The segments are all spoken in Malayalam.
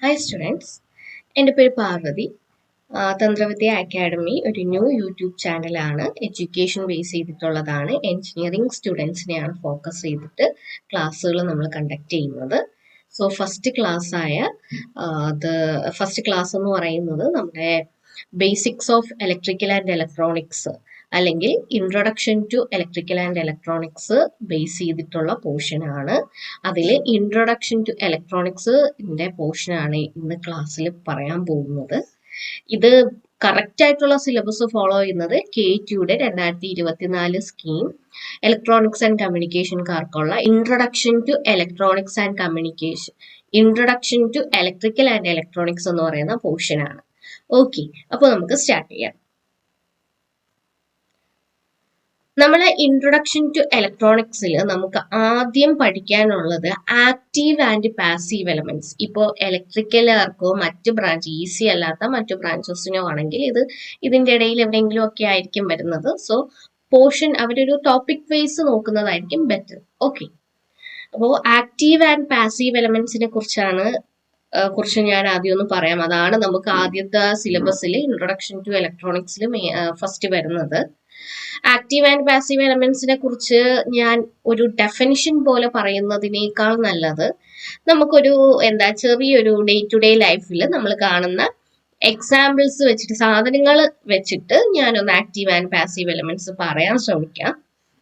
ഹായ് സ്റ്റുഡൻസ്, എൻ്റെ പേര് പാർവതി. തന്ത്രവിദ്യ അക്കാഡമി ഒരു ന്യൂ യൂട്യൂബ് ചാനലാണ്. എഡ്യൂക്കേഷൻ ബേസ് ചെയ്തിട്ടുള്ളതാണ്. എൻജിനീയറിംഗ് സ്റ്റുഡൻസിനെയാണ് ഫോക്കസ് ചെയ്തിട്ട് ക്ലാസ്സുകൾ നമ്മൾ കണ്ടക്ട് ചെയ്യുന്നത്. സോ ഫസ്റ്റ് ക്ലാസ് എന്ന് പറയുന്നത് നമ്മുടെ basics of electrical and electronics അല്ലെങ്കിൽ introduction to electrical and electronics base ചെയ്തിട്ടുള്ള പോർഷൻ ആണ്. അതിൽ ഇൻട്രൊഡക്ഷൻ ടു ഇലക്ട്രോണിക്സിന്റെ പോർഷൻ ആണ് ഇന്ന് ക്ലാസ്സിൽ പറയാൻ പോകുന്നത്. ഇത് കറക്റ്റ് ആയിട്ടുള്ള സിലബസ് ഫോളോ ചെയ്യുന്നത് KTയുടെ 2024 സ്കീം ഇലക്ട്രോണിക്സ് ആൻഡ് കമ്മ്യൂണിക്കേഷൻകാർക്കുള്ള introduction to electronics and communication, introduction to electrical and electronics എന്ന് പറയുന്ന പോർഷൻ ആണ്. ഓക്കെ, അപ്പോൾ നമുക്ക് സ്റ്റാർട്ട് ചെയ്യാം. നമ്മളെ ഇൻട്രൊഡക്ഷൻ ടു ഇലക്ട്രോണിക്സിൽ നമുക്ക് ആദ്യം പഠിക്കാനുള്ളത് ആക്റ്റീവ് ആൻഡ് പാസീവ് എലമെന്റ്സ്. ഇപ്പോൾ ഇലക്ട്രിക്കലുകാർക്കോ മറ്റ് ബ്രാഞ്ച് ഈസി അല്ലാത്ത മറ്റു ബ്രാഞ്ചസിനോ ആണെങ്കിൽ ഇതിന്റെ ഇടയിൽ എവിടെയെങ്കിലും ഒക്കെ ആയിരിക്കും വരുന്നത്. സോ പോർഷൻ അവരൊരു ടോപ്പിക് വൈസ് നോക്കുന്നതായിരിക്കും ബെറ്റർ. ഓക്കെ, അപ്പോൾ ആക്റ്റീവ് ആൻഡ് പാസീവ് എലമെന്റ്സിനെ കുറിച്ച് ഞാൻ ആദ്യം ഒന്ന് പറയാം. അതാണ് നമുക്ക് ആദ്യത്തെ സിലബസിൽ ഇൻട്രൊഡക്ഷൻ ടു ഇലക്ട്രോണിക്സിൽ ഫസ്റ്റ് വരുന്നത്. ആക്റ്റീവ് ആൻഡ് പാസീവ് എലമെന്റ്സിനെ കുറിച്ച് ഞാൻ ഒരു ഡെഫിനിഷൻ പോലെ പറയുന്നതിനേക്കാൾ നല്ലത് നമുക്കൊരു ചെറിയൊരു ഡേ ടു ഡേ ലൈഫിൽ നമ്മൾ കാണുന്ന എക്സാമ്പിൾസ് വെച്ചിട്ട്, സാധനങ്ങൾ വെച്ചിട്ട് ഞാനൊന്ന് ആക്റ്റീവ് ആൻഡ് പാസീവ് എലമെന്റ്സ് പറയാൻ ശ്രമിക്കാം.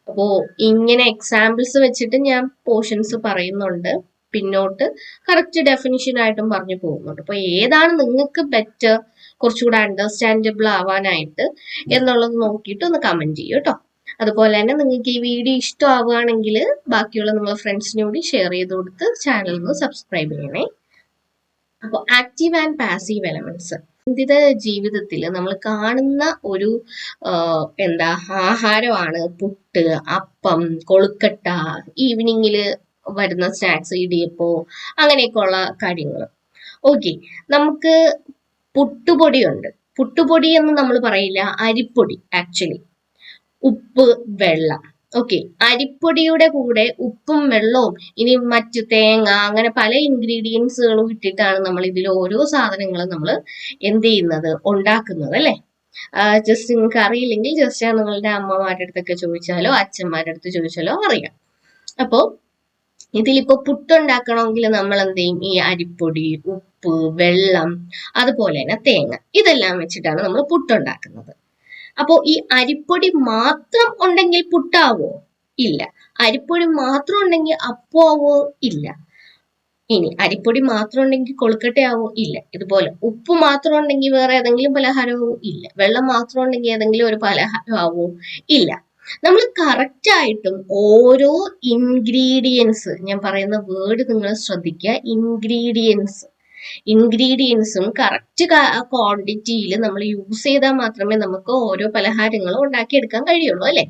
അപ്പോൾ ഇങ്ങനെ എക്സാമ്പിൾസ് വെച്ചിട്ട് ഞാൻ പോർഷൻസ് പറയുന്നുണ്ട്, പിന്നോട്ട് കറക്റ്റ് ഡെഫിനിഷൻ ആയിട്ടും പറഞ്ഞു പോകുന്നുണ്ട്. അപ്പോൾ ഏതാണ് നിങ്ങൾക്ക് ബെറ്റർ, കുറച്ചുകൂടെ അണ്ടർസ്റ്റാൻഡബിൾ ആവാനായിട്ട് എന്നുള്ളത് നോക്കിയിട്ട് ഒന്ന് കമന്റ് ചെയ്യൂ കേട്ടോ. അതുപോലെ തന്നെ നിങ്ങൾക്ക് ഈ വീഡിയോ ഇഷ്ടമാവുകയാണെങ്കിൽ ബാക്കിയുള്ള നിങ്ങളുടെ ഫ്രണ്ട്സിന് കൂടി ഷെയർ ചെയ്ത് കൊടുത്ത് ചാനൽ ഒന്ന് സബ്സ്ക്രൈബ് ചെയ്യണേ. അപ്പോൾ ആക്റ്റീവ് ആൻഡ് പാസീവ് എലമെന്റ്സ് ദൈനംദിന ജീവിതത്തിൽ നമ്മൾ കാണുന്ന ഒരു ആഹാരമാണ് പുട്ട്, അപ്പം, കൊഴുക്കട്ട, ഈവനിങ്ങിൽ വരുന്ന സ്നാക്സ്, ഇടിയപ്പോ, അങ്ങനെയൊക്കെയുള്ള കാര്യങ്ങൾ. ഓക്കെ, നമുക്ക് പുട്ടുപൊടിയുണ്ട്. പുട്ടുപൊടി എന്ന് നമ്മൾ പറയില്ല, അരിപ്പൊടി. ആക്ച്വലി ഉപ്പ്, വെള്ളം. ഓക്കെ, അരിപ്പൊടിയുടെ കൂടെ ഉപ്പും വെള്ളവും ഇനി മറ്റു തേങ്ങ, അങ്ങനെ പല ഇൻഗ്രീഡിയൻസുകളും ഇട്ടിട്ടാണ് നമ്മൾ ഇതിൽ ഓരോ സാധനങ്ങളും നമ്മൾ ഉണ്ടാക്കുന്നത് അല്ലെ. ജസ്റ്റ് നിങ്ങൾക്ക് അറിയില്ലെങ്കിൽ ജസ്റ്റ് നിങ്ങളുടെ അമ്മമാരുടെ അടുത്തൊക്കെ ചോദിച്ചാലോ അച്ഛന്മാരുടെ അടുത്ത് ചോദിച്ചാലോ അറിയാം. അപ്പോൾ ഇതിലിപ്പോ പുട്ടുണ്ടാക്കണമെങ്കിൽ നമ്മൾ ഈ അരിപ്പൊടി, ഉപ്പ്, വെള്ളം, അതുപോലെ തന്നെ തേങ്ങ, ഇതെല്ലാം വെച്ചിട്ടാണ് നമ്മൾ പുട്ടുണ്ടാക്കുന്നത്. അപ്പോ ഈ അരിപ്പൊടി മാത്രം ഉണ്ടെങ്കിൽ പുട്ടാവോ? ഇല്ല. അരിപ്പൊടി മാത്രം ഉണ്ടെങ്കിൽ അപ്പമാവോ? ഇല്ല. ഇനി അരിപ്പൊടി മാത്രം ഉണ്ടെങ്കിൽ കൊഴുക്കട്ടയാവോ? ഇല്ല. ഇതുപോലെ ഉപ്പ് മാത്രം ഉണ്ടെങ്കിൽ വേറെ ഏതെങ്കിലും പലഹാരമോ? ഇല്ല. വെള്ളം മാത്രം ഉണ്ടെങ്കിൽ ഏതെങ്കിലും ഒരു പലഹാരമാവോ? ഇല്ല. നമ്മൾ കറക്റ്റ് ആയിട്ടും ഓരോ ഇൻഗ്രീഡിയൻസ്, ഞാൻ പറയുന്ന വേർഡ് നിങ്ങൾ ശ്രദ്ധിക്കുക, ഇൻഗ്രീഡിയൻസും കറക്റ്റ് ക്വാണ്ടിറ്റിയിൽ നമ്മൾ യൂസ് ചെയ്താൽ മാത്രമേ നമുക്ക് ഓരോ പലഹാരങ്ങളും ഉണ്ടാക്കിയെടുക്കാൻ കഴിയുള്ളൂ അല്ലെ.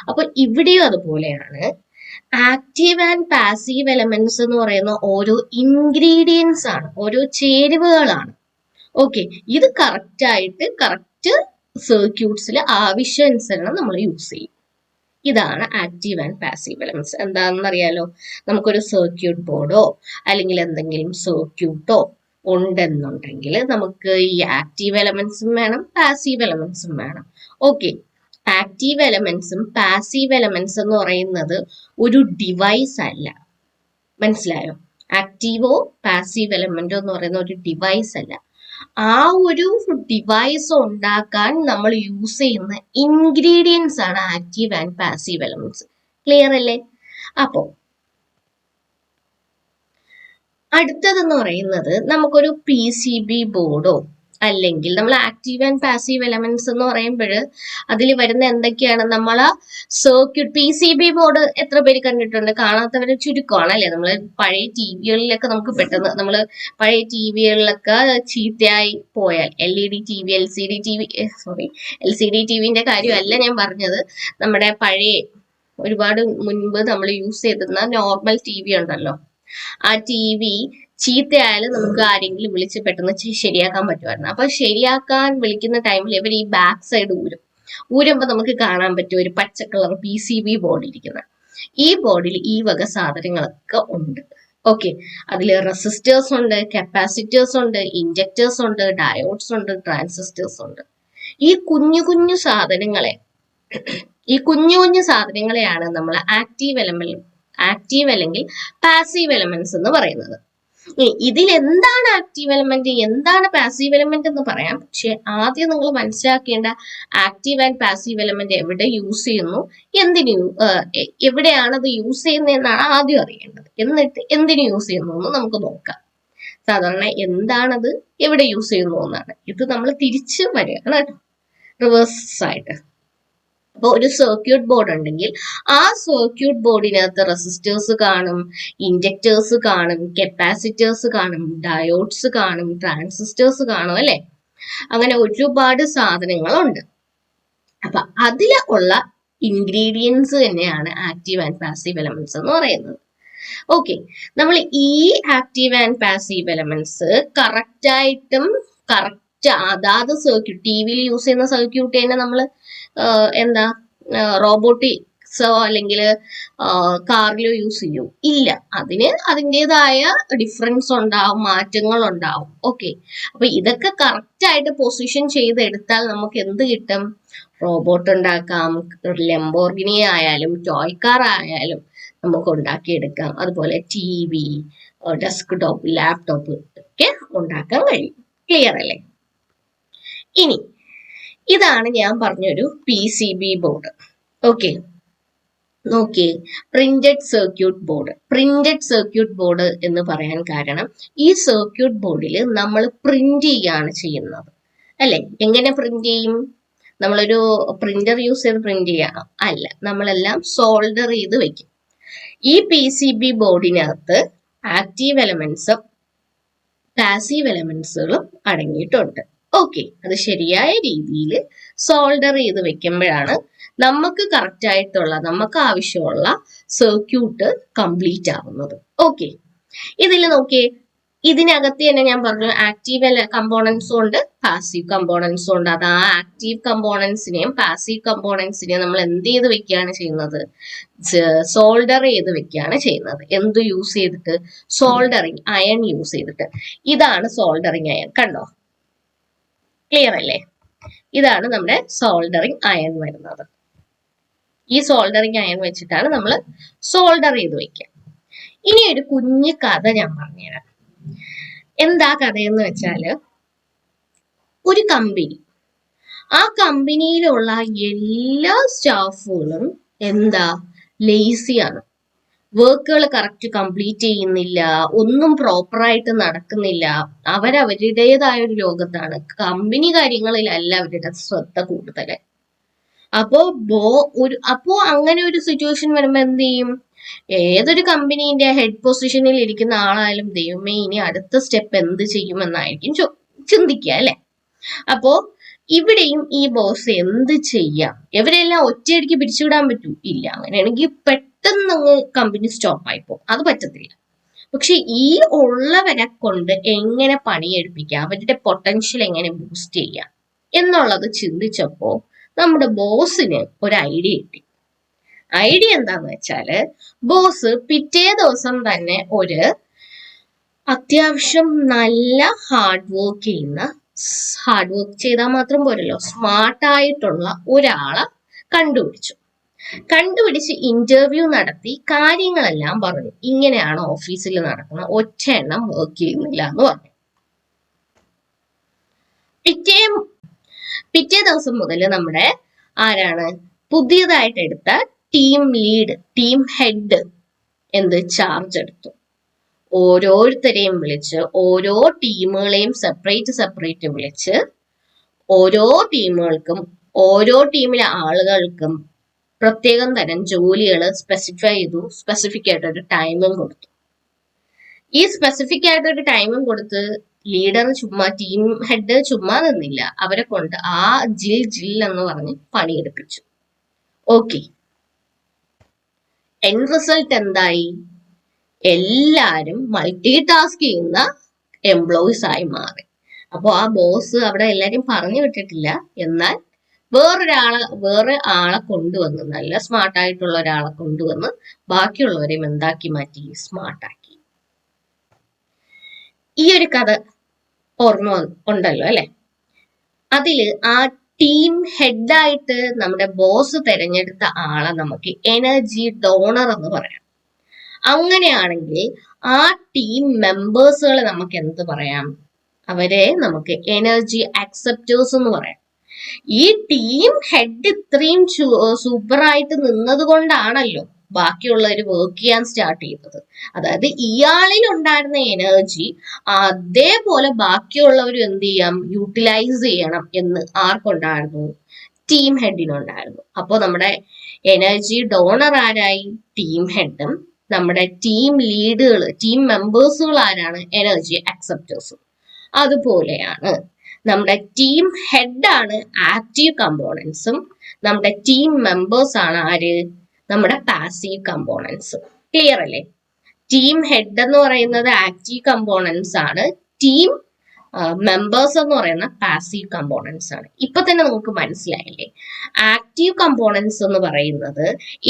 അപ്പൊ ഇവിടെയും അതുപോലെയാണ്. ആക്റ്റീവ് ആൻഡ് പാസീവ് എലമെന്റ്സ് എന്ന് പറയുന്ന ഓരോ ഇൻഗ്രീഡിയൻസ് ആണ്, ഓരോ ചേരുവകളാണ്. ഓക്കെ, ഇത് കറക്റ്റ് സർക്യൂട്ട്സിൽ ആവശ്യാനുസരണം നമ്മൾ യൂസ് ചെയ്യും. ഇതാണ് ആക്റ്റീവ് ആൻഡ് പാസീവ് എലമെന്റ്സ്. എന്താണെന്ന് അറിയാലോ, നമുക്കൊരു സർക്യൂട്ട് ബോർഡോ അല്ലെങ്കിൽ എന്തെങ്കിലും സർക്യൂട്ടോ ഉണ്ടെന്നുണ്ടെങ്കിൽ നമുക്ക് ഈ ആക്റ്റീവ് എലമെന്റ്സും വേണം, പാസീവ് എലമെന്റ്സും വേണം. ഓക്കെ, ആക്റ്റീവ് എലമെന്റ്സും പാസീവ് എലമെന്റ്സ് എന്ന് പറയുന്നത് ഒരു ഡിവൈസ് അല്ല. മനസ്സിലായോ? ആക്റ്റീവോ പാസീവ് എലമെന്റോ എന്ന് പറയുന്ന ഒരു ഡിവൈസ് അല്ല. ആ ഒരു ഡിവൈസ് ഉണ്ടാക്കാൻ നമ്മൾ യൂസ് ചെയ്യുന്ന ഇൻഗ്രീഡിയൻസ് ആണ് active and passive elements. Clear അല്ലേ? അപ്പോ അടുത്തതെന്ന് പറയുന്നത് നമുക്കൊരു PCB ബോർഡോ അല്ലെങ്കിൽ നമ്മൾ ആക്റ്റീവ് ആൻഡ് പാസീവ് എലമെന്റ്സ് എന്ന് പറയുമ്പോൾ അതിൽ വരുന്ന എന്തൊക്കെയാണ്, നമ്മളെ സർക്യൂട്ട്. PCB ബോർഡ് എത്ര പേര് കണ്ടിട്ടുണ്ട്? കാണാത്തവരെ ചുരുക്കമാണ് അല്ലെ. നമ്മൾ പഴയ ടിവികളിലൊക്കെ നമുക്ക് പെട്ടെന്ന്, നമ്മൾ പഴയ ടിവികളിലൊക്കെ ചീത്തയായി പോയാൽ, LED TV, LCD TVന്റെ കാര്യമല്ല ഞാൻ പറഞ്ഞത്, നമ്മുടെ പഴയ ഒരുപാട് മുൻപ് നമ്മൾ യൂസ് ചെയ്തിരുന്ന നോർമൽ TV ഉണ്ടല്ലോ, ആ TV ചീത്തയായാലും നമുക്ക് ആരെങ്കിലും വിളിച്ച് പെട്ടെന്ന് ശരിയാക്കാൻ പറ്റുമായിരുന്നു. അപ്പൊ ശരിയാക്കാൻ വിളിക്കുന്ന ടൈമിൽ ഇവർ ഈ ബാക്ക് സൈഡ് ഊരുമ്പോ നമുക്ക് കാണാൻ പറ്റും ഒരു പച്ച കളർ PCB ബോർഡ് ഇരിക്കുന്നത്. ഈ ബോർഡിൽ ഈ വക സാധനങ്ങളൊക്കെ ഉണ്ട്. ഓക്കെ, അതിൽ റെസിസ്റ്റേഴ്സ് ഉണ്ട്, കപ്പാസിറ്റേഴ്സ് ഉണ്ട്, ഇൻഡക്ടേഴ്സ് ഉണ്ട്, ഡയോഡ്സ് ഉണ്ട്, ട്രാൻസിസ്റ്റേഴ്സ് ഉണ്ട്. ഈ കുഞ്ഞു കുഞ്ഞു സാധനങ്ങളെ ഈ കുഞ്ഞു കുഞ്ഞു സാധനങ്ങളെയാണ് നമ്മൾ ആക്റ്റീവ് അല്ലെങ്കിൽ പാസീവ് എലമെന്റ്സ് എന്ന് പറയുന്നത്. ഇതിൽ എന്താണ് ആക്റ്റീവ് എലമെന്റ്, എന്താണ് പാസീവ് എലമെന്റ് എന്ന് പറയാം. പക്ഷെ ആദ്യം നിങ്ങൾ മനസ്സിലാക്കേണ്ട ആക്റ്റീവ് ആൻഡ് പാസീവ് എലമെന്റ് എവിടെ യൂസ് ചെയ്യുന്നു, എന്തിനു എവിടെയാണ് അത് യൂസ് ചെയ്യുന്നതെന്നാണ് ആദ്യം അറിയേണ്ടത്. എന്നിട്ട് എന്തിനു യൂസ് ചെയ്യുന്നു എന്ന് നമുക്ക് നോക്കാം. സാധാരണ എന്താണത്, എവിടെ യൂസ് ചെയ്യുന്നു എന്നാണ്. ഇത് നമ്മൾ തിരിച്ച് വരികയാണ് കേട്ടോ, റിവേഴ്സ് ആയിട്ട്. അപ്പൊ ഒരു സർക്യൂട്ട് ബോർഡ് ഉണ്ടെങ്കിൽ ആ സർക്യൂട്ട് ബോർഡിനകത്ത് റെസിസ്റ്റേഴ്സ് കാണും, ഇൻഡക്ടേഴ്സ് കാണും, കപ്പാസിറ്റേഴ്സ് കാണും, ഡയോഡ്സ് കാണും, ട്രാൻസിസ്റ്റേഴ്സ് കാണും, അല്ലെ? അങ്ങനെ ഒരുപാട് സാധനങ്ങളുണ്ട്. അപ്പൊ അതിൽ ഉള്ള ഇൻഗ്രീഡിയൻസ് തന്നെയാണ് ആക്റ്റീവ് ആൻഡ് പാസീവ് എലമെന്റ്സ് എന്ന് പറയുന്നത്. ഓക്കെ, നമ്മൾ ഈ active and passive elements correct അതാത് സർക്യൂട്ട്, ടി വിയിൽ യൂസ് ചെയ്യുന്ന സർക്യൂട്ട് തന്നെ നമ്മൾ എന്താ റോബോട്ടിക്സോ അല്ലെങ്കിൽ കാറിലോ യൂസ് ചെയ്യും? ഇല്ല, അതിന് അതിൻ്റെതായ ഡിഫറൻസ് ഉണ്ടാവും, മാറ്റങ്ങൾ ഉണ്ടാവും. ഓക്കെ, അപ്പൊ ഇതൊക്കെ കറക്റ്റ് ആയിട്ട് പൊസിഷൻ ചെയ്തെടുത്താൽ നമുക്ക് എന്ത് കിട്ടും? റോബോട്ട് ഉണ്ടാക്കാം, ലംബോർഗിനി ആയാലും ടോയ് കാർ ആയാലും നമുക്ക് ഉണ്ടാക്കിയെടുക്കാം. അതുപോലെ ടി വി, ഡെസ്ക്ടോപ്പ്, ലാപ്ടോപ്പ് ഒക്കെ ഉണ്ടാക്കാൻ കഴിയും. ക്ലിയർ അല്ലേ? ഇനി ഇതാണ് ഞാൻ പറഞ്ഞൊരു PCB ബോർഡ്. ഓക്കെ, നോക്കിയേ, printed circuit board. Printed circuit board എന്ന് പറയാൻ കാരണം ഈ സർക്യൂട്ട് ബോർഡിൽ നമ്മൾ പ്രിന്റ് ചെയ്യാണ് ചെയ്യുന്നത്, അല്ലെ? എങ്ങനെ പ്രിന്റ് ചെയ്യും? നമ്മളൊരു പ്രിന്റർ യൂസ് ചെയ്ത് പ്രിന്റ് ചെയ്യണം? അല്ല, നമ്മളെല്ലാം സോൾഡർ ചെയ്ത് വെക്കും. ഈ PCB ബോർഡിനകത്ത് ആക്റ്റീവ് എലമെന്റ്സും പാസീവ് എലമെന്റ്സുകളും അടങ്ങിയിട്ടുണ്ട്. ഓക്കെ, അത് ശരിയായ രീതിയിൽ സോൾഡർ ചെയ്ത് വെക്കുമ്പോഴാണ് നമുക്ക് കറക്റ്റ് ആയിട്ടുള്ള, നമുക്ക് ആവശ്യമുള്ള സർക്യൂട്ട് കംപ്ലീറ്റ് ആവുന്നത്. ഓക്കെ, ഇതിൽ നോക്കിയേ, ഇതിനകത്ത് തന്നെ ഞാൻ പറഞ്ഞു ആക്റ്റീവ് കമ്പോണൻസും ഉണ്ട്, പാസീവ് കമ്പോണൻസും ഉണ്ട്. അത് ആ ആക്റ്റീവ് കമ്പോണൻസിനെയും പാസീവ് കമ്പോണൻസിനെയും നമ്മൾ എന്ത് ചെയ്ത് വെക്കുകയാണ് ചെയ്യുന്നത്? സോൾഡർ ചെയ്ത് വെക്കുകയാണ് ചെയ്യുന്നത്. എന്ത് യൂസ് ചെയ്തിട്ട്? സോൾഡറിങ് അയൺ യൂസ് ചെയ്തിട്ട്. ഇതാണ് സോൾഡറിങ് അയൺ, കണ്ടോ? ക്ലിയർ അല്ലേ? ഇതാണ് നമ്മുടെ സോൾഡറിങ് അയൺ വരുന്നത്. ഈ സോൾഡറിങ് അയൺ വെച്ചിട്ടാണ് നമ്മൾ സോൾഡർ ചെയ്ത് വെക്കുക. ഇനി ഒരു കുഞ്ഞു കഥ ഞാൻ പറഞ്ഞുതരാം. എന്താ കഥയെന്ന് വെച്ചാല്, ഒരു കമ്പനി, ആ കമ്പനിയിലുള്ള എല്ലാ സ്റ്റാഫുകളും എന്താ, ലേസിയാണ്. വർക്കുകൾ കറക്റ്റ് കംപ്ലീറ്റ് ചെയ്യുന്നില്ല, ഒന്നും പ്രോപ്പറായിട്ട് നടക്കുന്നില്ല. അവരവരുടേതായ ഒരു ലോകത്താണ്, കമ്പനി കാര്യങ്ങളിലല്ല അവരുടെ ശ്രദ്ധ കൂടുതല്. അപ്പോ അങ്ങനെ ഒരു സിറ്റുവേഷൻ വരുമ്പോ എന്ത് ചെയ്യും? ഏതൊരു കമ്പനീന്റെ ഹെഡ് പൊസിഷനിൽ ഇരിക്കുന്ന ആളായാലും ദൈവമേ ഇനി അടുത്ത സ്റ്റെപ്പ് എന്ത് ചെയ്യുമെന്നായിരിക്കും ചിന്തിക്കുക, അല്ലെ? അപ്പോ ഇവിടെയും ഈ ബോസ് എന്ത് ചെയ്യാം? ഇവരെല്ലാം ഒറ്റയടിക്ക് പിരിച്ചുവിടാൻ പറ്റൂ? ഇല്ല. അങ്ങനെയാണെങ്കിൽ പെട്ടെന്ന് കമ്പനി സ്റ്റോപ്പ് ആയിപ്പോ, അത് പറ്റത്തില്ല. പക്ഷെ ഈ ഉള്ളവരെ കൊണ്ട് എങ്ങനെ പണിയെടുപ്പിക്കാം, അവരുടെ പൊട്ടൻഷ്യൽ എങ്ങനെ ബൂസ്റ്റ് ചെയ്യാം എന്നുള്ളത് ചിന്തിച്ചപ്പോ നമ്മുടെ ബോസിന് ഒരു ഐഡിയ കിട്ടി. ഐഡിയ എന്താന്ന് വെച്ചാല്, ബോസ് പിറ്റേ ദിവസം തന്നെ ഒരു അത്യാവശ്യം നല്ല ഹാർഡ് വർക്ക് ചെയ്താൽ മാത്രം പോരല്ലോ, സ്മാർട്ടായിട്ടുള്ള ഒരാളെ കണ്ടുപിടിച്ച് ഇന്റർവ്യൂ നടത്തി കാര്യങ്ങളെല്ലാം പറഞ്ഞു. ഇങ്ങനെയാണ് ഓഫീസിൽ നടക്കുന്നത്, ഒറ്റ എണ്ണം വർക്ക് ചെയ്യുന്നില്ല എന്ന് പറഞ്ഞു. പിറ്റേ ദിവസം മുതൽ നമ്മുടെ ആരാണ് പുതിയതായിട്ട് എടുത്ത ടീം ഹെഡ് ചാർജ് എടുത്തു. ഓരോരുത്തരെയും വിളിച്ച്, ഓരോ ടീമുകളെയും സെപ്പറേറ്റ് വിളിച്ച്, ഓരോ ടീമുകൾക്കും ഓരോ ടീമിലെ ആളുകൾക്കും പ്രത്യേകം തരം ജോലികൾ സ്പെസിഫിക് ആയിട്ട് ഒരു ടൈമും കൊടുത്തു. ഈ സ്പെസിഫിക് ആയിട്ട് ഒരു ടൈമും കൊടുത്ത് ലീഡർ ടീം ഹെഡ് ചുമ്മാ നിന്നില്ല, അവരെ കൊണ്ട് ആ ജിൽ എന്ന് പറഞ്ഞ് പണിയെടുപ്പിച്ചു. ഓക്കെ, എൻഡ് റിസൾട്ട് എന്തായി? എല്ലാരും മൾട്ടി ടാസ്ക് ചെയ്യുന്ന എംപ്ലോയീസ് ആയി മാറി. അപ്പൊ ആ ബോസ് അവിടെ എല്ലാരും പറഞ്ഞു വിട്ടിട്ടില്ല, എന്നാൽ വേറെ ആളെ കൊണ്ടുവന്ന്, നല്ല സ്മാർട്ടായിട്ടുള്ള ഒരാളെ കൊണ്ടുവന്ന് ബാക്കിയുള്ളവരെയും എന്താക്കി മാറ്റി? സ്മാർട്ടാക്കി. ഈ ഒരു കഥ ഓർമ്മ ഉണ്ടല്ലോ അല്ലെ? അതില് ആ ടീം ഹെഡായിട്ട് നമ്മുടെ ബോസ് തിരഞ്ഞെടുത്ത ആളെ നമുക്ക് എനർജി ഡോണർ എന്ന് പറയാം. അങ്ങനെയാണെങ്കിൽ ആ ടീം മെമ്പേഴ്സുകളെ നമുക്ക് എന്ത് പറയാം? അവരെ നമുക്ക് എനർജി അക്സെപ്റ്റേഴ്സ് എന്ന് പറയാം. ഈ ടീം ഹെഡ് ഇത്രയും സൂപ്പറായിട്ട് നിന്നത് കൊണ്ടാണല്ലോ ബാക്കിയുള്ളവർ വർക്ക് ചെയ്യാൻ സ്റ്റാർട്ട് ചെയ്തത്. അതായത് ഇയാളിൽ ഉണ്ടായിരുന്ന എനർജി അതേപോലെ ബാക്കിയുള്ളവരും എന്ത് ചെയ്യാം, യൂട്ടിലൈസ് ചെയ്യണം എന്ന് ആർക്കുണ്ടായിരുന്നു? ടീം ഹെഡിനുണ്ടായിരുന്നു. അപ്പോൾ നമ്മുടെ എനർജി ഡോണർ ആരായി? ടീം ഹെഡും. നമ്മുടെ ടീം ലീഡുകൾ, ടീം മെമ്പേഴ്സുകൾ ആരാണ്? എനർജി അക്സെപ്റ്റേഴ്സും. അതുപോലെയാണ് നമ്മുടെ ടീം ഹെഡാണ് ആക്റ്റീവ് കമ്പോണൻസും, നമ്മുടെ ടീം മെമ്പേഴ്സ് ആണ് ആര്? നമ്മുടെ പാസീവ് കമ്പോണൻസ്. ക്ലിയർ അല്ലേ? ടീം ഹെഡ് എന്ന് പറയുന്നത് ആക്റ്റീവ് കമ്പോണൻസ് ആണ്, ടീം മെമ്പേഴ്സ് എന്ന് പറയുന്ന പാസീവ് കമ്പോണൻസ് ആണ്. ഇപ്പൊ തന്നെ നമുക്ക് മനസ്സിലായില്ലേ? ആക്റ്റീവ് കമ്പോണൻസ് എന്ന് പറയുന്നത്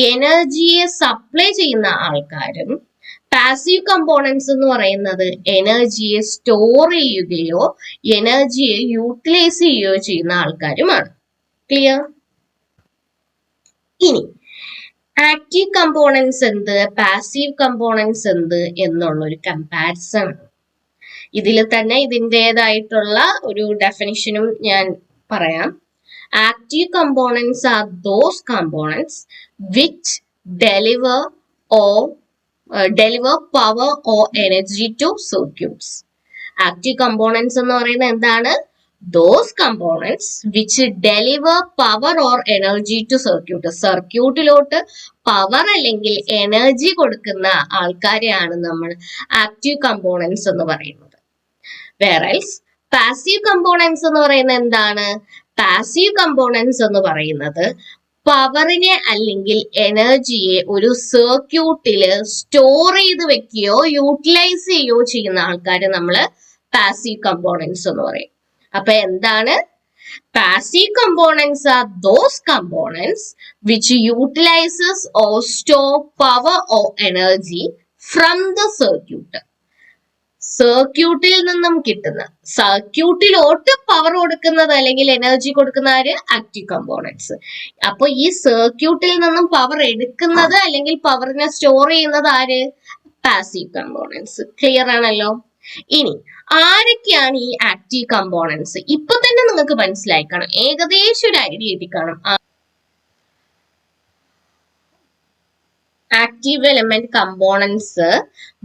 എനർജിയെ സപ്ലൈ ചെയ്യുന്ന ആൾക്കാരും, പാസീവ് കമ്പോണൻസ് എന്ന് പറയുന്നത് എനർജിയെ സ്റ്റോർ ചെയ്യുകയോ എനർജിയെ യൂട്ടിലൈസ് ചെയ്യുകയോ ചെയ്യുന്ന ആൾക്കാരുമാണ്. ക്ലിയർ? ഇനി ആക്റ്റീവ് കമ്പോണൻസ് എന്ത്, പാസീവ് കമ്പോണൻസ് എന്ത് എന്നുള്ള ഒരു കമ്പാരിസൺ. ഇതിൽ തന്നെ ഇതിൻ്റെതായിട്ടുള്ള ഒരു ഡെഫിനിഷനും ഞാൻ പറയാം. Active components are those components which deliver power or energy to circuits. Active components എന്ന് പറയുന്നത് എന്താണ്? Those components which deliver power or energy to circuit. സർക്യൂട്ടിലോട്ട് പവർ അല്ലെങ്കിൽ എനർജി കൊടുക്കുന്ന ആൾക്കാരെയാണ് നമ്മൾ ആക്റ്റീവ് കമ്പോണൻസ് എന്ന് പറയുന്നത്. വേറെൽസ് പാസീവ് കമ്പോണൻസ് എന്ന് പറയുന്നത് എന്താണ്? പാസീവ് കമ്പോണൻസ് എന്ന് പറയുന്നത് പവറിനെ അല്ലെങ്കിൽ എനർജിയെ ഒരു സർക്യൂട്ടിൽ സ്റ്റോർ ചെയ്ത് വെക്കുകയോ യൂട്ടിലൈസ് ചെയ്യുകയോ ചെയ്യുന്ന ആൾക്കാരെ നമ്മൾ പാസീവ് കമ്പോണൻസ് എന്ന് പറയും. അപ്പൊ എന്താണ്? Passive components are those components which utilises or store power or energy from the circuit. സർക്യൂട്ടിൽ നിന്നും കിട്ടുന്ന, സർക്യൂട്ടിലോട്ട് പവർ കൊടുക്കുന്നത് അല്ലെങ്കിൽ എനർജി കൊടുക്കുന്ന ആര്? Active components. അപ്പൊ ഈ സർക്യൂട്ടിൽ നിന്നും പവർ എടുക്കുന്നത് അല്ലെങ്കിൽ പവറിനെ സ്റ്റോർ ചെയ്യുന്നത് ആര്? Passive components. ക്ലിയർ ആണല്ലോ? ഇനി ആരൊക്കെയാണ് ഈ ആക്റ്റീവ് കമ്പോണൻസ്? ഇപ്പൊ തന്നെ നിങ്ങൾക്ക് മനസ്സിലായി കാണും, ഏകദേശം ഒരു ഐഡിയ കിട്ടിക്കാണും. Active element components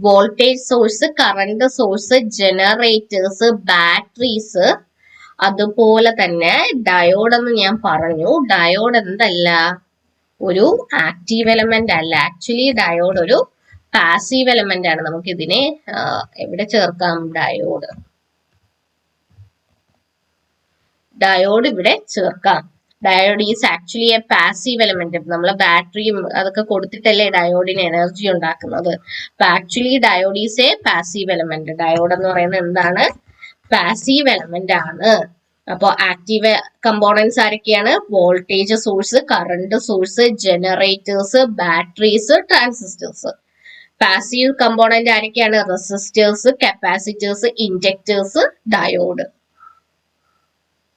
voltage source, current source, generators, batteries, അതുപോലെ തന്നെ ഡയോഡ് എന്ന് ഞാൻ പറഞ്ഞു. ഡയോഡ് എന്തല്ല, ഒരു ആക്റ്റീവ് എലമെന്റ് അല്ല. ആക്ച്വലി ഡയോഡ് ഒരു പാസീവ് എലമെന്റ് ആണ്. നമുക്ക് ഇതിനെ എവിടെ ചേർക്കാം? ഡയോഡ് ഇവിടെ ചേർക്കാം. Diode is actually a passive element. നമ്മൾ ബാറ്ററിയും അതൊക്കെ കൊടുത്തിട്ടല്ലേ ഡയോഡിന് എനർജി ഉണ്ടാക്കുന്നത്. അപ്പൊ actually diode is a passive element. Diode എന്ന് പറയുന്നത് എന്താണ്? പാസീവ് എലമെന്റ് ആണ്. അപ്പോൾ ആക്റ്റീവ് കമ്പോണൻസ് ആരൊക്കെയാണ്? Voltage source, current source, generators, batteries, transistors. Passive component ആരൊക്കെയാണ്? Resistors, capacitors, inductors, diode.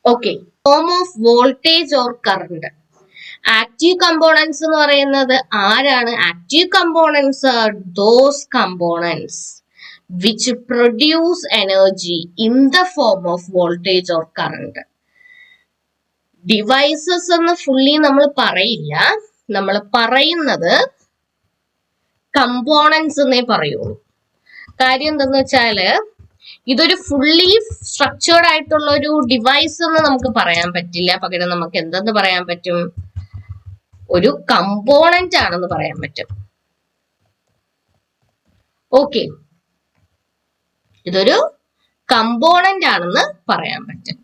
Okay. Form of voltage or current. Active components എന്ന് പറയുന്നത് ആരാണ്? Active components are those components which produce energy in the form of voltage or current. Devices എന്ന് ഫുള്ളി നമ്മൾ പറയില്ല. നമ്മൾ പറയുന്നത് കമ്പോണൻസ് എന്നേ പറയുള്ളൂ. കാര്യം എന്താന്ന് വെച്ചാല് ഇതൊരു ഫുള്ളി സ്ട്രക്ചേർഡ് ആയിട്ടുള്ള ഒരു ഡിവൈസ് എന്ന് നമുക്ക് പറയാൻ പറ്റില്ല. പകരം നമുക്ക് എന്തെന്ന് പറയാൻ പറ്റും? ഒരു കമ്പോണന്റ് ആണെന്ന് പറയാൻ പറ്റും. ഓക്കെ, ഇതൊരു കമ്പോണന്റ് ആണെന്ന് പറയാൻ പറ്റും.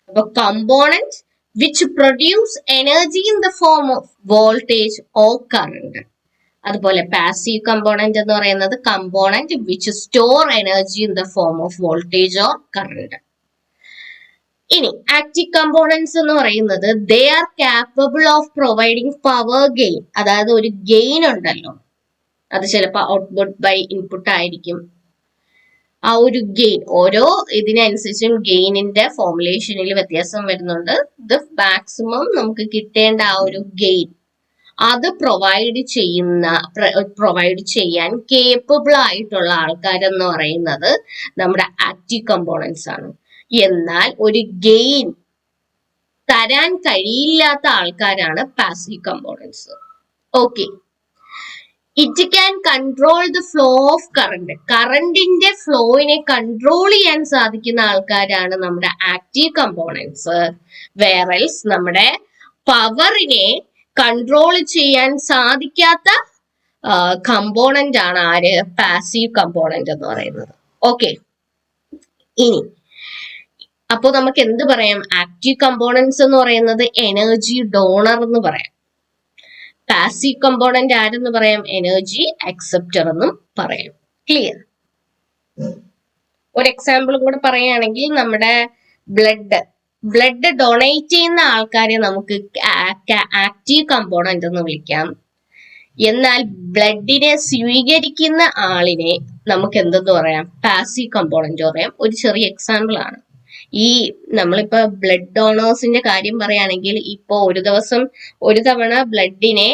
അപ്പൊ component which produce energy in the form of voltage or current. അതുപോലെ പാസീവ് കമ്പോണന്റ് എന്ന് പറയുന്നത് component which store energy in the form of voltage or current. ഇനി ആക്റ്റീവ് കമ്പോണൻസ് എന്ന് പറയുന്നത് they are capable of providing power gain. അതായത് ഒരു ഗെയിൻ ഉണ്ടല്ലോ, അത് ചിലപ്പോൾ ഔട്ട്പുട്ട് ബൈ ഇൻപുട്ട് ആയിരിക്കും. ആ ഒരു ഗെയിൻ ഓരോ ഇതിനനുസരിച്ചും ഗെയിനിന്റെ ഫോർമുലേഷനിൽ വ്യത്യാസം വരുന്നുണ്ട്. ഇത് മാക്സിമം നമുക്ക് കിട്ടേണ്ട ആ ഒരു ഗെയിൻ അത് പ്രൊവൈഡ് ചെയ്യാൻ കേപ്പബിൾ ആയിട്ടുള്ള ആൾക്കാരെന്ന് പറയുന്നത് നമ്മുടെ ആക്റ്റീവ് കമ്പോണൻസ് ആണ്. എന്നാൽ ഒരു ഗെയിൻ തരാൻ കഴിയില്ലാത്ത ആൾക്കാരാണ് passive components. Okay, it can control the flow of current. കറണ്ടിന്റെ ഫ്ലോയിനെ കൺട്രോൾ ചെയ്യാൻ സാധിക്കുന്ന ആൾക്കാരാണ് നമ്മുടെ ആക്റ്റീവ് കമ്പോണൻസ്. വേറെൽസ് നമ്മുടെ പവറിനെ കൺട്രോൾ ചെയ്യാൻ സാധിക്കാത്ത കമ്പോണന്റ് ആണ് ആര്? പാസീവ് കമ്പോണന്റ് എന്ന് പറയുന്നത്. ഓക്കെ, ഇനി അപ്പൊ നമുക്ക് എന്ത് പറയാം? ആക്റ്റീവ് കമ്പോണൻസ് എന്ന് പറയുന്നത് എനർജി ഡോണർ എന്ന് പറയാം. പാസീവ് കമ്പോണന്റ് ആരെന്ന് പറയാം? എനർജി അക്സെപ്റ്റർ എന്നും പറയാം. ക്ലിയർ? ഒരു എക്സാമ്പിൾ കൂടെ പറയുകയാണെങ്കിൽ നമ്മുടെ ബ്ലഡ് ഡൊണേറ്റ് ചെയ്യുന്ന ആൾക്കാരെ നമുക്ക് ആക്റ്റീവ് കമ്പോണന്റ് എന്ന് വിളിക്കാം. എന്നാൽ ബ്ലഡിനെ സ്വീകരിക്കുന്ന ആളിനെ നമുക്ക് എന്തെന്ന് പറയാം? പാസീവ് കമ്പോണന്റ് പറയാം. ഒരു ചെറിയ എക്സാമ്പിൾ ആണ്. ഈ നമ്മളിപ്പോ ബ്ലഡ് ഡോണേഴ്സിന്റെ കാര്യം പറയുകയാണെങ്കിൽ ഇപ്പോ ഒരു തവണ ബ്ലഡിനെ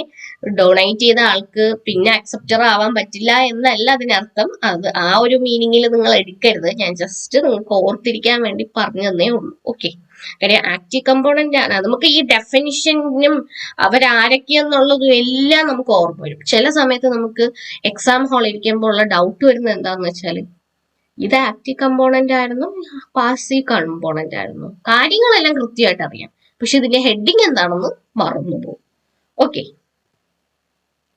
ഡൊണേറ്റ് ചെയ്ത ആൾക്ക് പിന്നെ അക്സെപ്റ്റർ ആവാൻ പറ്റില്ല എന്നല്ല അതിനർത്ഥം. അത് ആ ഒരു മീനിങ്ങിൽ നിങ്ങൾ എടുക്കരുത്. ഞാൻ ജസ്റ്റ് നിങ്ങൾക്ക് ഓർത്തിരിക്കാൻ വേണ്ടി പറഞ്ഞു തന്നേ ഉള്ളൂ. ഓക്കെ, കാര്യം ആക്റ്റീവ് കമ്പോണന്റ് ആണ്. നമുക്ക് ഈ ഡെഫിനിഷനും അവരാരൊക്കെയെന്നുള്ളതും എല്ലാം നമുക്ക് ഓർമ്മ വരും. ചില സമയത്ത് നമുക്ക് എക്സാം ഹാളിൽ ഇരിക്കുമ്പോൾ ഉള്ള ഡൗട്ട് വരുന്നത് എന്താണെന്ന് വെച്ചാൽ ഇത് ആക്റ്റീവ് കമ്പോണന്റ് ആയിരുന്നു, പാസീവ് കമ്പോണന്റ് ആയിരുന്നു. കാര്യങ്ങളെല്ലാം കൃത്യമായിട്ട് അറിയാം, പക്ഷെ ഇതിന്റെ ഹെഡിങ് എന്താണെന്ന് മറന്നുപോകും. ഓക്കെ,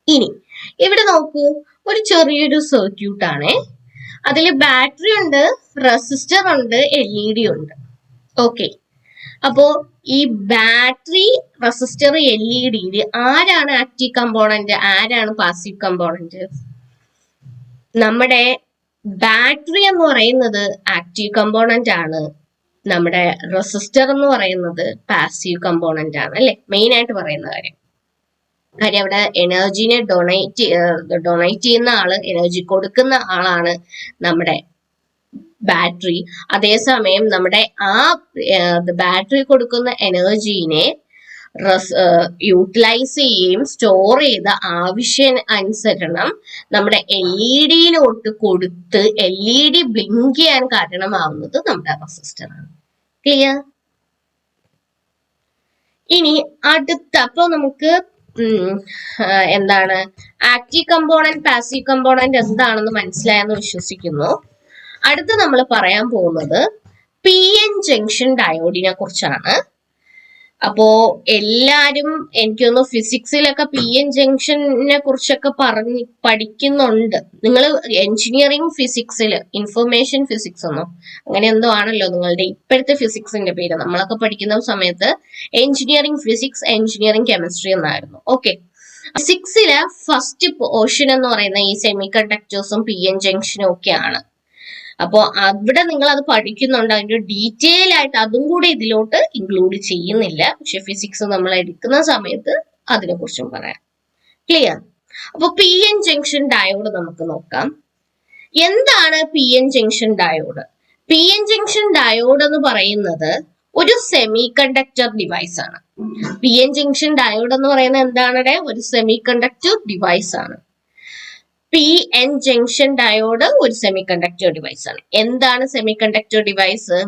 ഇനി ഇവിടെ നോക്കൂ, ഒരു ചെറിയൊരു സർക്യൂട്ട് ആണ്. അതിൽ ബാറ്ററി ഉണ്ട്, റെസിസ്റ്റർ ഉണ്ട്, LED ഉണ്ട്. ഓക്കെ, അപ്പോ ഈ ബാറ്ററി, റെസിസ്റ്റർ, LED ആരാണ് ആക്റ്റീവ് കമ്പോണന്റ്, ആരാണ് പാസീവ് കമ്പോണന്റ്? നമ്മുടെ ബാറ്ററി എന്ന് പറയുന്നത് ആക്റ്റീവ് കമ്പോണന്റ് ആണ്. നമ്മുടെ റെസിസ്റ്റർ എന്ന് പറയുന്നത് പാസീവ് കമ്പോണന്റ് ആണ്, അല്ലെ? മെയിൻ ആയിട്ട് പറയുന്ന കാര്യം അവിടെ എനർജിനെ ഡൊണേറ്റ് ചെയ്യുന്ന ആള്, എനർജി കൊടുക്കുന്ന ആളാണ് നമ്മുടെ ബാറ്ററി. അതേസമയം നമ്മുടെ ആ ബാറ്ററി കൊടുക്കുന്ന എനർജീനെ യൂട്ടിലൈസ് ചെയ്യുകയും സ്റ്റോർ ചെയ്ത ആവശ്യം അനുസരണം നമ്മുടെ LED കൊടുത്ത് LED ബ്ലിങ്ക് ചെയ്യാൻ കാരണമാവുന്നത് നമ്മുടെ റെസിസ്റ്റർ ആണ്. ക്ലിയർ? ഇനി അപ്പൊ നമുക്ക് എന്താണ് ആക്റ്റീവ് കമ്പോണന്റ്, പാസീവ് കമ്പോണന്റ് എന്താണെന്ന് മനസ്സിലായെന്ന് വിശ്വസിക്കുന്നു. അടുത്ത് നമ്മൾ പറയാൻ പോകുന്നത് PN ജംഗ്ഷൻ ഡയോഡിനെ കുറിച്ചാണ്. അപ്പോ എല്ലാരും എനിക്കൊന്ന് ഫിസിക്സിലൊക്കെ PN ജംഗ്ഷനെ കുറിച്ചൊക്കെ പഠിക്കുന്നുണ്ട്. നിങ്ങൾ എഞ്ചിനീയറിംഗ് ഫിസിക്സിൽ, ഇൻഫർമേഷൻ ഫിസിക്സ് ഒന്നോ അങ്ങനെ എന്തോ ആണല്ലോ നിങ്ങളുടെ ഇപ്പോഴത്തെ ഫിസിക്സിന്റെ പേര്. നമ്മളൊക്കെ പഠിക്കുന്ന സമയത്ത് എഞ്ചിനീയറിംഗ് ഫിസിക്സ്, എഞ്ചിനീയറിംഗ് കെമിസ്ട്രി എന്നായിരുന്നു. ഓക്കെ, ഫിസിക്സിലെ ഫസ്റ്റ് പോർഷൻ എന്ന് പറയുന്ന ഈ സെമി കണ്ടക്ടേഴ്സും PN ജംഗ്ഷനും ഒക്കെയാണ്. അപ്പോ അവിടെ നിങ്ങൾ അത് പഠിക്കുന്നുണ്ട്. അതിന്റെ ഡീറ്റെയിൽ ആയിട്ട് അതും കൂടി ഇതിലോട്ട് ഇൻക്ലൂഡ് ചെയ്യുന്നില്ല. പക്ഷെ ഫിസിക്സ് നമ്മൾ എടുക്കുന്ന സമയത്ത് അതിനെ കുറിച്ചും പറയാം. ക്ലിയർ? അപ്പൊ PN ജംഗ്ഷൻ ഡയോഡ് നമുക്ക് നോക്കാം. എന്താണ് PN junction diode? PN junction diode എന്ന് പറയുന്നത് ഒരു സെമി കണ്ടക്ടർ ഡിവൈസ് ആണ്. PN ജംഗ്ഷൻ ഡയോഡ് എന്ന് പറയുന്നത് എന്താണ്? ഒരു സെമി കണ്ടക്ടർ ഡിവൈസ് ആണ്. PN ജംഗ്ഷൻ ഡയോഡ് ഒരു സെമി കണ്ടക്ടർ ഡിവൈസ് ആണ്. എന്താണ് സെമി കണ്ടക്ടർ ഡിവൈസ്?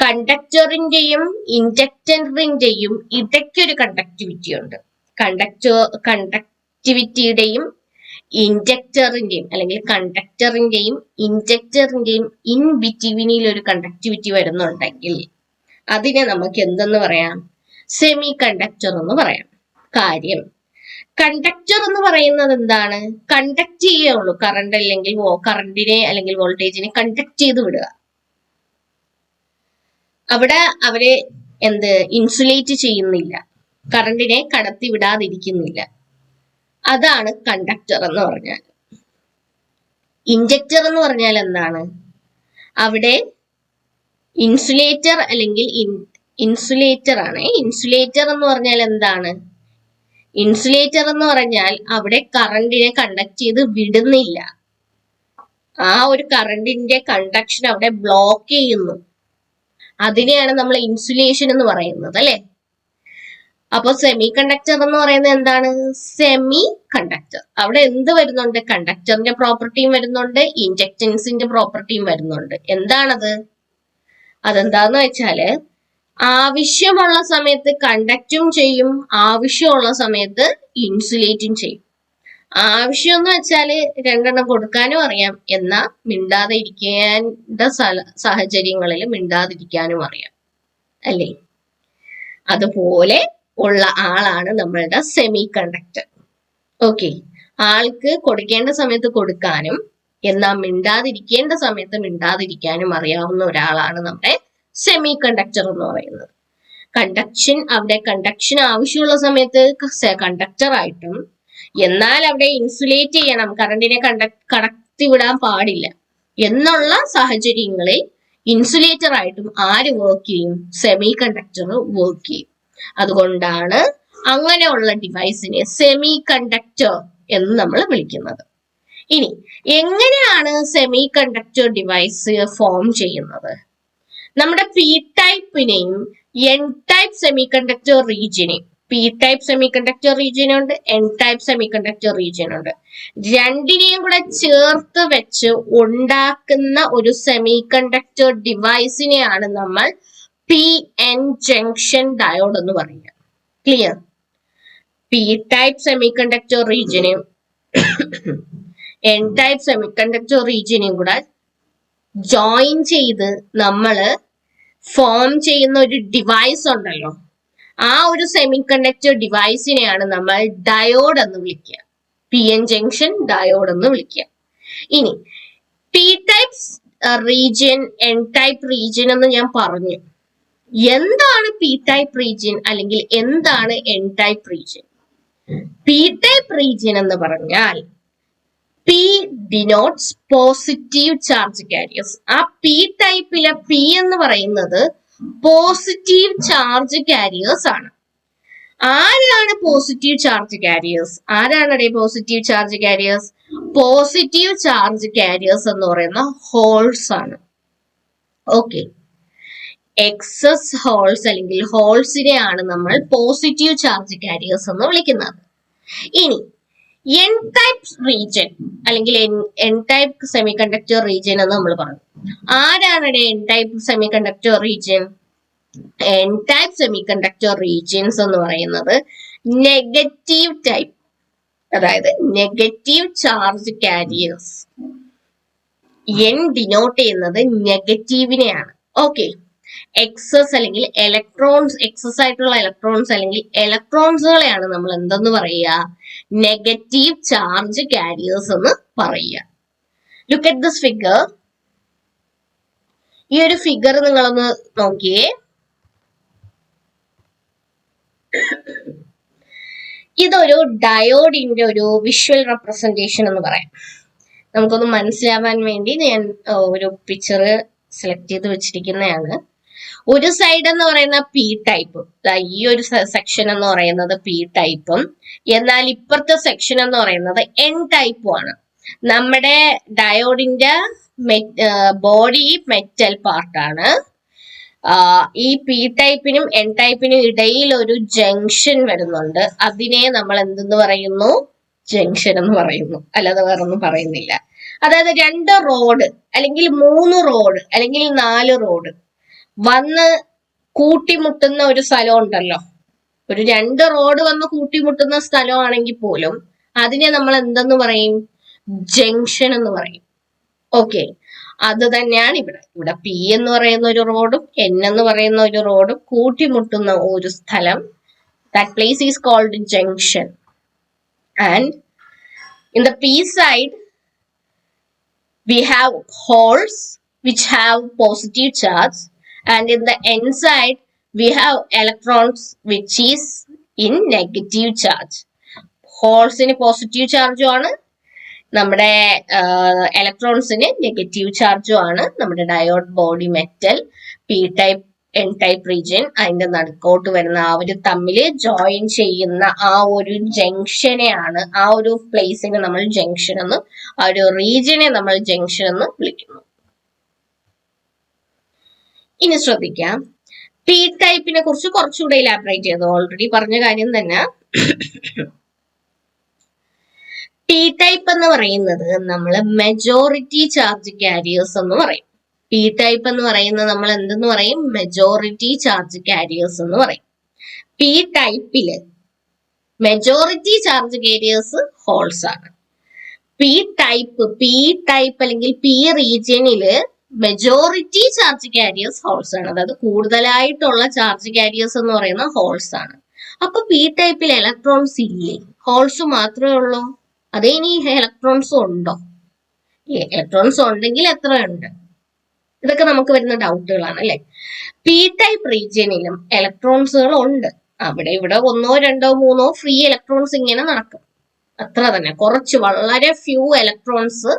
കണ്ടക്ടറിന്റെയും ഇൻഡക്ടറിന്റെയും ഇടയ്ക്കൊരു കണ്ടക്ടിവിറ്റി ഉണ്ട്. കണ്ടക്ടിവിറ്റിയുടെയും ഇൻഡക്ടറിന്റെയും അല്ലെങ്കിൽ കണ്ടക്ടറിന്റെയും ഇൻഡക്ടറിന്റെയും ഇൻ ബിറ്റ്വീനിൽ ഒരു കണ്ടക്ടിവിറ്റി വരുന്നുണ്ടെങ്കിൽ അതിനെ നമുക്ക് എന്തെന്ന് പറയാം? സെമി കണ്ടക്ടർ എന്ന് പറയാം. കാര്യം കണ്ടക്ടർ എന്ന് പറയുന്നത് എന്താണ്? കണ്ടക്ട് ചെയ്യുള്ളൂ. കറണ്ട് അല്ലെങ്കിൽ കറണ്ടിനെ അല്ലെങ്കിൽ വോൾട്ടേജിനെ കണ്ടക്ട് ചെയ്ത് വിടുക. അവിടെ അവരെ ഇൻസുലേറ്റ് ചെയ്യുന്നില്ല, കറണ്ടിനെ കടത്തി വിടാതിരിക്കുന്നില്ല. അതാണ് കണ്ടക്ടർ എന്ന് പറഞ്ഞാൽ. ഇൻഡക്ടർ എന്ന് പറഞ്ഞാൽ എന്താണ്? അവിടെ ഇൻസുലേറ്റർ അല്ലെങ്കിൽ ഇൻസുലേറ്റർ ആണ്. ഇൻസുലേറ്റർ എന്ന് പറഞ്ഞാൽ എന്താണ്? ഇൻസുലേറ്റർ എന്ന് പറഞ്ഞാൽ അവിടെ കറണ്ടിനെ കണ്ടക്ട് ചെയ്ത് വിടുന്നില്ല. ആ ഒരു കറണ്ടിന്റെ കണ്ടക്ഷൻ അവിടെ ബ്ലോക്ക് ചെയ്യുന്നു. അതിനെയാണ് നമ്മൾ ഇൻസുലേഷൻ എന്ന് പറയുന്നത്, അല്ലെ? അപ്പൊ സെമി കണ്ടക്ടർ എന്ന് പറയുന്നത് എന്താണ്? Semi conductor. അവിടെ എന്ത് വരുന്നുണ്ട്? കണ്ടക്ടറിന്റെ പ്രോപ്പർട്ടിയും വരുന്നുണ്ട്, ഇൻഡക്റ്റൻസിന്റെ പ്രോപ്പർട്ടിയും വരുന്നുണ്ട്. എന്താണത്? അതെന്താന്ന് വെച്ചാല് ആവശ്യമുള്ള സമയത്ത് കണ്ടക്റ്റും ചെയ്യും, ആവശ്യമുള്ള സമയത്ത് ഇൻസുലേറ്റും ചെയ്യും. ആവശ്യം എന്ന് വെച്ചാല് രണ്ടെണ്ണം കൊടുക്കാനും അറിയാം, എന്നാ മിണ്ടാതെ ഇരിക്കേണ്ട സാഹചര്യങ്ങളിൽ മിണ്ടാതിരിക്കാനും അറിയാം, അല്ലേ? അതുപോലെ ഉള്ള ആളാണ് നമ്മളുടെ സെമി കണ്ടക്ടർ. ഓക്കെ, ആൾക്ക് കൊടുക്കേണ്ട സമയത്ത് കൊടുക്കാനും എന്നാൽ മിണ്ടാതിരിക്കേണ്ട സമയത്ത് മിണ്ടാതിരിക്കാനും അറിയാവുന്ന ഒരാളാണ് നമ്മുടെ സെമി കണ്ടക്ടർ എന്ന് പറയുന്നത്. അവിടെ കണ്ടക്ഷൻ ആവശ്യമുള്ള സമയത്ത് കണ്ടക്ടർ ആയിട്ടും, എന്നാൽ അവിടെ ഇൻസുലേറ്റ് ചെയ്യണം, കറണ്ടിനെ കടത്തി വിടാൻ പാടില്ല എന്നുള്ള സാഹചര്യങ്ങളിൽ ഇൻസുലേറ്റർ ആയിട്ടും ആര് വർക്ക് ചെയ്യും? സെമി കണ്ടക്ടർ വർക്ക് ചെയ്യും. അതുകൊണ്ടാണ് അങ്ങനെയുള്ള ഡിവൈസിനെ സെമി കണ്ടക്ടർ എന്ന് നമ്മൾ വിളിക്കുന്നത്. ഇനി എങ്ങനെയാണ് സെമി കണ്ടക്ടർ ഡിവൈസ് ഫോം ചെയ്യുന്നത്? നമ്മുടെ പി ടൈപ്പിനെയും എൻ ടൈപ്പ് സെമി കണ്ടക്ടർ റീജിയനെയും, P type semiconductor region ഉണ്ട്, N type semiconductor region ഉണ്ട്. രണ്ടിനെയും കൂടെ ചേർത്ത് വെച്ച് ഉണ്ടാക്കുന്ന ഒരു സെമി കണ്ടക്ടർ ഡിവൈസിനെയാണ് നമ്മൾ പി എൻ ജംഗ്ഷൻ ഡയോഡ് എന്ന് പറയുക. Clear? P type semiconductor റീജിയനെയും എൻ ടൈപ്പ് സെമി കണ്ടക്ടർ റീജിയനെയും കൂടെ ജോയിൻ ചെയ്ത് നമ്മൾ ഫോം ചെയ്യുന്ന ഒരു ഡിവൈസ് ഉണ്ടല്ലോ, ആ ഒരു സെമി കണ്ടക്ടർ ഡിവൈസിനെയാണ് നമ്മൾ ഡയോഡ് എന്ന് വിളിക്കുക. പി എൻ ജംഗ്ഷൻ ഡയോഡ് എന്ന് വിളിക്കുക. ഇനി P type region, N type region എന്ന് ഞാൻ പറഞ്ഞു. എന്താണ് പി ടൈപ്പ് റീജിയൻ അല്ലെങ്കിൽ എന്താണ് N type region? P type region എന്ന് പറഞ്ഞാൽ P denotes positive charge careers. ആ പി ടൈപ്പിലെ പി എന്ന് പറയുന്നത് പോസിറ്റീവ് ചാർജ് കാരിയേഴ്സ് ആണ്. ആരാണ് പോസിറ്റീവ് ചാർജ് കാരിയേഴ്സ്? ആരാണ് positive charge careers? Positive charge carriers എന്ന് പറയുന്ന ഹോൾസ് ആണ്. ഓക്കെ, എക്സസ് ഹോൾസ് അല്ലെങ്കിൽ ഹോൾസിനെയാണ് നമ്മൾ പോസിറ്റീവ് ചാർജ് കാരിയേഴ്സ് എന്ന് വിളിക്കുന്നത്. ഇനി എൻ ടൈപ്പ് റീജിയൻ അല്ലെങ്കിൽ N type semiconductor region എന്ന് നമ്മൾ പറഞ്ഞു. ആരാണ് N type semiconductor region? N type semi conductor regions എന്ന് പറയുന്നത് നെഗറ്റീവ് ടൈപ്പ്, അതായത് negative charge careers. N denote ചെയ്യുന്നത് നെഗറ്റീവിനെയാണ്. ഓക്കെ, എക്സസ് അല്ലെങ്കിൽ ഇലക്ട്രോൺസ്, എക്സസ് ആയിട്ടുള്ള ഇലക്ട്രോൺസ് അല്ലെങ്കിൽ ഇലക്ട്രോൺസുകളെയാണ് നമ്മൾ എന്തെന്ന് പറയുക? നെഗറ്റീവ് ചാർജ് കാരിയേഴ്സ് എന്ന് പറയുക. Look at this figure. ഈ ഒരു ഫിഗർ നിങ്ങളൊന്ന് നോക്കിയേ. ഇതൊരു ഡയോഡിന്റെ ഒരു വിഷ്വൽ റെപ്രസെന്റേഷൻ എന്ന് പറയാം. നമുക്കൊന്ന് മനസ്സിലാവാൻ വേണ്ടി ഞാൻ ഒരു പിക്ചർ സെലക്ട് ചെയ്ത് വെച്ചിരിക്കുന്നതാണ്. ഒരു സൈഡ് എന്ന് പറയുന്ന പി ടൈപ്പ്, ഈ ഒരു സെക്ഷൻ എന്ന് പറയുന്നത് പി ടൈപ്പും, എന്നാൽ ഇപ്പുറത്തെ സെക്ഷൻ എന്ന് പറയുന്നത് എൻ ടൈപ്പും ആണ്. നമ്മുടെ ഡയോഡിന്റെ ബോഡി മെറ്റൽ പാർട്ടാണ്. ഈ പി ടൈപ്പിനും എൻ ടൈപ്പിനും ഇടയിൽ ഒരു ജംഗ്ഷൻ വരുന്നുണ്ട്. അതിനെ നമ്മൾ എന്തെന്ന് പറയുന്നു? ജംഗ്ഷൻ എന്ന് പറയുന്നു, അല്ലാതെ വേറൊന്നും പറയുന്നില്ല. അതായത് 2 റോഡ് അല്ലെങ്കിൽ 3 റോഡ് അല്ലെങ്കിൽ 4 റോഡ് വന്ന് കൂട്ടിമുട്ടുന്ന ഒരു സ്ഥലം ഉണ്ടല്ലോ. ഒരു 2 റോഡ് വന്ന് കൂട്ടിമുട്ടുന്ന സ്ഥലമാണെങ്കിൽ പോലും അതിനെ നമ്മൾ എന്തെന്ന് പറയും? ജംഗ്ഷൻ എന്ന് പറയും. ഓക്കെ, അത് തന്നെയാണ് ഇവിടെ പി എന്ന് പറയുന്ന ഒരു റോഡും എൻ എന്ന് പറയുന്ന ഒരു റോഡും കൂട്ടിമുട്ടുന്ന ഒരു സ്ഥലം, that place is called junction. And in the p side we have holes which have positive charge, and in the n side we have electrons which is in negative charge. ഹോൾസിന് പോസിറ്റീവ് ചാർജും ആണ്, നമ്മുടെ ഇലക്ട്രോൺസിന് നെഗറ്റീവ് ചാർജും ആണ് നമ്മുടെ diode body metal P type N type region, അതിന്റെ നടുക്കോട്ട് വരുന്ന ആ ഒരു തമ്മില് ജോയിൻ ചെയ്യുന്ന ആ ഒരു ജംഗ്ഷനെയാണ്, ആ ഒരു പ്ലേസിനെ നമ്മൾ ജംഗ്ഷൻ എന്ന്, ആ ഒരു റീജിയനെ നമ്മൾ ജംഗ്ഷൻ എന്ന് വിളിക്കുന്നു. ഇനി ശ്രദ്ധിക്കാം, പി ടൈപ്പിനെ കുറിച്ച് കുറച്ചുകൂടെ ഇലാബറേറ്റ് ചെയ്തു, ഓൾറെഡി പറഞ്ഞ കാര്യം തന്നെ. പി ടൈപ്പ് എന്ന് പറയുന്നത് നമ്മൾ മെജോറിറ്റി ചാർജ് കാരിയേഴ്സ് എന്ന് പറയും. പി ടൈപ്പ് എന്ന് പറയുന്നത് നമ്മൾ എന്തെന്ന് പറയും? മെജോറിറ്റി ചാർജ് കാരിയേഴ്സ് എന്ന് പറയും. പി ടൈപ്പില് മെജോറിറ്റി ചാർജ് കാരിയേഴ്സ് ഹോൾസ് ആണ്. പി ടൈപ്പ് അല്ലെങ്കിൽ പി റീജിയനില് മെജോറിറ്റി ചാർജ് കാരിയേഴ്സ് ഹോൾസ് ആണ്. അതായത് കൂടുതലായിട്ടുള്ള ചാർജ് കാരിയേഴ്സ് എന്ന് പറയുന്ന ഹോൾസ് ആണ്. അപ്പൊ പി ടൈപ്പിൽ ഇലക്ട്രോൺസ് ഇല്ലേ? ഹോൾസ് മാത്രമേ ഉള്ളൂ? അതേ ഇനി ഇലക്ട്രോൺസ് ഉണ്ടോ? ഇലക്ട്രോൺസ് ഉണ്ടെങ്കിൽ എത്രയുണ്ട്? ഇതൊക്കെ നമുക്ക് വരുന്ന ഡൗട്ടുകളാണ് അല്ലെ. പി ടൈപ്പ് റീജിയനിലും ഇലക്ട്രോൺസുകൾ ഉണ്ട്. അവിടെ ഇവിടെ 1, 2, 3 ഫ്രീ ഇലക്ട്രോൺസ് ഇങ്ങനെ നടക്കും. അത്ര തന്നെ, കുറച്ച് വളരെ ഫ്യൂ ഇലക്ട്രോൺസ്,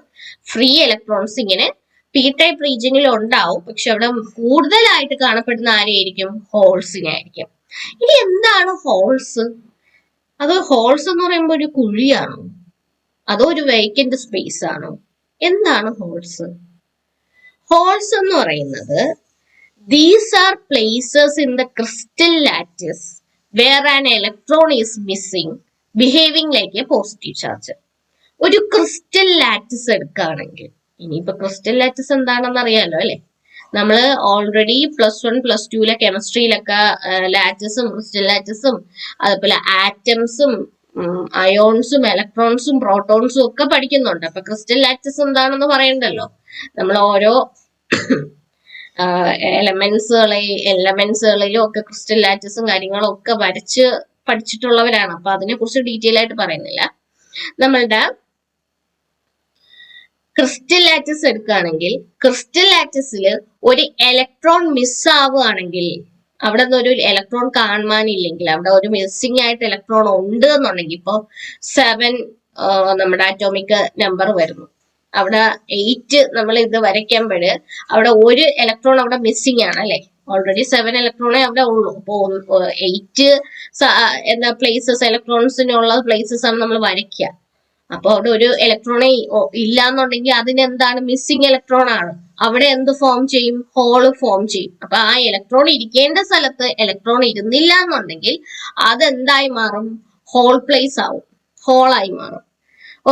ഫ്രീ ഇലക്ട്രോൺസ് ഇങ്ങനെ പി ടൈപ്പ് റീജിയനിൽ ഉണ്ടാവും. പക്ഷെ അവിടെ കൂടുതലായിട്ട് കാണപ്പെടുന്ന ആരെയായിരിക്കും? ഹോൾസിനെ ആയിരിക്കും. ഇനി എന്താണ് ഹോൾസ്? അത് ഹോൾസ് എന്ന് പറയുമ്പോൾ ഒരു കുഴിയാണോ? അതോ ഒരു വേക്കന്റ് സ്പേസ് ആണോ? എന്താണ് ഹോൾസ്? ഹോൾസ് എന്ന് പറയുന്നത് these are places in the crystal lattice where an electron is missing behaving like a positive charge. ഒരു ക്രിസ്റ്റൽ ലാറ്റിസ് എടുക്കുകയാണെങ്കിൽ, ഇനിയിപ്പോ ക്രിസ്റ്റൽ ലാറ്റിസ് എന്താണെന്ന് അറിയാലോ അല്ലെ. നമ്മൾ ഓൾറെഡി +1 +2 കെമിസ്ട്രിയിലൊക്കെ ലാറ്റിസും ക്രിസ്റ്റൽ ലാറ്റിസും അതുപോലെ ആറ്റംസും അയോൺസും ഇലക്ട്രോൺസും പ്രോട്ടോൺസും ഒക്കെ പഠിക്കുന്നുണ്ട്. അപ്പൊ ക്രിസ്റ്റൽ ലാറ്റിസ് എന്താണെന്ന് പറയണ്ടല്ലോ. നമ്മൾ ഓരോ എലമെന്റ്സുകളിലും ഒക്കെ ക്രിസ്റ്റൽ ലാറ്റിസും കാര്യങ്ങളും ഒക്കെ വരച്ച് പഠിച്ചിട്ടുള്ളവരാണ്. അപ്പൊ അതിനെ കുറിച്ച് ഡീറ്റെയിൽ ആയിട്ട് പറയുന്നില്ല. നമ്മളുടെ ക്രിസ്റ്റൽ ലാറ്റിസ് എടുക്കുകയാണെങ്കിൽ, ക്രിസ്റ്റൽ ലാറ്റിസിൽ ഒരു ഇലക്ട്രോൺ മിസ് ആവുകയാണെങ്കിൽ, അവിടെ നിന്ന് ഒരു ഇലക്ട്രോൺ കാണാനില്ലെങ്കിൽ, അവിടെ ഒരു മിസ്സിംഗ് ആയിട്ട് ഇലക്ട്രോൺ ഉണ്ട് എന്നുണ്ടെങ്കിൽ, ഇപ്പൊ 7 നമ്മുടെ അറ്റോമിക് നമ്പർ വരുന്നു, അവിടെ 8 നമ്മൾ ഇത് വരയ്ക്കുമ്പോൾ അവിടെ ഒരു ഇലക്ട്രോൺ അവിടെ മിസ്സിംഗ് ആണ് അല്ലെ. ഓൾറെഡി 7 ഇലക്ട്രോണേ അവിടെ ഉള്ളൂ. അപ്പൊ 8 എന്താ പ്ലേസസ്, ഇലക്ട്രോൺസിനുള്ള പ്ലേസസ് ആണ് നമ്മൾ വരയ്ക്കുക. അപ്പൊ അവിടെ ഒരു ഇലക്ട്രോണേ ഇല്ല എന്നുണ്ടെങ്കിൽ അതിനെന്താണ്? മിസ്സിംഗ് ഇലക്ട്രോൺ ആണ്. അവിടെ എന്ത് ഫോം ചെയ്യും? ഹോള് ഫോം ചെയ്യും. അപ്പൊ ആ ഇലക്ട്രോൺ ഇരിക്കേണ്ട സ്ഥലത്ത് ഇലക്ട്രോൺ ഇരുന്നില്ല എന്നുണ്ടെങ്കിൽ അതെന്തായി മാറും? ഹോൾ പ്ലേസ് ആവും, ഹോളായി മാറും.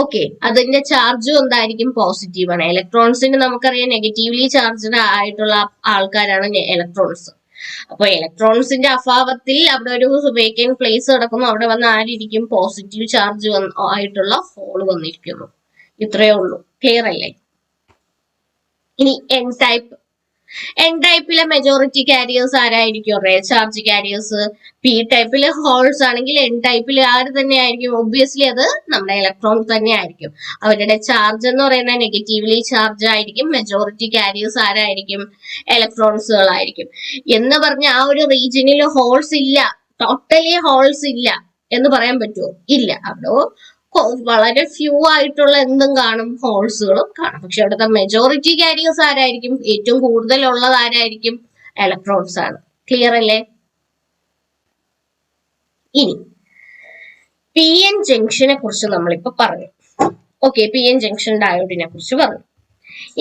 ഓക്കെ, അതിന്റെ ചാർജും എന്തായിരിക്കും? പോസിറ്റീവ് ആണ്. ഇലക്ട്രോൺസിന് നമുക്കറിയാം നെഗറ്റീവ്ലി ചാർജ്ഡ് ആയിട്ടുള്ള ആൾക്കാരാണ് ഇലക്ട്രോൺസ്. അപ്പൊ ഇലക്ട്രോൺസിന്റെ അഭാവത്തിൽ അവിടെ ഒരു വേക്കന്റ് പ്ലേസ് കിടക്കുന്നു. അവിടെ വന്ന് ആരിയിരിക്കും? പോസിറ്റീവ് ചാർജ് ആയിട്ടുള്ള ഹോൾ വന്നിരിക്കുന്നു. ഇത്രയേ ഉള്ളൂ. ക്ലിയർ അല്ലേ? ഇനി എൻ ടൈപ്പിലെ മെജോറിറ്റി കാരിയേഴ്സ് ആരായിരിക്കും? റേ ചാർജ് കാരിയേഴ്സ്. പി ടൈപ്പില് ഹോൾസ് ആണെങ്കിൽ എൻ ടൈപ്പിൽ ആര് തന്നെ ആയിരിക്കും? ഒബ്വിയസ്ലി അത് നമ്മുടെ ഇലക്ട്രോൺ തന്നെ ആയിരിക്കും. അവരുടെ ചാർജ് എന്ന് പറയുന്നത് നെഗറ്റീവ്ലി ചാർജ് ആയിരിക്കും. മെജോറിറ്റി കാരിയേഴ്സ് ആരായിരിക്കും? ഇലക്ട്രോൺസുകളായിരിക്കും. എന്ന് പറഞ്ഞ ആ ഒരു റീജിയനിൽ ഹോൾസ് ഇല്ല, ടോട്ടലി ഹോൾസ് ഇല്ല എന്ന് പറയാൻ പറ്റുമോ? ഇല്ല. അവിടെ വളരെ ഫ്യൂ ആയിട്ടുള്ള എന്തും കാണും? ഹോൾസുകളും കാണും. പക്ഷെ അവിടുത്തെ മെജോറിറ്റി കാരിയേഴ്സ് ആരായിരിക്കും? ഏറ്റവും കൂടുതൽ ഉള്ളത് ആരായിരിക്കും? ഇലക്ട്രോൺസ് ആണ്. ക്ലിയർ അല്ലേ? ഇനി പി എൻ ജംഗ്ഷനെ കുറിച്ച് നമ്മളിപ്പോ പറഞ്ഞു. ഓക്കെ, പി എൻ ജംഗ്ഷൻ ഡയോഡിനെ കുറിച്ച് പറഞ്ഞു.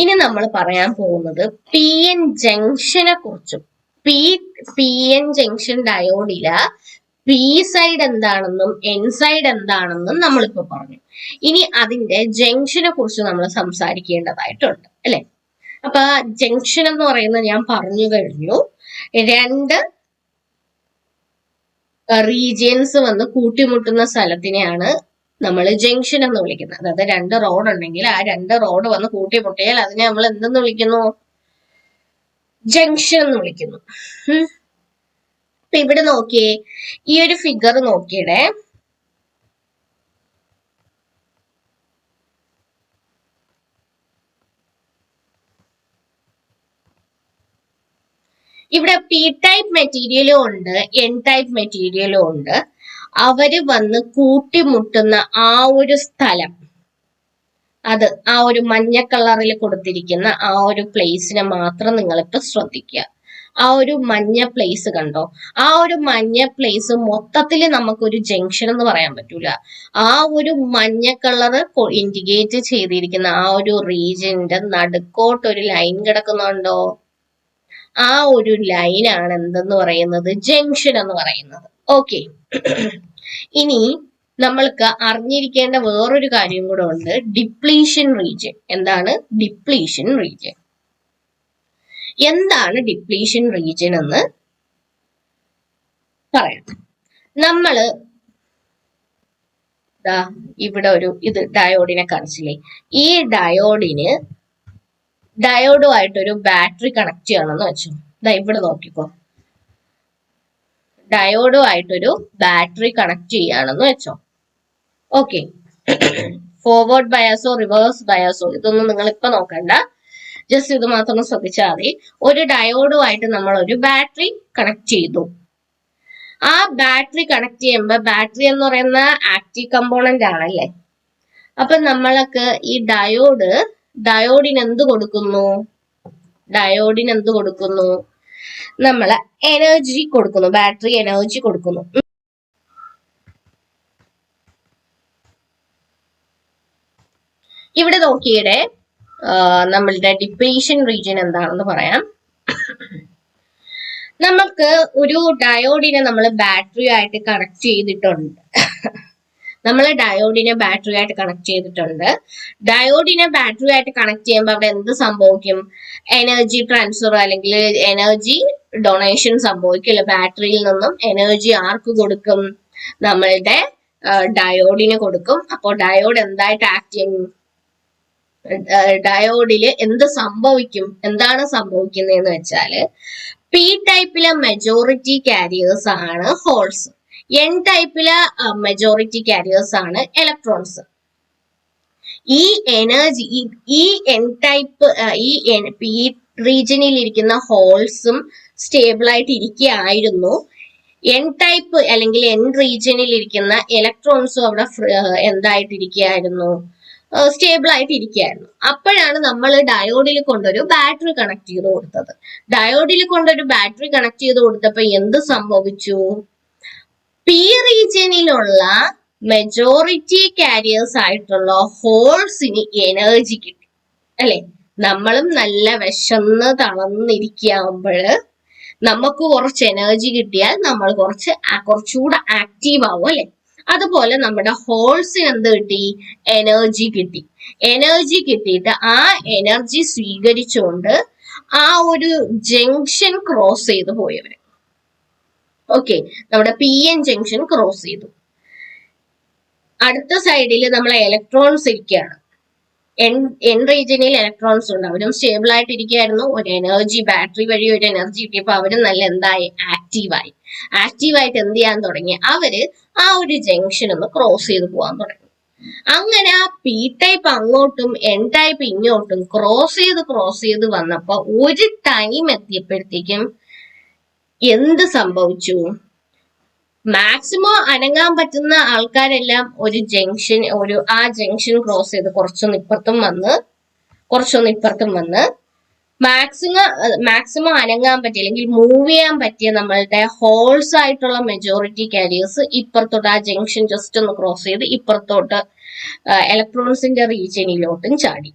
ഇനി നമ്മൾ പറയാൻ പോകുന്നത് പി എൻ ജംഗ്ഷനെ കുറിച്ചും. പി എൻ ജംഗ്ഷൻ ഡയോഡില് പി സൈഡ് എന്താണെന്നും എൻ സൈഡ് എന്താണെന്നും നമ്മളിപ്പോ പറഞ്ഞു. ഇനി അതിന്റെ ജംഗ്ഷനെ കുറിച്ച് നമ്മൾ സംസാരിക്കേണ്ടതായിട്ടുണ്ട് അല്ലെ. അപ്പൊ ജംഗ്ഷൻ എന്ന് പറയുന്നത് ഞാൻ പറഞ്ഞു കഴിഞ്ഞു, 2 റീജിയൻസ് വന്ന് കൂട്ടിമുട്ടുന്ന സ്ഥലത്തിനെയാണ് നമ്മൾ ജംഗ്ഷൻ എന്ന് വിളിക്കുന്നത്. അതായത് 2 റോഡ് ഉണ്ടെങ്കിൽ ആ 2 റോഡ് വന്ന് കൂട്ടിമുട്ടിയാൽ അതിനെ നമ്മൾ എന്തെന്ന് വിളിക്കുന്നു? ജംഗ്ഷൻ എന്ന് വിളിക്കുന്നു. അപ്പൊ ഇവിടെ നോക്കിയേ, ഈ ഒരു ഫിഗർ നോക്കിയേ. ഇവിടെ പി ടൈപ്പ് മെറ്റീരിയലും ഉണ്ട്, എൻ ടൈപ്പ് മെറ്റീരിയലും ഉണ്ട്. അവര് വന്ന് കൂട്ടിമുട്ടുന്ന ആ ഒരു സ്ഥലം, അത് ആ ഒരു മഞ്ഞ കളറിൽ കൊടുത്തിരിക്കുന്ന ആ ഒരു പ്ലേസിനെ മാത്രം നിങ്ങളിപ്പോ ശ്രദ്ധിക്കുക. ആ ഒരു മഞ്ഞ പ്ലേസ് കണ്ടോ? ആ ഒരു മഞ്ഞ പ്ലേസ് മൊത്തത്തിൽ നമുക്കൊരു ജംഗ്ഷൻ എന്ന് പറയാൻ പറ്റൂല. ആ ഒരു മഞ്ഞ കളറ് ഇൻഡിക്കേറ്റ് ചെയ്തിരിക്കുന്ന ആ ഒരു റീജിയന്റെ നടുക്കോട്ട് ഒരു ലൈൻ കിടക്കുന്നുണ്ടോ? ആ ഒരു ലൈനാണ് എന്തെന്ന് പറയുന്നത്? ജംഗ്ഷൻ എന്ന് പറയുന്നത്. ഓക്കെ. ഇനി നമ്മൾക്ക് അറിഞ്ഞിരിക്കേണ്ട വേറൊരു കാര്യം കൂടെ ഉണ്ട്, ഡിപ്ലീഷൻ റീജിയൻ. എന്താണ് ഡിപ്ലീഷൻ റീജിയൻ? എന്താണ് ഡിപ്ലീഷൻ റീജിയൻ എന്ന് പറയാം. നമ്മള് ഇവിടെ ഒരു ഡയോഡിനെ കാണിച്ചില്ലേ? ഈ ഡയോഡുമായിട്ടൊരു ബാറ്ററി കണക്ട് ചെയ്യണമെന്ന് വെച്ചു. ഇവിടെ നോക്കിക്കോ, ഡയോഡുമായിട്ടൊരു ബാറ്ററി കണക്ട് ചെയ്യുകയാണെന്ന് വെച്ചോ. ഓക്കെ. ഫോർവേഡ് ബയാസോ റിവേഴ്സ് ബയാസോ ഇതൊന്നും നിങ്ങൾ ഇപ്പൊ നോക്കണ്ട, ജസ്റ്റ് ഇത് മാത്രം ശ്രദ്ധിച്ചാൽ മതി. ഒരു ഡയോഡുമായിട്ട് നമ്മൾ ഒരു ബാറ്ററി കണക്ട് ചെയ്തു. ആ ബാറ്ററി കണക്ട് ചെയ്യുമ്പോൾ ബാറ്ററി എന്ന് പറയുന്ന ആക്റ്റീവ് കമ്പോണന്റ് ആണല്ലേ. അപ്പൊ നമ്മൾക്ക് ഈ ഡയോഡിന് എന്ത് കൊടുക്കുന്നു? നമ്മള് എനർജി കൊടുക്കുന്നു, ബാറ്ററി എനർജി കൊടുക്കുന്നു. ഇവിടെ നോക്കിയുടെ നമ്മളുടെ ഡിപ്ലീഷൻ റീജിയൻ എന്താണെന്ന് പറയാം. നമുക്ക് ഒരു ഡയോഡിനെ നമ്മൾ ബാറ്ററി ആയിട്ട് കണക്ട് ചെയ്തിട്ടുണ്ട്. ഡയോഡിനെ ബാറ്ററി ആയിട്ട് കണക്ട് ചെയ്യുമ്പോൾ അവിടെ എന്ത് സംഭവിക്കും? എനർജി ട്രാൻസ്ഫർ അല്ലെങ്കിൽ എനർജി ഡൊണേഷൻ സംഭവിക്കും അല്ലെ. ബാറ്ററിയിൽ നിന്നും എനർജി ആർക്ക് കൊടുക്കും? നമ്മളുടെ ഡയോഡിന് കൊടുക്കും. അപ്പോൾ ഡയോഡ് എന്തായിട്ട് ആക്ട് ചെയ്യും? ഡയോഡില് എന്താണ് സംഭവിക്കുന്നതെന്ന് വെച്ചാല്, പി ടൈപ്പിലെ മെജോറിറ്റി കാരിയേഴ്സ് ആണ് ഹോൾസ്, എൻ ടൈപ്പിലെ മെജോറിറ്റി കാരിയേഴ്സ് ആണ് ഇലക്ട്രോൺസ്. ഈ എനർജി ഈ എൻ ടൈപ്പ് പി റീജിയനിൽ ഇരിക്കുന്ന ഹോൾസും സ്റ്റേബിൾ ആയിട്ട് ഇരിക്കുകയായിരുന്നു. എൻ ടൈപ്പ് അല്ലെങ്കിൽ എൻ റീജിയനിൽ ഇരിക്കുന്ന ഇലക്ട്രോൺസും അവിടെ എന്തായിട്ടിരിക്കുകയായിരുന്നു? സ്റ്റേബിൾ ആയിട്ട് ഇരിക്കുകയായിരുന്നു. അപ്പോഴാണ് നമ്മൾ ഡയോഡിൽ കൊണ്ടൊരു ബാറ്ററി കണക്ട് ചെയ്ത് കൊടുത്തത്. ഡയോഡിൽ കൊണ്ടൊരു ബാറ്ററി കണക്ട് ചെയ്ത് കൊടുത്തപ്പോൾ എന്ത് സംഭവിച്ചു? പി റീജിയനിലുള്ള മെജോറിറ്റി കാരിയേഴ്സ് ആയിട്ടുള്ള ഹോൾസിന് എനർജി കിട്ടി അല്ലെ. നമ്മളും നല്ല വിശന്ന് തളർന്നിരിക്കുമ്പോൾ നമുക്ക് കുറച്ച് എനർജി കിട്ടിയാൽ നമ്മൾ കുറച്ചുകൂടെ ആക്റ്റീവ് ആവും അല്ലെ. അതുപോലെ നമ്മുടെ ഹോൾസിന് എന്ത് കിട്ടി? എനർജി കിട്ടി. എനർജി കിട്ടിയിട്ട് ആ എനർജി സ്വീകരിച്ചുകൊണ്ട് ആ ഒരു ജംഗ്ഷൻ ക്രോസ് ചെയ്ത് പോയവര്. ഓക്കെ, നമ്മുടെ പി എൻ ജംഗ്ഷൻ ക്രോസ് ചെയ്തു. അടുത്ത സൈഡിൽ നമ്മളെ ഇലക്ട്രോൺസ് ഇരിക്കുകയാണ്. എൻ റീജിയനിൽ ഇലക്ട്രോൺസ് ഉണ്ട്, അവരും സ്റ്റേബിൾ ആയിട്ട് ഇരിക്കുകയായിരുന്നു. ഒരു എനർജി ബാറ്ററി വഴി ഒരു എനർജി കിട്ടിയപ്പോൾ അവരും നല്ല എന്തായി? ആക്റ്റീവായിട്ട് എന്ത് ചെയ്യാൻ തുടങ്ങി? അവര് ആ ഒരു ജംഗ്ഷൻ ഒന്ന് ക്രോസ് ചെയ്ത് പോകാൻ തുടങ്ങി. അങ്ങനെ ആ പി ടൈപ്പ് അങ്ങോട്ടും എൻ ടൈപ്പ് ഇങ്ങോട്ടും ക്രോസ് ചെയ്ത് വന്നപ്പോ ഒരു ടൈം എത്തിയപ്പോഴത്തേക്കും എന്ത് സംഭവിച്ചു? മാക്സിമം അനങ്ങാൻ പറ്റുന്ന ആൾക്കാരെല്ലാം ആ ജംഗ്ഷൻ ക്രോസ് ചെയ്ത് കുറച്ചൊന്ന് ഇപ്പുറത്തും വന്ന് മാക്സിമം അനങ്ങാൻ പറ്റിയ അല്ലെങ്കിൽ മൂവ് ചെയ്യാൻ പറ്റിയ നമ്മളുടെ ഹോൾസ് ആയിട്ടുള്ള മെജോറിറ്റി കാരിയേഴ്സ് ഇപ്പുറത്തോട്ട് ആ ജംഗ്ഷൻ ജസ്റ്റ് ഒന്ന് ക്രോസ് ചെയ്ത് ഇപ്പുറത്തോട്ട് ഇലക്ട്രോൺസിന്റെ റീജിയനിലോട്ടും ചാടി.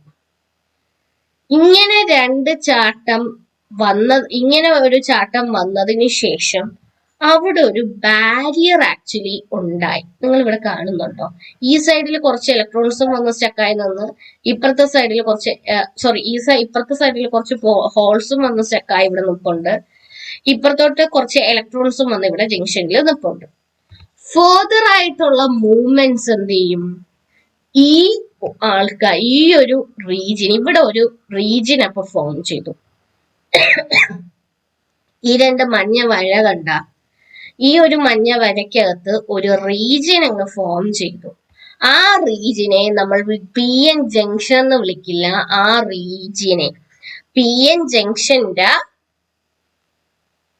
ഇങ്ങനെ ഒരു ചാട്ടം വന്നതിന് ശേഷം അവിടെ ഒരു ബാരിയർ ആക്ച്വലി ഉണ്ടായി. നിങ്ങൾ ഇവിടെ കാണുന്നുണ്ടോ? ഈ സൈഡിൽ കുറച്ച് ഇലക്ട്രോൺസും വന്ന് സ്റ്റക്കായി നിന്ന് ഇപ്പുറത്തെ സൈഡിൽ കുറച്ച് ഹോൾസും വന്ന് സ്റ്റക്കായി ഇവിടെ നിൽപ്പുണ്ട്. ഇപ്പുറത്തോട്ട് കുറച്ച് ഇലക്ട്രോൺസും വന്ന് ഇവിടെ ജംഗ്ഷനിൽ നിൽപ്പുണ്ട്. ഫർദർ ആയിട്ടുള്ള മൂവ്മെന്റ്സ് എന്ത് ചെയ്യും? ഈ ഒരു റീജിയൻ, ഇവിടെ ഒരു റീജിയൻ അപ്പൊ ഫോം ചെയ്തു. ഈ രണ്ട് മഞ്ഞ വര കണ്ട, ഈ ഒരു മഞ്ഞ വരയ്ക്കകത്ത് ഒരു റീജിയൻ അങ്ങ് ഫോം ചെയ്തു. ആ റീജിയനെ നമ്മൾ പി എൻ ജംഗ്ഷൻ എന്ന് വിളിക്കില്ല. ആ റീജിയനെ പി എൻ ജംഗ്ഷന്റെ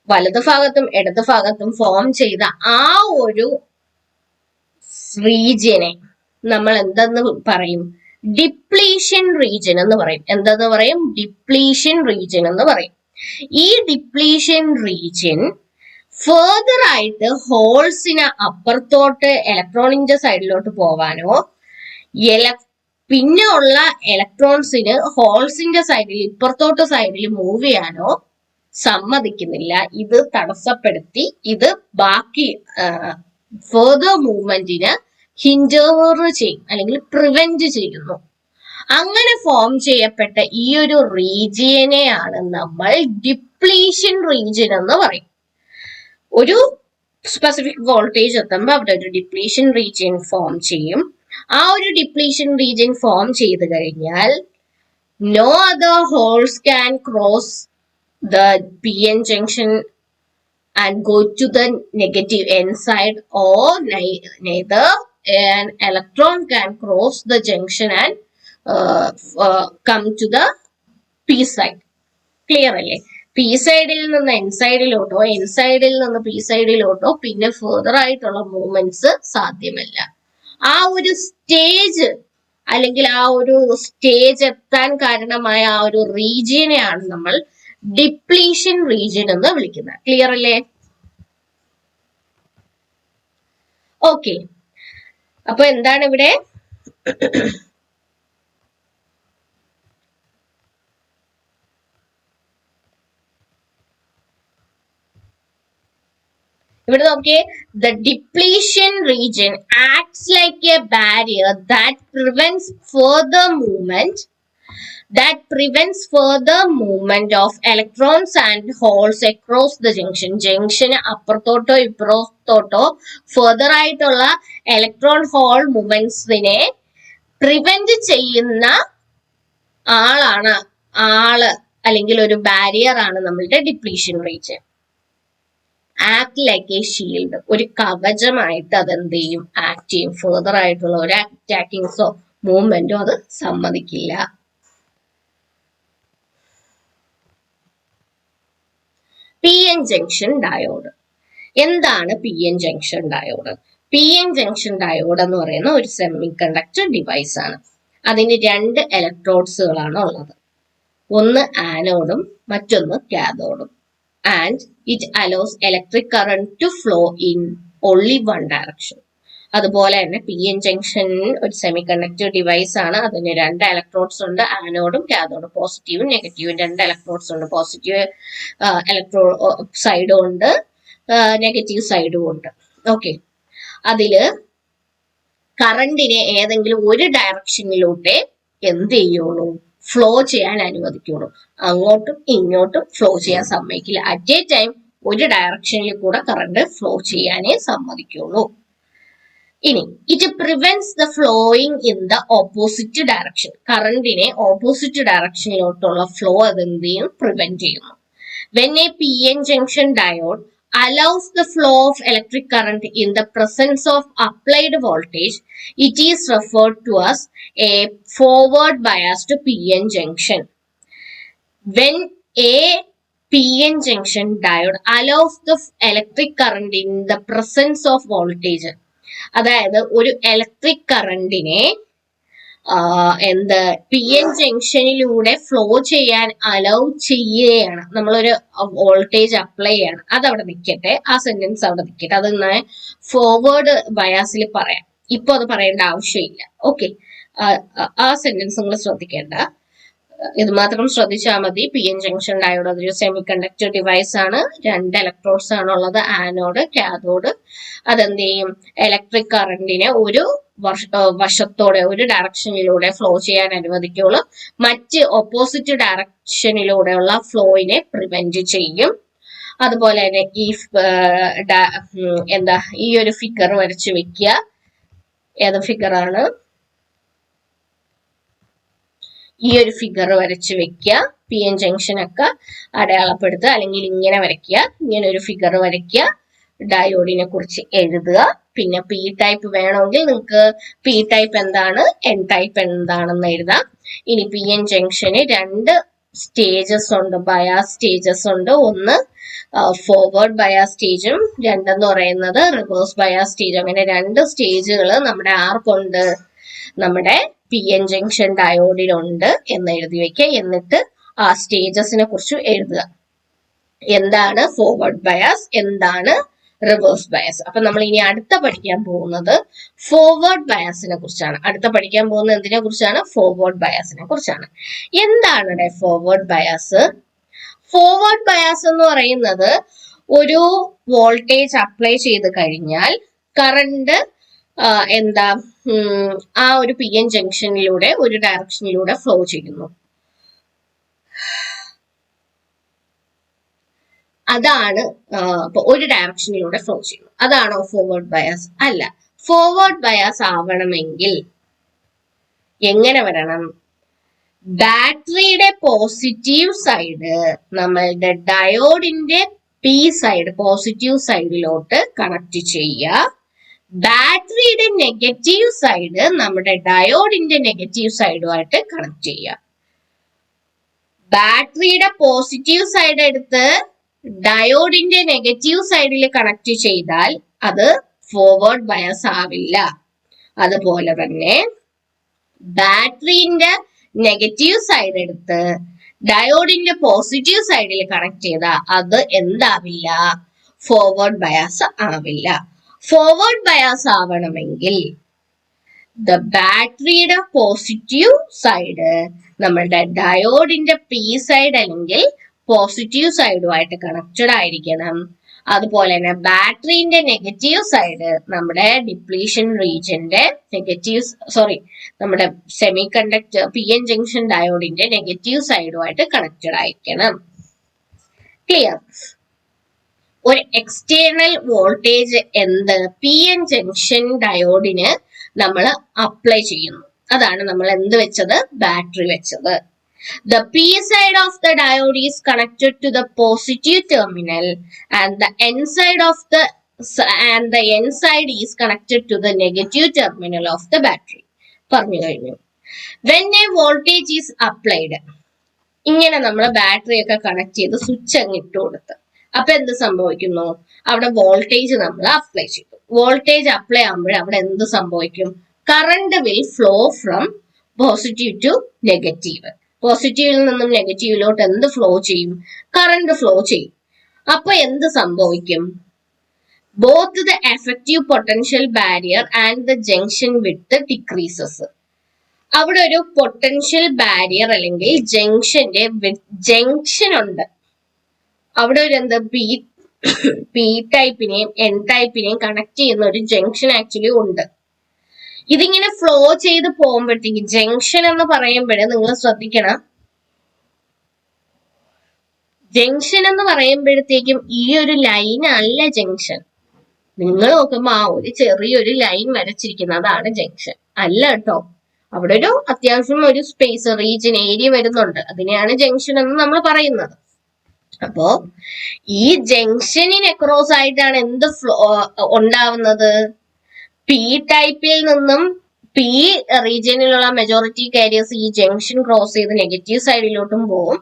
വലതുഭാഗത്തും ഇടതുഭാഗത്തും ഫോം ചെയ്ത ആ ഒരു റീജിയനെ നമ്മൾ എന്തെന്ന് പറയും? ഡിപ്ലീഷൻ റീജിയൻ എന്ന് പറയും. എന്തെന്ന് പറയും? ഡിപ്ലീഷൻ റീജിയൻ എന്ന് പറയും. ഈ ഡിപ്ലീഷൻ റീജിയൻ ഫേർദർ ആയിട്ട് ഹോൾസിന് അപ്പുറത്തോട്ട് ഇലക്ട്രോണിന്റെ സൈഡിലോട്ട് പോവാനോ പിന്നെ ഉള്ള ഇലക്ട്രോൺസിന് ഹോൾസിന്റെ സൈഡിൽ ഇപ്പുറത്തോട്ട് സൈഡിൽ മൂവ് ചെയ്യാനോ സമ്മതിക്കുന്നില്ല. ഇത് തടസ്സപ്പെടുത്തി ഇത് ബാക്കി ഫേർദർ മൂവ്മെന്റിന് ഹിൻഡർ ചെയ്യും അല്ലെങ്കിൽ പ്രിവെന്റ് ചെയ്യുന്നു. അങ്ങനെ ഫോം ചെയ്യപ്പെട്ട ഈ ഒരു റീജിയനെയാണ് നമ്മൾ ഡിപ്ലീഷൻ റീജിയൻ എന്ന് പറയും. ഒരു സ്പെസിഫിക് വോൾട്ടേജ് എത്തുമ്പോൾ അവിടെ ഒരു ഡിപ്ലീഷൻ റീജിയൻ ഫോം ചെയ്യും. ആ ഒരു ഡിപ്ലീഷൻ റീജിയൻ ഫോം ചെയ്ത് കഴിഞ്ഞാൽ no other holes can cross the PN junction and go to the negative N side, or neither an electron can cross the junction and come to the P side. Clear അല്ലേ? P സൈഡിൽ നിന്ന് N സൈഡിലോട്ടോ N സൈഡിൽ നിന്ന് P സൈഡിലോട്ടോ പിന്നെ ഫെർദർ ആയിട്ടുള്ള മൂവ്മെന്റ്സ് സാധ്യമല്ല. ആ ഒരു സ്റ്റേജ് അല്ലെങ്കിൽ ആ ഒരു സ്റ്റേജ് എത്താൻ കാരണമായ ആ ഒരു റീജിയനെയാണ് നമ്മൾ ഡിപ്ലീഷൻ റീജിയൻ എന്ന് വിളിക്കുന്നത്. ക്ലിയർ അല്ലേ? ഓക്കെ, അപ്പൊ എന്താണ് ഇവിടെ? ഇവിടെ നോക്കിയേ, the depletion region acts like a barrier that prevents further movement of electrons and holes across the junction. ജംഗ്ഷന് അപ്പുറത്തോട്ടോ ഇപ്പുറത്തോട്ടോ ഫെർദർ ആയിട്ടുള്ള ഇലക്ട്രോൺ ഹോൾ മൂവ്മെന്റ്സിനെ പ്രിവെന്റ് ചെയ്യുന്ന ആള് അല്ലെങ്കിൽ ഒരു ബാരിയർ ആണ് നമ്മളുടെ depletion region. Act like a shield, ഒരു കവചമായിട്ട് അതെന്ത് ചെയ്യും? ആക്ട് ചെയ്യും. ഫെർദർ ആയിട്ടുള്ള ഒരു അറ്റാക്കിങ്സോ മൂവ്മെന്റോ അത് സമ്മതിക്കില്ല. PN junction diode. എന്താണ് PN junction diode? PN junction diode എന്ന് പറയുന്ന ഒരു സെമി കണ്ടക്ടർ ഡിവൈസ് ആണ്. അതിന് 2 ഇലക്ട്രോഡ്സുകളാണ് ഉള്ളത്. ഒന്ന് ആനോഡും മറ്റൊന്ന് കാഥോഡും. And it allows electric current to flow in only one direction. അതുപോലെ തന്നെ PN ജംഗ്ഷൻ ഒരു സെമി കണ്ടക്ടർ ഡിവൈസ് ആണ്. അതിന് 2 ഇലക്ട്രോഡ്സ് ഉണ്ട്, ആനോഡും കാഥോഡും. പോസിറ്റീവും നെഗറ്റീവും 2 ഇലക്ട്രോഡ്സ് ഉണ്ട്. പോസിറ്റീവ് സൈഡും ഉണ്ട്, നെഗറ്റീവ് സൈഡും ഉണ്ട്. ഓക്കെ, അതില് കറണ്ടിനെ ഏതെങ്കിലും ഒരു ഡയറക്ഷനിലൂടെ എന്ത് ചെയ്യുള്ളൂ? ഫ്ലോ ചെയ്യാൻ അനുവദിക്കുള്ളൂ. അങ്ങോട്ടും ഇങ്ങോട്ടും ഫ്ലോ ചെയ്യാൻ സമ്മതിക്കില്ല. അറ്റ് എ ടൈം ഒരു ഡയറക്ഷനിൽ കൂടെ കറണ്ട് ഫ്ലോ ചെയ്യാനേ സമ്മതിക്കുള്ളൂ. ഇനി it prevents the flowing in the opposite direction. കറണ്ടിനെ ഓപ്പോസിറ്റ് ഡയറക്ഷനിലോട്ടുള്ള ഫ്ലോ അതെന്ത് ചെയ്യും? പ്രിവെന്റ് ചെയ്യുന്നു. When a PN junction diode allows the flow of electric current in the presence of applied voltage, it is referred to as a forward biased PN junction. When a PN junction diode allows the electric current in the presence of voltage, അതായത് ഒരു ഇലക്ട്രിക് കറണ്ടിനെ PN ജംഗ്ഷനിലൂടെ ഫ്ലോ ചെയ്യാൻ അലൗ ചെയ്യുകയാണ്. നമ്മളൊരു വോൾട്ടേജ് അപ്ലൈ ചെയ്യണം. അതവിടെ നിൽക്കട്ടെ, ആ സെന്റൻസ് അവിടെ നിൽക്കട്ടെ. അത് ഫോർവേഡ് ബയാസിൽ പറയാം. ഇപ്പൊ അത് പറയേണ്ട ആവശ്യമില്ല. ഓക്കെ, ആ സെന്റൻസ് നിങ്ങൾ ശ്രദ്ധിക്കേണ്ട. ഇത് മാത്രം ശ്രദ്ധിച്ചാൽ മതി. PN ജംഗ്ഷൻ ഡയോഡ് അതൊരു സെമി കണ്ടക്ടർ ഡിവൈസ് ആണ്. 2 ഇലക്ട്രോഡ്സ് ആണുള്ളത്, ആനോഡ് കാഥോഡ്. അതെന്ത് ചെയ്യും? ഇലക്ട്രിക് കറണ്ടിനെ ഒരു വശത്തോടെ ഒരു ഡയറക്ഷനിലൂടെ ഫ്ലോ ചെയ്യാൻ അനുവദിക്കുള്ളൂ. മറ്റ് ഓപ്പോസിറ്റ് ഡയറക്ഷനിലൂടെയുള്ള ഫ്ലോയിനെ പ്രിവെന്റ് ചെയ്യും. അതുപോലെ തന്നെ ഈ ഒരു ഫിഗർ വരച്ചു വെക്കുക. ഏത് ഫിഗറാണ്? ഈ ഒരു ഫിഗർ വരച്ച് വെക്കുക. PN ജംഗ്ഷൻ ഒക്കെ അടയാളപ്പെടുത്തുക, അല്ലെങ്കിൽ ഇങ്ങനെ വരയ്ക്കുക. ഇങ്ങനെ ഒരു ഫിഗർ വരയ്ക്കുക, ഡയോഡിനെ കുറിച്ച് എഴുതുക. പിന്നെ P ടൈപ്പ് വേണമെങ്കിൽ നിങ്ങൾക്ക് P ടൈപ്പ് എന്താണ്, N ടൈപ്പ് എന്താണെന്ന് എഴുതാം. ഇനി PN ജംഗ്ഷന് 2 സ്റ്റേജസ് ഉണ്ട്, ബയാസ് സ്റ്റേജസ് ഉണ്ട്. ഒന്ന് ഫോർവേഡ് ബയാസ് സ്റ്റേജും 2 എന്ന് പറയുന്നത് റിവേഴ്സ് ബയാസ് സ്റ്റേജ്. അങ്ങനെ 2 സ്റ്റേജുകൾ നമ്മുടെ ആർക്കുണ്ട്? നമ്മുടെ PN ജംഗ്ഷൻ ഡയോഡിലുണ്ട് എന്ന് എഴുതി വെക്കുക. എന്നിട്ട് ആ സ്റ്റേജസിനെ കുറിച്ച് എഴുതുക. എന്താണ് ഫോർവേഡ് ബയാസ്, എന്താണ് റിവേഴ്സ് ബയാസ്. അപ്പൊ നമ്മൾ ഇനി അടുത്ത പഠിക്കാൻ പോകുന്നത് ഫോർവേഡ് ബയാസിനെ കുറിച്ചാണ്. അടുത്ത പഠിക്കാൻ പോകുന്നത് എന്തിനെ കുറിച്ചാണ്? ഫോർവേഡ് ബയാസിനെ കുറിച്ചാണ്. എന്താണ് ഫോർവേഡ് ബയാസ്? ഫോർവേഡ് ബയാസ് എന്ന് പറയുന്നത് ഒരു വോൾട്ടേജ് അപ്ലൈ ചെയ്ത് കഴിഞ്ഞാൽ കറണ്ട് എന്താ ആ ഒരു പി എൻ ജംഗ്ഷനിലൂടെ ഒരു ഡയറക്ഷനിലൂടെ ഫ്ലോ ചെയ്യുന്നു. അതാണ് ഒരു ഡയറക്ഷനിലൂടെ ഫ്ലോ ചെയ്യുന്നു. അതാണോ ഫോർവേഡ് ബയാസ്? അല്ല. ഫോർവേഡ് ബയാസ് ആവണമെങ്കിൽ എങ്ങനെ വരണം? ബാറ്ററിയുടെ പോസിറ്റീവ് സൈഡ് നമ്മളുടെ ഡയോഡിന്റെ പി സൈഡ് പോസിറ്റീവ് സൈഡിലോട്ട് കണക്ട് ചെയ്യുക. ബാറ്ററിയുടെ നെഗറ്റീവ് സൈഡ് നമ്മുടെ ഡയോഡിന്റെ നെഗറ്റീവ് സൈഡുമായിട്ട് കണക്ട് ചെയ്യുക. ബാറ്ററിയുടെ പോസിറ്റീവ് സൈഡ് എടുത്ത് ഡയോഡിന്റെ നെഗറ്റീവ് സൈഡിൽ കണക്ട് ചെയ്താൽ അത് ഫോർവേഡ് ബയാസ് ആവില്ല. അതുപോലെ തന്നെ ബാറ്ററിന്റെ നെഗറ്റീവ് സൈഡ് എടുത്ത് ഡയോഡിന്റെ പോസിറ്റീവ് സൈഡിൽ കണക്ട് ചെയ്താൽ അത് എന്താവില്ല? ഫോർവേഡ് ബയാസ് ആവില്ല. ഫോർവേഡ് ബയാസ് ആവണമെങ്കിൽ ബാറ്ററിയുടെ പോസിറ്റീവ് സൈഡ് നമ്മളുടെ ഡയോഡിന്റെ പി സൈഡ് അല്ലെങ്കിൽ പോസിറ്റീവ് സൈഡുമായിട്ട് കണക്റ്റഡ് ആയിരിക്കണം. അതുപോലെ തന്നെ ബാറ്ററിന്റെ നെഗറ്റീവ് സൈഡ് നമ്മുടെ ഡിപ്ലീഷൻ റീജിയന്റെ നമ്മുടെ semiconductor P N junction ഡയോഡിന്റെ നെഗറ്റീവ് സൈഡുമായിട്ട് കണക്റ്റഡ് ആയിരിക്കണം. ക്ലിയർ? ഒരു external voltage P N junction ഡയോഡിന് നമ്മൾ അപ്ലൈ ചെയ്യുന്നു. അതാണ് നമ്മൾ എന്ത് വെച്ചത്? ബാറ്ററി വെച്ചത്. The P side of the diode is connected to the positive terminal and the N side is connected to the negative terminal of the battery. പറഞ്ഞു കഴിഞ്ഞു. When a voltage is applied, ഇങ്ങനെ നമ്മൾ ബാറ്ററി ഒക്കെ കണക്ട് ചെയ്ത് സ്വിച്ച് അങ്ങ് ഇട്ട് കൊടുത്ത് അപ്പൊ എന്ത് സംഭവിക്കുന്നു? അവിടെ വോൾട്ടേജ് നമ്മൾ അപ്ലൈ ചെയ്തു. വോൾട്ടേജ് അപ്ലൈ ആകുമ്പോൾ അവിടെ എന്ത് സംഭവിക്കും? Current will flow from positive to negative. പോസിറ്റീവിൽ നിന്നും നെഗറ്റീവിലോട്ട് എന്ത് ഫ്ലോ ചെയ്യും? കറണ്ട് ഫ്ലോ ചെയ്യും. അപ്പൊ എന്ത് സംഭവിക്കും? Both the effective potential barrier and the junction width decreases. അവിടെ ഒരു പൊട്ടൻഷ്യൽ ബാരിയർ അല്ലെങ്കിൽ ജംഗ്ഷൻ ഉണ്ട്. അവിടെ ഒരു പി ടൈപ്പിനെയും എൻ ടൈപ്പിനെയും കണക്ട് ചെയ്യുന്ന ഒരു ജംഗ്ഷൻ ആക്ച്വലി ഉണ്ട്. ഇതിങ്ങനെ ഫ്ലോ ചെയ്ത് പോകുമ്പോഴത്തേക്ക് ജംഗ്ഷൻ എന്ന് പറയുമ്പോഴേ നിങ്ങൾ ശ്രദ്ധിക്കണം, ജംഗ്ഷൻ എന്ന് പറയുമ്പോഴത്തേക്കും ഈ ഒരു ലൈൻ അല്ല ജംഗ്ഷൻ. നിങ്ങൾ നോക്കുമ്പോ ഒരു ചെറിയൊരു ലൈൻ വരച്ചിരിക്കുന്നത് അതാണ് ജംഗ്ഷൻ അല്ല കേട്ടോ. അവിടെ ഒരു അത്യാവശ്യം ഒരു സ്പേസ് റീജിയൻ ഏരിയ വരുന്നുണ്ട്. അതിനെയാണ് ജംഗ്ഷൻ എന്ന് നമ്മൾ പറയുന്നത്. അപ്പോ ഈ ജംഗ്ഷനിന് അക്രോസ് ആയിട്ടാണ് എന്ത് ഫ്ലോ ഉണ്ടാവുന്നത്? പി ടൈപ്പിൽ നിന്നും പി റീജിയനിലുള്ള മെജോറിറ്റി കാരിയേഴ്സ് ഈ ജംഗ്ഷൻ ക്രോസ് ചെയ്ത് നെഗറ്റീവ് സൈഡിലോട്ടും പോവും.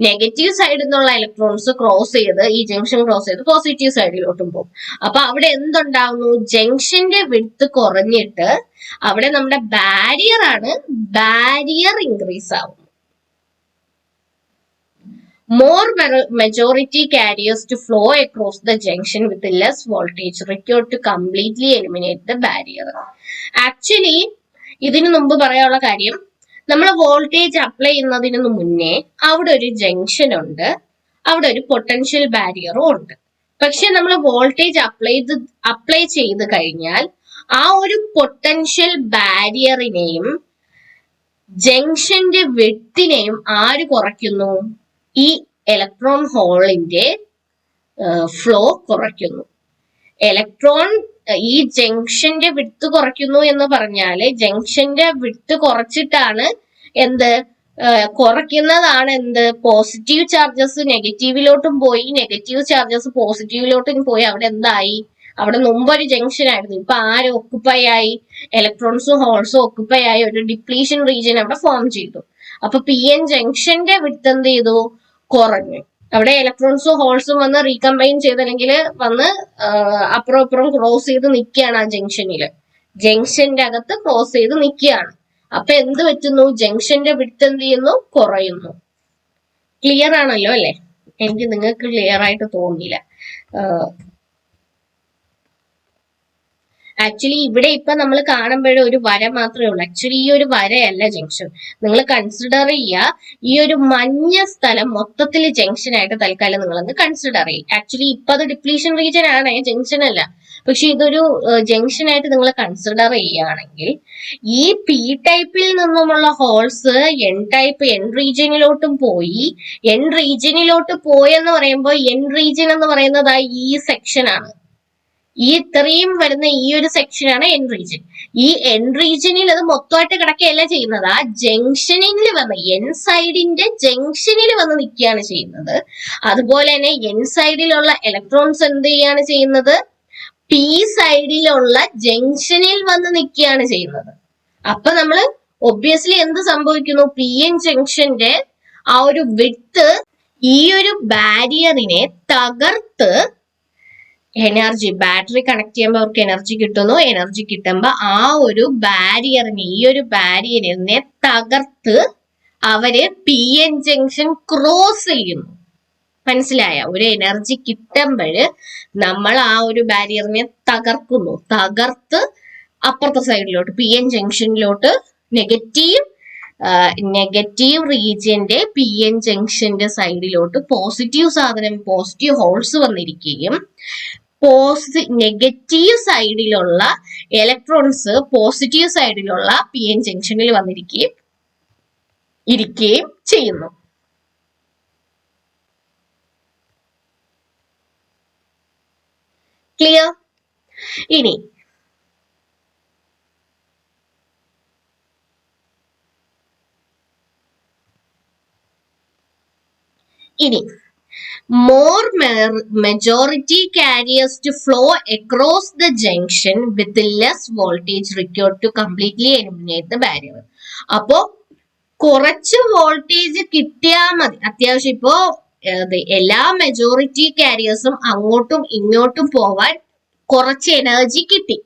നെഗറ്റീവ് സൈഡിൽ നിന്നുള്ള ഇലക്ട്രോൺസ് ക്രോസ് ചെയ്ത് ഈ ജംഗ്ഷൻ ക്രോസ് ചെയ്ത് പോസിറ്റീവ് സൈഡിലോട്ടും പോകും. അപ്പൊ അവിടെ എന്തുണ്ടാവുന്നു? ജംഗ്ഷന്റെ വിഡ്ത്ത് കുറഞ്ഞിട്ട് അവിടെ നമ്മുടെ ബാരിയർ ഇൻക്രീസ് ആവും. More majority carriers to flow across the junction with less voltage required to completely eliminate the barrier. Actually, ഇതിനു മുമ്പ് പറയാനുള്ള കാര്യം, നമ്മൾ വോൾട്ടേജ് അപ്ലൈ ചെയ്യുന്നതിന് മുന്നേ അവിടെ ഒരു ജംഗ്ഷൻ ഉണ്ട്, അവിടെ ഒരു പൊട്ടൻഷ്യൽ ബാരിയറും ഉണ്ട്. പക്ഷെ നമ്മൾ വോൾട്ടേജ് അപ്ലൈ ചെയ്ത് കഴിഞ്ഞാൽ ആ ഒരു പൊട്ടൻഷ്യൽ ബാരിയറിനെയും ജംഗ്ഷന്റെ വിഡ്ത്തിനെയും ആര് കുറയ്ക്കുന്നു? ഈ ഇലക്ട്രോൺ ഹോളിന്റെ ഫ്ലോ കുറയ്ക്കുന്നു. ഇലക്ട്രോൺ ഈ ജംഗ്ഷന്റെ വിഡ്ത്ത് കുറയ്ക്കുന്നു എന്ന് പറഞ്ഞാല് ജംഗ്ഷന്റെ വിഡ്ത്ത് കുറച്ചിട്ടാണ് കുറയ്ക്കുന്നതാണ് പോസിറ്റീവ് ചാർജസ് നെഗറ്റീവിലോട്ടും പോയി, നെഗറ്റീവ് ചാർജസ് പോസിറ്റീവിലോട്ടും പോയി. അവിടെ എന്തായി? അവിടെ മുമ്പൊരു ജംഗ്ഷൻ ആയിരുന്നു, ഇപ്പൊ ആര് ഓക്കുപ്പൈ ആയി? ഇലക്ട്രോൺസും ഹോൾസും ഓക്കുപ്പൈ ആയി ഒരു ഡിപ്ലീഷൻ റീജിയൻ അവിടെ ഫോം ചെയ്തു. അപ്പൊ പി എൻ ജംഗ്ഷന്റെ വിഡ്ത്ത് എന്ത് ചെയ്തു? കുറഞ്ഞു. അവിടെ ഇലക്ട്രോൺസും ഹോൾസും വന്ന് റീകമ്പൈൻ ചെയ്ത് അല്ലെങ്കിൽ വന്ന് അപ്പുറം ഇപ്പുറം ക്രോസ് ചെയ്ത് നിൽക്കുകയാണ് ആ ജംഗ്ഷനില്. ജംഗ്ഷന്റെ അകത്ത് ക്രോസ് ചെയ്ത് നിൽക്കുകയാണ്. അപ്പൊ എന്ത് പറ്റുന്നു? ജംഗ്ഷന്റെ വിഡ്ത്ത് എന്ത് ചെയ്യുന്നു? കുറയുന്നു. ക്ലിയർ ആണല്ലോ അല്ലെ? എനിക്ക് നിങ്ങൾക്ക് ക്ലിയർ ആയിട്ട് തോന്നിയില്ല. ആക്ച്വലി ഇവിടെ ഇപ്പൊ നമ്മൾ കാണുമ്പോഴേ ഒരു വര മാത്രമേ ഉള്ളൂ. ആക്ച്വലി ഈ ഒരു വരയല്ല ജംഗ്ഷൻ. നിങ്ങൾ കൺസിഡർ ചെയ്യുക, ഈ ഒരു മഞ്ഞ സ്ഥലം മൊത്തത്തിൽ ജംഗ്ഷൻ ആയിട്ട് തൽക്കാലം നിങ്ങളൊന്ന് കൺസിഡർ ചെയ്യും. ആക്ച്വലി ഇപ്പൊ അത് ഡിപ്ലീഷൻ റീജിയൻ ആണ്, ജംഗ്ഷൻ അല്ല. പക്ഷെ ഇതൊരു ജംഗ്ഷൻ ആയിട്ട് നിങ്ങൾ കൺസിഡർ ചെയ്യുകയാണെങ്കിൽ ഈ പി ടൈപ്പിൽ നിന്നുമുള്ള ഹോൾസ് എൻ ടൈപ്പ് എൻ റീജിയനിലോട്ടും പോയി. എൻ റീജിയനിലോട്ട് പോയെന്ന് പറയുമ്പോൾ എൻ റീജിയൻ എന്ന് പറയുന്നത് ഈ സെക്ഷൻ ആണ്. ഈ ഇത്രയും വരുന്ന ഈ ഒരു സെക്ഷനാണ് എൻ റീജിയൻ. ഈ എൻ റീജിയനിൽ അത് മൊത്തമായിട്ട് കിടക്കുകയല്ല ചെയ്യുന്നത്, ആ ജംഗ്ഷനിൽ വന്ന് എൻ സൈഡിന്റെ ജംഗ്ഷനിൽ വന്ന് നിൽക്കുകയാണ് ചെയ്യുന്നത്. അതുപോലെ തന്നെ എൻ സൈഡിലുള്ള ഇലക്ട്രോൺസ് എന്ത് ചെയ്യാണ് ചെയ്യുന്നത്? പി സൈഡിലുള്ള ജംഗ്ഷനിൽ വന്ന് നിൽക്കുകയാണ് ചെയ്യുന്നത്. അപ്പൊ നമ്മൾ ഒബ്വിയസ്ലി എന്ത് സംഭവിക്കുന്നു? പി എൻ ജംഗ്ഷന്റെ ആ ഒരു വിഡ്ത്ത് ഈ ഒരു ബാരിയറിനെ തകർത്ത് എനർജി, ബാറ്ററി കണക്ട് ചെയ്യുമ്പോൾ അവർക്ക് എനർജി കിട്ടുന്നു. എനർജി കിട്ടുമ്പോൾ ആ ഒരു ബാരിയറിനെ, ഈ ഒരു ബാരിയറിനെ തകർത്ത് അവര് പി എൻ ജംഗ്ഷൻ ക്രോസ് ചെയ്യുന്നു. മനസ്സിലായ? ഒരു എനർജി കിട്ടുമ്പോൾ നമ്മൾ ആ ഒരു ബാരിയറിനെ തകർക്കുന്നു. തകർത്ത് അപ്പുറത്തെ സൈഡിലോട്ട് പി എൻ ജംഗ്ഷനിലോട്ട് നെഗറ്റീവ് റീജിയന്റെ പി എൻ ജംഗ്ഷന്റെ സൈഡിലോട്ട് പോസിറ്റീവ് സാധനം, പോസിറ്റീവ് ഹോൾസ് വന്നിരിക്കുകയും നെഗറ്റീവ് സൈഡിലുള്ള ഇലക്ട്രോൺസ് പോസിറ്റീവ് സൈഡിലുള്ള പി എൻ ജംഗ്ഷനിൽ ഇരിക്കുകയും ചെയ്യുന്നു. ക്ലിയർ? ഇനി more majority carriers to flow across the junction with less voltage required to completely eliminate the barrier. അപ്പോ കുറച്ച് വോൾട്ടേജ് കിട്ടിയാൽ മതി. അത്യാവശ്യം ഇപ്പോ എല്ലാ മെജോറിറ്റി കാരിയേഴ്സും അങ്ങോട്ടും ഇങ്ങോട്ടും പോവാൻ കുറച്ച് എനർജി കിട്ടി.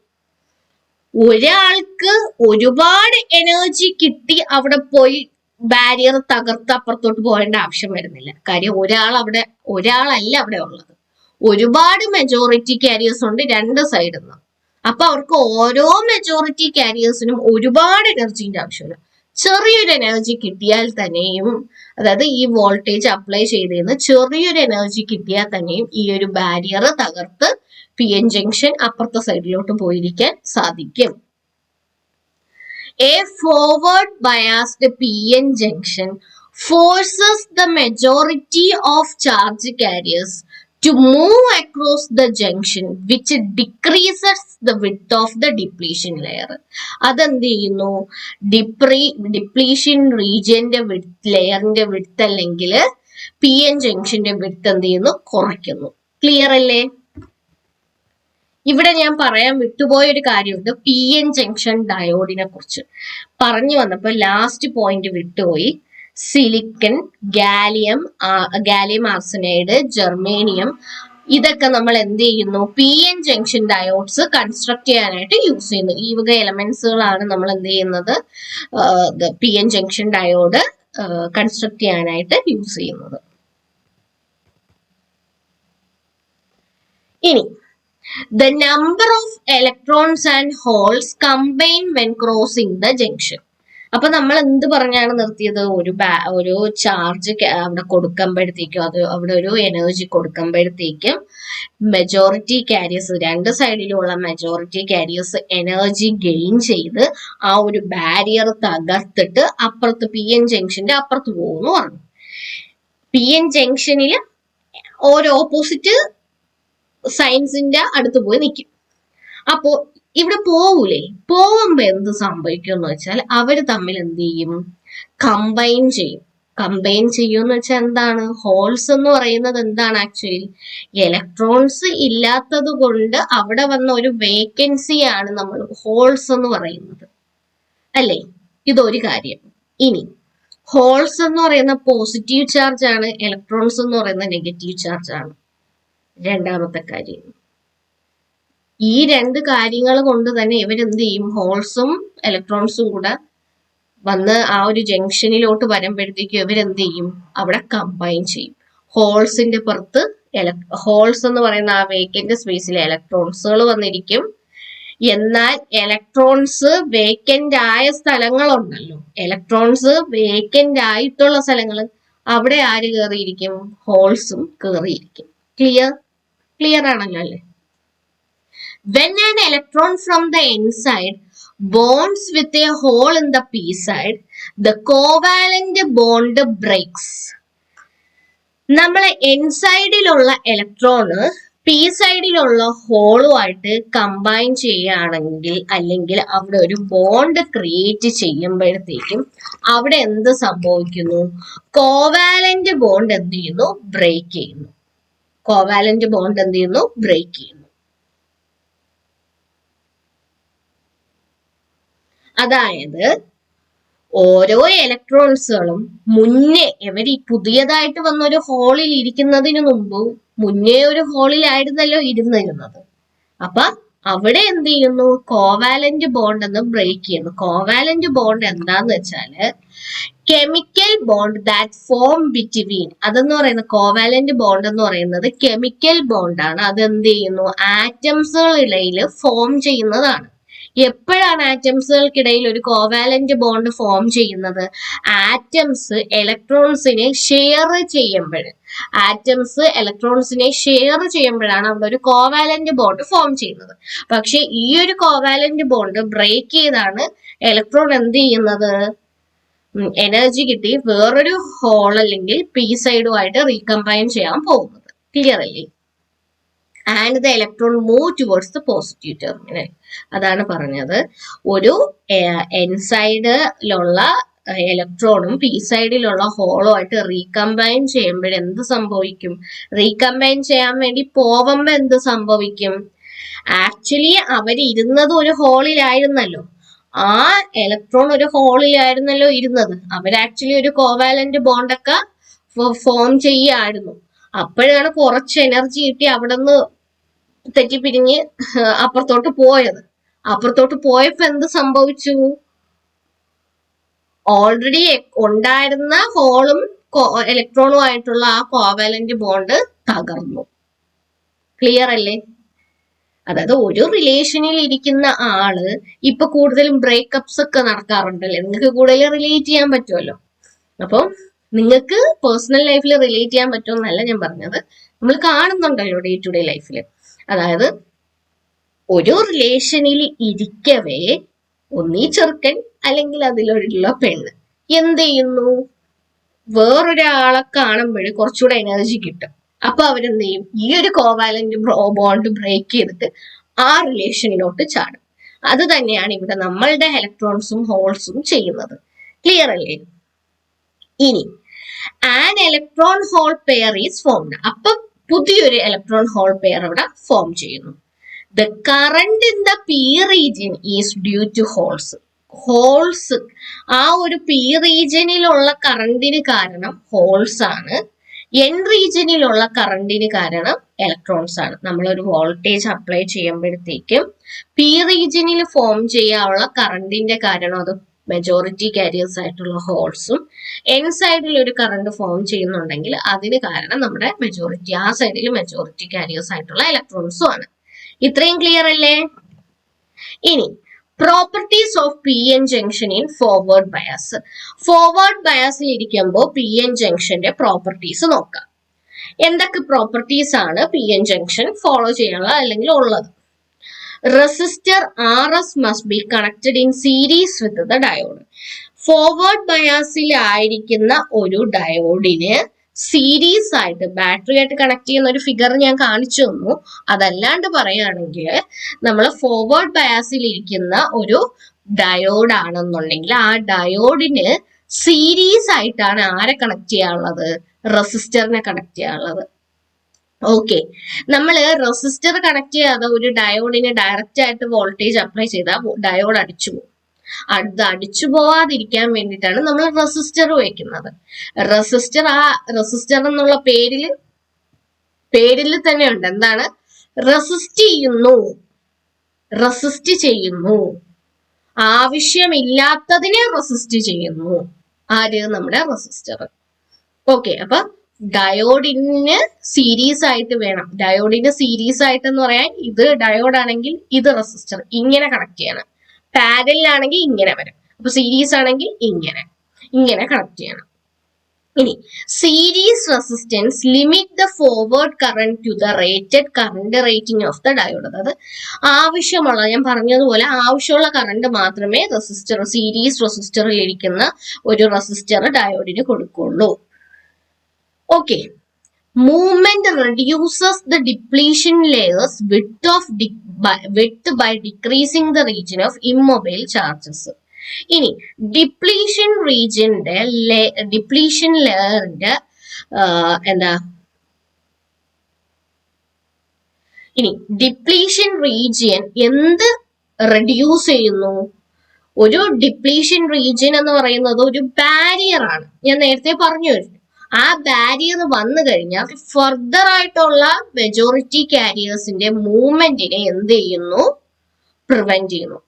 ഒരാൾക്ക് ഒരുപാട് എനർജി കിട്ടി അവിടെ പോയി ബാരിയർ തകർത്ത് അപ്പുറത്തോട്ട് പോകേണ്ട ആവശ്യം വരുന്നില്ല. കാര്യം ഒരാളല്ല അവിടെ ഉള്ളത്, ഒരുപാട് മെജോറിറ്റി കാരിയേഴ്സ് ഉണ്ട് രണ്ട് സൈഡിൽ നിന്ന്. അപ്പൊ അവർക്ക് ഓരോ മെജോറിറ്റി കാരിയേഴ്സിനും ഒരുപാട് എനർജിന്റെ ആവശ്യമില്ല. ചെറിയൊരു എനർജി കിട്ടിയാൽ തന്നെയും, അതായത് ഈ വോൾട്ടേജ് അപ്ലൈ ചെയ്തതിന് ചെറിയൊരു എനർജി കിട്ടിയാൽ തന്നെയും ഈ ഒരു ബാരിയർ തകർത്ത് പി എൻ ജംഗ്ഷൻ അപ്പുറത്തെ സൈഡിലോട്ട് പോയിരിക്കാൻ സാധിക്കും. A forward biased PN junction forces the majority of charge carriers to move across the junction, which decreases the width of the depletion layer. അതെന്ത് ചെയ്യുന്നു? ഡിപ്ലീഷൻ റീജിയന്റെ ലെയറിന്റെ വിഡ്ത്ത് അല്ലെങ്കിൽ പി എൻ ജംഗ്ഷന്റെ വിഡ്ത്ത് എന്ത് ചെയ്യുന്നു? കുറയ്ക്കുന്നു. ക്ലിയർ അല്ലേ? ഇവിടെ ഞാൻ പറയാൻ വിട്ടുപോയ ഒരു കാര്യമുണ്ട്. പി എൻ ജംഗ്ഷൻ ഡയോഡിനെ കുറിച്ച് പറഞ്ഞു വന്നപ്പോൾ ലാസ്റ്റ് പോയിന്റ് വിട്ടുപോയി. സിലിക്കൺ, ഗാലിയം ആർസനൈഡ്, ജെർമേനിയം, ഇതൊക്കെ നമ്മൾ എന്ത് ചെയ്യുന്നു? P N junction diodes construct ചെയ്യാനായിട്ട് യൂസ് ചെയ്യുന്നു. ഈ വക എലമെന്റ്സുകളാണ് നമ്മൾ എന്ത് ചെയ്യുന്നത്? P N junction diode construct ചെയ്യാനായിട്ട് യൂസ് ചെയ്യുന്നത്. ഇനി the number of electrons and holes combine when crossing the junction. അപ്പൊ നമ്മൾ എന്ത് പറഞ്ഞാണ് നിർത്തിയത്? ഒരു ചാർജ് അവിടെ കൊടുക്കുമ്പോഴത്തേക്കും, അവിടെ ഒരു എനർജി കൊടുക്കുമ്പോഴത്തേക്കും മെജോറിറ്റി കാരിയേഴ്സ്, രണ്ട് സൈഡിലുള്ള മെജോറിറ്റി കാരിയേഴ്സ് എനർജി ഗെയിൻ ചെയ്ത് ആ ഒരു ബാരിയർ തകർത്തിട്ട് അപ്പുറത്ത് പി എൻ ജംഗ്ഷന്റെ അപ്പുറത്ത് പോകുന്നു പറഞ്ഞു. പി എൻ ജംഗ്ഷനിൽ ഓരോ ഓപ്പോസിറ്റ് സയൻസിന്റെ അടുത്ത് പോയി നിൽക്കും. അപ്പോ ഇവിടെ പോവൂലേ? പോകുമ്പോ എന്ത് സംഭവിക്കും എന്ന് വെച്ചാൽ അവര് തമ്മിൽ എന്ത് ചെയ്യും? കമ്പൈൻ ചെയ്യും. കമ്പൈൻ ചെയ്യുമെന്ന് വെച്ചാൽ എന്താണ്? ഹോൾസ് എന്ന് പറയുന്നത് എന്താണ്? ആക്ച്വലി ഇലക്ട്രോൺസ് ഇല്ലാത്തത് കൊണ്ട് അവിടെ വന്ന ഒരു വേക്കൻസിയാണ് നമ്മൾ ഹോൾസ് എന്ന് പറയുന്നത്, അല്ലേ? ഇതൊരു കാര്യം. ഇനി ഹോൾസ് എന്ന് പറയുന്ന പോസിറ്റീവ് ചാർജ് ആണ്, ഇലക്ട്രോൺസ് എന്ന് പറയുന്ന നെഗറ്റീവ് ചാർജ് ആണ്. രണ്ടാമത്തെ കാര്യം, ഈ രണ്ട് കാര്യങ്ങൾ കൊണ്ട് തന്നെ ഇവരെന്ത് ചെയ്യും? ഹോൾസും ഇലക്ട്രോൺസും കൂടെ വന്ന് ആ ഒരു ജംഗ്ഷനിലോട്ട് വരുമ്പോഴത്തേക്കും ഇവരെന്ത് ചെയ്യും? അവിടെ കമ്പൈൻ ചെയ്യും. ഹോൾസിന്റെ പുറത്ത് ഹോൾസ് എന്ന് പറയുന്ന ആ വേക്കന്റ് സ്പേസിൽ ഇലക്ട്രോൺസുകൾ വന്നിരിക്കും. എന്നാൽ ഇലക്ട്രോൺസ് വേക്കന്റ് ആയ സ്ഥലങ്ങളുണ്ടല്ലോ, ഇലക്ട്രോൺസ് വേക്കന്റ് ആയിട്ടുള്ള സ്ഥലങ്ങൾ, അവിടെ ആര് കയറിയിരിക്കും? ഹോൾസും കയറിയിരിക്കും. ക്ലിയർ ആണല്ലോ അല്ലേ? When an electron from the n side bonds with a hole in the p side, the covalent bond breaks. നമ്മളെ എൻ സൈഡിലുള്ള ഇലക്ട്രോണ് പി സൈഡിലുള്ള ഹോളുമായിട്ട് കമ്പൈൻ ചെയ്യുകയാണെങ്കിൽ, അല്ലെങ്കിൽ അവിടെ ഒരു ബോണ്ട് ക്രിയേറ്റ് ചെയ്യുമ്പോഴത്തേക്കും അവിടെ എന്ത് സംഭവിക്കുന്നു? കോവാലന്റ് ബോണ്ട് എന്ത് ചെയ്യുന്നു? ബ്രേക്ക് ചെയ്യുന്നു. കോവാലന്റ് ബോണ്ട് എന്ത് ചെയ്യുന്നു? ബ്രേക്ക് ചെയ്യുന്നു. അതായത് ഓരോ ഇലക്ട്രോൺസുകളും മുന്നേ ഇവർ പുതിയതായിട്ട് വന്നൊരു ഹോളിൽ ഇരിക്കുന്നതിന് മുമ്പ് മുന്നേ ഒരു ഹോളിലായിരുന്നല്ലോ ഇരുന്നിരുന്നത്. അപ്പൊ അവിടെ എന്ത് ചെയ്യുന്നു? കോവാലന്റ് ബോണ്ട് എന്ന് ബ്രേക്ക് ചെയ്യുന്നു. കോവാലന്റ് ബോണ്ട് എന്താന്ന് വെച്ചാല് chemical bond that form between, അതെന്ന് പറയുന്നത് കോവാലന്റ് ബോണ്ട് എന്ന് പറയുന്നത് കെമിക്കൽ ബോണ്ടാണ്. അതെന്ത് ചെയ്യുന്നു? ആറ്റംസുകളിടയിൽ ഫോം ചെയ്യുന്നതാണ്. എപ്പോഴാണ് ആറ്റംസുകൾക്കിടയിൽ ഒരു കോവാലന്റ് ബോണ്ട് ഫോം ചെയ്യുന്നത്? ആറ്റംസ് ഇലക്ട്രോൺസിനെ ഷെയർ ചെയ്യുമ്പോൾ, ആറ്റംസ് ഇലക്ട്രോൺസിനെ ഷെയർ ചെയ്യുമ്പോഴാണ് അവിടെ ഒരു കോവാലന്റ് ബോണ്ട് ഫോം ചെയ്യുന്നത്. പക്ഷെ ഈ ഒരു കോവാലന്റ് ബോണ്ട് ബ്രേക്ക് ചെയ്താണ് ഇലക്ട്രോൺ എന്ത് ചെയ്യുന്നത്? എനർജി കിട്ടി വേറൊരു ഹോൾ അല്ലെങ്കിൽ പി സൈഡുമായിട്ട് റീകമ്പൈൻ ചെയ്യാൻ പോകുന്നത്. ക്ലിയർ അല്ലേ? And the electron move towards the positive terminal. അതാണ് പറഞ്ഞത്. ഒരു എൻ സൈഡിലുള്ള ഇലക്ട്രോണും പി സൈഡിലുള്ള ഹോളുമായിട്ട് റീകമ്പൈൻ ചെയ്യുമ്പോൾ എന്ത് സംഭവിക്കും? റീകമ്പൈൻ ചെയ്യാൻ വേണ്ടി പോകുമ്പോൾ എന്ത് സംഭവിക്കും? ആക്ച്വലി അവരിരുന്നത് ഒരു ഹോളിലായിരുന്നല്ലോ, ആ ഇലക്ട്രോൺ ഒരു ഹോളിലായിരുന്നല്ലോ ഇരുന്നത്. അവർ ആക്ച്വലി ഒരു കോവാലന്റ് ബോണ്ടൊക്കെ ഫോം ചെയ്യായിരുന്നു. അപ്പോഴാണ് കുറച്ച് എനർജി കിട്ടി അവിടെ നിന്ന് തെറ്റിപ്പിരിഞ്ഞ് അപ്പുറത്തോട്ട് പോയത്. അപ്പുറത്തോട്ട് പോയപ്പോ എന്ത് സംഭവിച്ചു? ഓൾറെഡി ഉണ്ടായിരുന്ന ഹോളും ഇലക്ട്രോണുമായിട്ടുള്ള ആ കോവാലന്റ് ബോണ്ട് തകർന്നു. ക്ലിയർ അല്ലേ? അതായത് ഒരു റിലേഷനിൽ ഇരിക്കുന്ന ആള് ഇപ്പൊ കൂടുതലും ബ്രേക്കപ്സ് ഒക്കെ നടക്കാറുണ്ടല്ലേ, നിങ്ങൾക്ക് കൂടുതൽ റിലേറ്റ് ചെയ്യാൻ പറ്റുമല്ലോ. അപ്പം നിങ്ങൾക്ക് പേഴ്സണൽ ലൈഫിൽ റിലേറ്റ് ചെയ്യാൻ പറ്റുമെന്നല്ല ഞാൻ പറഞ്ഞത്, നമ്മൾ കാണുന്നുണ്ടല്ലോ ഡേ ടു ഡേ ലൈഫിൽ. അതായത് ഒരു റിലേഷനിൽ ഇരിക്കവേ ഒന്നീ ചെറുക്കൻ അല്ലെങ്കിൽ അതിലുള്ള പെണ്ണ് എന്ത് ചെയ്യുന്നു? വേറൊരാളെ കാണുമ്പോൾ കുറച്ചുകൂടെ എനർജി കിട്ടും. അപ്പൊ അവരെന്ത് ചെയ്യും? ഈ ഒരു കോവാലന്റ് ബോണ്ട് ബ്രേക്ക് ചെയ്തിട്ട് ആ റിലേഷനിലോട്ട് ചാടും. അത് തന്നെയാണ് ഇവിടെ നമ്മളുടെ ഇലക്ട്രോൺസും ഹോൾസും ചെയ്യുന്നത്. ക്ലിയർ അല്ലേ? ഇനി an electron hole pair is formed. അപ്പൊ പുതിയൊരു ഇലക്ട്രോൺ ഹോൾ പെയർ ഇവിടെ ഫോം ചെയ്യുന്നു. The current in the p region is due to holes. Holes, ആ ഒരു പി റീജിയനിലുള്ള കറണ്ടിന് കാരണം ഹോൾസ് ആണ്. എൻ റീജിയനിലുള്ള കറണ്ടിന് കാരണം ഇലക്ട്രോൺസ് ആണ്. നമ്മളൊരു വോൾട്ടേജ് അപ്ലൈ ചെയ്യുമ്പോഴത്തേക്കും പി റീജിയനിൽ ഫോം ചെയ്യാനുള്ള കറണ്ടിന്റെ കാരണം അത് മെജോറിറ്റി കാരിയേഴ്സ് ആയിട്ടുള്ള ഹോൾസും, എൻ സൈഡിൽ ഒരു കറണ്ട് ഫോം ചെയ്യുന്നുണ്ടെങ്കിൽ അതിന് കാരണം നമ്മുടെ മെജോറിറ്റി, ആ സൈഡിൽ മെജോറിറ്റി കാരിയേഴ്സ് ആയിട്ടുള്ള ഇലക്ട്രോൺസും ആണ്. ഇത്രയും ക്ലിയർ അല്ലേ? ഇനി properties of P N junction in forward bias. Forward ബയാസിൽ ഇരിക്കുമ്പോൾ പി എൻ ജംഗ്ഷന്റെ പ്രോപ്പർട്ടീസ് നോക്കാം. എന്തൊക്കെ പ്രോപ്പർട്ടീസ് ആണ് പി എൻ ജംഗ്ഷൻ ഫോളോ ചെയ്യാനുള്ള അല്ലെങ്കിൽ ഉള്ളത്? Resistor R S must be connected in series with the diode. Forward ബയാസിൽ ആയിരിക്കുന്ന ഒരു ഡയോഡിന് സീരീസ് ആയിട്ട് ബാറ്ററി ആയിട്ട് കണക്ട് ചെയ്യുന്ന ഒരു ഫിഗർ ഞാൻ കാണിച്ചു തന്നു. അതല്ലാണ്ട് പറയുകയാണെങ്കിൽ നമ്മൾ ഫോർവേഡ് ബയാസിൽ ഇരിക്കുന്ന ഒരു ഡയോഡ് ആണെന്നുണ്ടെങ്കിൽ ആ ഡയോഡിന് സീരീസ് ആയിട്ടാണ് ആരെ കണക്ട് ചെയ്യാനുള്ളത്? റെസിസ്റ്ററിനെ കണക്ട് ചെയ്യാനുള്ളത്. ഓക്കെ, നമ്മൾ റെസിസ്റ്റർ കണക്ട് ചെയ്യാതെ ഒരു ഡയോഡിന് ഡയറക്റ്റ് ആയിട്ട് വോൾട്ടേജ് അപ്ലൈ ചെയ്താൽ ഡയോഡ് അടിച്ചു പോകും. അത് അടിച്ചു പോവാതിരിക്കാൻ വേണ്ടിയിട്ടാണ് നമ്മൾ റെസിസ്റ്റർ വയ്ക്കുന്നത്. റെസിസ്റ്റർ, ആ റെസിസ്റ്റർ എന്നുള്ള പേരിൽ തന്നെ ഉണ്ട്. എന്താണ്? റെസിസ്റ്റ് ചെയ്യുന്നു. ആവശ്യമില്ലാത്തതിനെ റെസിസ്റ്റ് ചെയ്യുന്നു. ആര്? നമ്മുടെ റെസിസ്റ്റർ. ഓക്കെ, അപ്പൊ ഡയോഡിന് സീരീസ് ആയിട്ട് വേണം. ഡയോഡിന് സീരീസ് ആയിട്ട് എന്ന് പറയാൻ ഇത് ഡയോഡ് ആണെങ്കിൽ ഇത് റെസിസ്റ്റർ ഇങ്ങനെ കണക്ട് ചെയ്യണം. പാരലിലാണെങ്കിൽ ഇങ്ങനെ വരും. അപ്പൊ സീരീസ് ആണെങ്കിൽ ഇങ്ങനെ കണക്ട് ചെയ്യണം. ഇനി series resistance limit the forward current to the rated current rating of the diode. അതായത് ആവശ്യമുള്ള, ഞാൻ പറഞ്ഞതുപോലെ ആവശ്യമുള്ള കറന്റ് മാത്രമേ സീരീസ് റെസിസ്റ്ററിൽ ഇരിക്കുന്ന ഒരു റെസിസ്റ്റർ ഡയോഡിന് കൊടുക്കുള്ളൂ. Okay. Movement reduces the depletion layer's width by decreasing the region of immobile charges. ഇനി ഡിപ്ലീഷൻ ലെയറിന്റെ എന്താ, ഇനി ഡിപ്ലീഷൻ റീജിയൻ എന്ത് റെഡ്യൂസ് ചെയ്യുന്നു? ഒരു ഡിപ്ലീഷൻ റീജിയൻ എന്ന് പറയുന്നത് ഒരു ബാരിയർ ആണ്. ഞാൻ നേരത്തെ പറഞ്ഞു. ആ ബാരിയർ വന്നു കഴിഞ്ഞാൽ ഫർദർ ആയിട്ടുള്ള മെജോറിറ്റി കാരിയേഴ്സിന്റെ മൂവ്മെന്റിനെ എന്ത് ചെയ്യുന്നു? പ്രിവെന്റ് ചെയ്യുന്നു.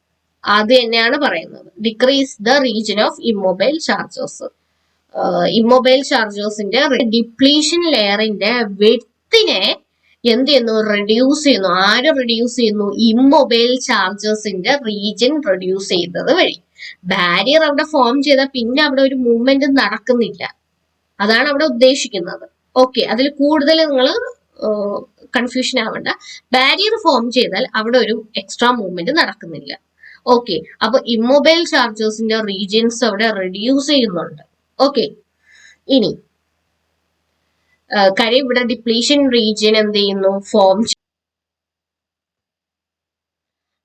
അത് തന്നെയാണ് പറയുന്നത് decrease the region of immobile chargers. Immobile ചാർജേഴ്സിന്റെ ഡിപ്ലീഷൻ ലെയറിന്റെ വിഡ്ത്തിനെ എന്ത് ചെയ്യുന്നു? റെഡ്യൂസ് ചെയ്യുന്നു. ആര് റെഡ്യൂസ് ചെയ്യുന്നു? ഇമ്മൊബൈൽ ചാർജേഴ്സിന്റെ റീജിയൻ റെഡ്യൂസ് ചെയ്യുന്നത് വഴി. ബാരിയർ അവിടെ ഫോം ചെയ്താൽ പിന്നെ അവിടെ ഒരു മൂവ്മെന്റ് നടക്കുന്നില്ല. അതാണ് അവിടെ ഉദ്ദേശിക്കുന്നത്. ഓക്കെ, അതിൽ കൂടുതൽ നിങ്ങൾ കൺഫ്യൂഷൻ ആവണ്ട. ബാരിയർ ഫോം ചെയ്താൽ അവിടെ ഒരു എക്സ്ട്രാ മൂവ്മെന്റ് നടക്കുന്നില്ല. ഓക്കെ, അപ്പൊ ഇമ്മൊബൈൽ ചാർജേഴ്സിന്റെ റീജിയൻസ് അവിടെ റെഡ്യൂസ് ചെയ്യുന്നുണ്ട്. ഓക്കെ, ഇനി കാര്യം ഇവിടെ ഡിപ്ലീഷൻ റീജിയൻ എന്ത് ചെയ്യുന്നു? ഫോം.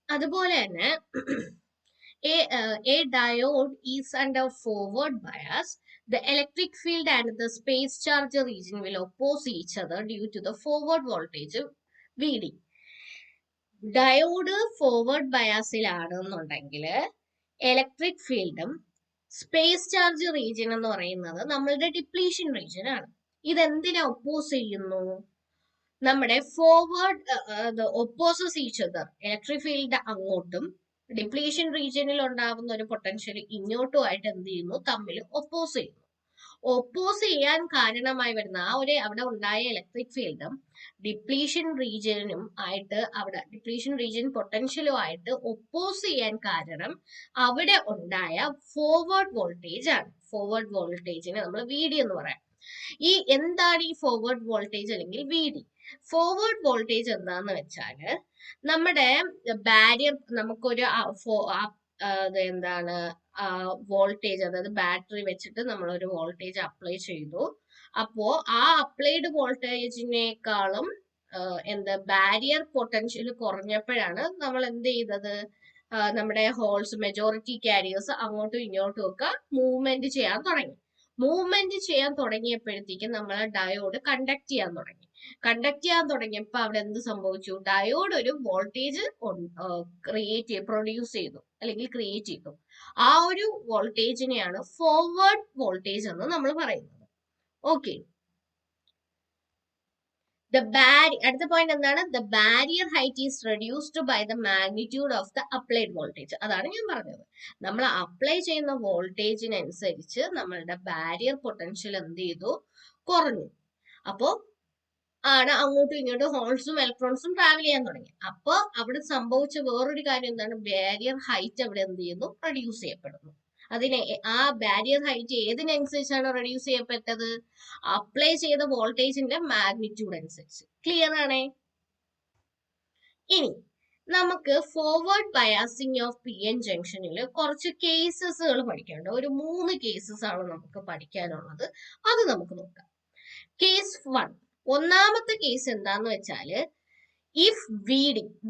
അതുപോലെ തന്നെ a diode is under forward bias. The electric field and the space charge region will oppose each other due to the forward voltage VD. Diode forward ബയാസിലാണെന്നുണ്ടെങ്കിൽ ഇലക്ട്രിക് ഫീൽഡും സ്പേസ് ചാർജ് റീജിയൻ എന്ന് പറയുന്നത് നമ്മളുടെ ഡിപ്ലീഷൻ റീജിയൻ ആണ്. ഇതെന്തിനെ ഒപ്പോസ് ചെയ്യുന്നു? നമ്മുടെ forward opposes each other. Electric field അങ്ങോട്ടും ഡിപ്ലീഷൻ റീജിയനിൽ ഉണ്ടാവുന്ന ഒരു പൊട്ടൻഷ്യൽ ഇങ്ങോട്ടും ആയിട്ട് എന്ത് ചെയ്യുന്നു? തമ്മിൽ ഒപ്പോസ് ചെയ്യുന്നു. ഒപ്പോസ് ചെയ്യാൻ കാരണമായി വരുന്ന ആ ഒരു അവിടെ ഉണ്ടായ ഇലക്ട്രിക് ഫീൽഡും ഡിപ്ലീഷൻ റീജിയനും ആയിട്ട്, അവിടെ ഡിപ്ലീഷൻ റീജിയൻ പൊട്ടൻഷ്യലും ആയിട്ട് ഒപ്പോസ് ചെയ്യാൻ കാരണം അവിടെ ഉണ്ടായ ഫോർവേഡ് വോൾട്ടേജ് ആണ്. ഫോർവേഡ് വോൾട്ടേജിനെ നമ്മൾ VD എന്ന് പറയാം. എന്താണ് ഈ ഫോർവേഡ് വോൾട്ടേജ് അല്ലെങ്കിൽ VD? ഫോർവേഡ് വോൾട്ടേജ് എന്താന്ന് വെച്ചാല് നമ്മുടെ ബാരിയർ, നമുക്കൊരു എന്താണ് വോൾട്ടേജ്, അതായത് ബാറ്ററി വെച്ചിട്ട് നമ്മൾ ഒരു വോൾട്ടേജ് അപ്ലൈ ചെയ്തു. അപ്പോ ആ അപ്ലൈഡ് വോൾട്ടേജിനേക്കാളും ബാരിയർ പൊട്ടൻഷ്യൽ കുറഞ്ഞപ്പോഴാണ് നമ്മൾ എന്ത് ചെയ്തത്? നമ്മുടെ ഹോൾസ്, മെജോറിറ്റി കാരിയേഴ്സ് അങ്ങോട്ടും ഇങ്ങോട്ടും ഒക്കെ മൂവ്മെന്റ് ചെയ്യാൻ തുടങ്ങി. മൂവ്മെന്റ് ചെയ്യാൻ തുടങ്ങിയപ്പോഴത്തേക്കും നമ്മളെ ഡയോഡ് കണ്ടക്ട് ചെയ്യാൻ തുടങ്ങിയപ്പോൾ അവിടെ എന്ത് സംഭവിച്ചു? ഡയോഡ് ഒരു വോൾട്ടേജ് പ്രൊഡ്യൂസ് ചെയ്തു അല്ലെങ്കിൽ ക്രിയേറ്റ് ചെയ്തു. ആ ഒരു വോൾട്ടേജിനെയാണ് ഫോർവേഡ് വോൾട്ടേജ് എന്ന് നമ്മൾ പറയുന്നത്. ഓക്കെ, അടുത്ത പോയിന്റ് എന്താണ്? The barrier height is reduced by the magnitude of the applied voltage. അതാണ് ഞാൻ പറഞ്ഞത്. നമ്മൾ അപ്ലൈ ചെയ്യുന്ന വോൾട്ടേജിനനുസരിച്ച് നമ്മളുടെ ബാരിയർ പൊട്ടൻഷ്യൽ എന്ത് ചെയ്തു? കുറഞ്ഞു. അപ്പോ ആണ് അങ്ങോട്ടും ഇങ്ങോട്ടും ഹോൾസും ഇലക്ട്രോൺസും ട്രാവൽ ചെയ്യാൻ തുടങ്ങി. അപ്പൊ അവിടെ സംഭവിച്ച വേറൊരു കാര്യം എന്താണ്? ബാരിയർ ഹൈറ്റ് അവിടെ എന്ത് ചെയ്യുന്നു? റെഡ്യൂസ് ചെയ്യപ്പെടുന്നു. ആ ബാരിയർ ഹൈറ്റ് ഏതിനനുസരിച്ചാണ് റെഡ്യൂസ് ചെയ്യപ്പെട്ടത്? അപ്ലൈ ചെയ്ത വോൾട്ടേജിന്റെ മാഗ്നിറ്റ്യൂഡ് അനുസരിച്ച്. ക്ലിയർ ആണേ? ഇനി നമുക്ക് ഫോർവേഡ് ബയാസിംഗ് ഓഫ് PN ജംഗ്ഷനിൽ കുറച്ച് കേസസുകൾ പഠിക്കാനുണ്ട്. ഒരു 3 കേസസ് ആണ് നമുക്ക് പഠിക്കാനുള്ളത്. അത് നമുക്ക് നോക്കാം. കേസ് 1. ഒന്നാമത്തെ കേസ് എന്താന്ന് വെച്ചാല്, ഇഫ്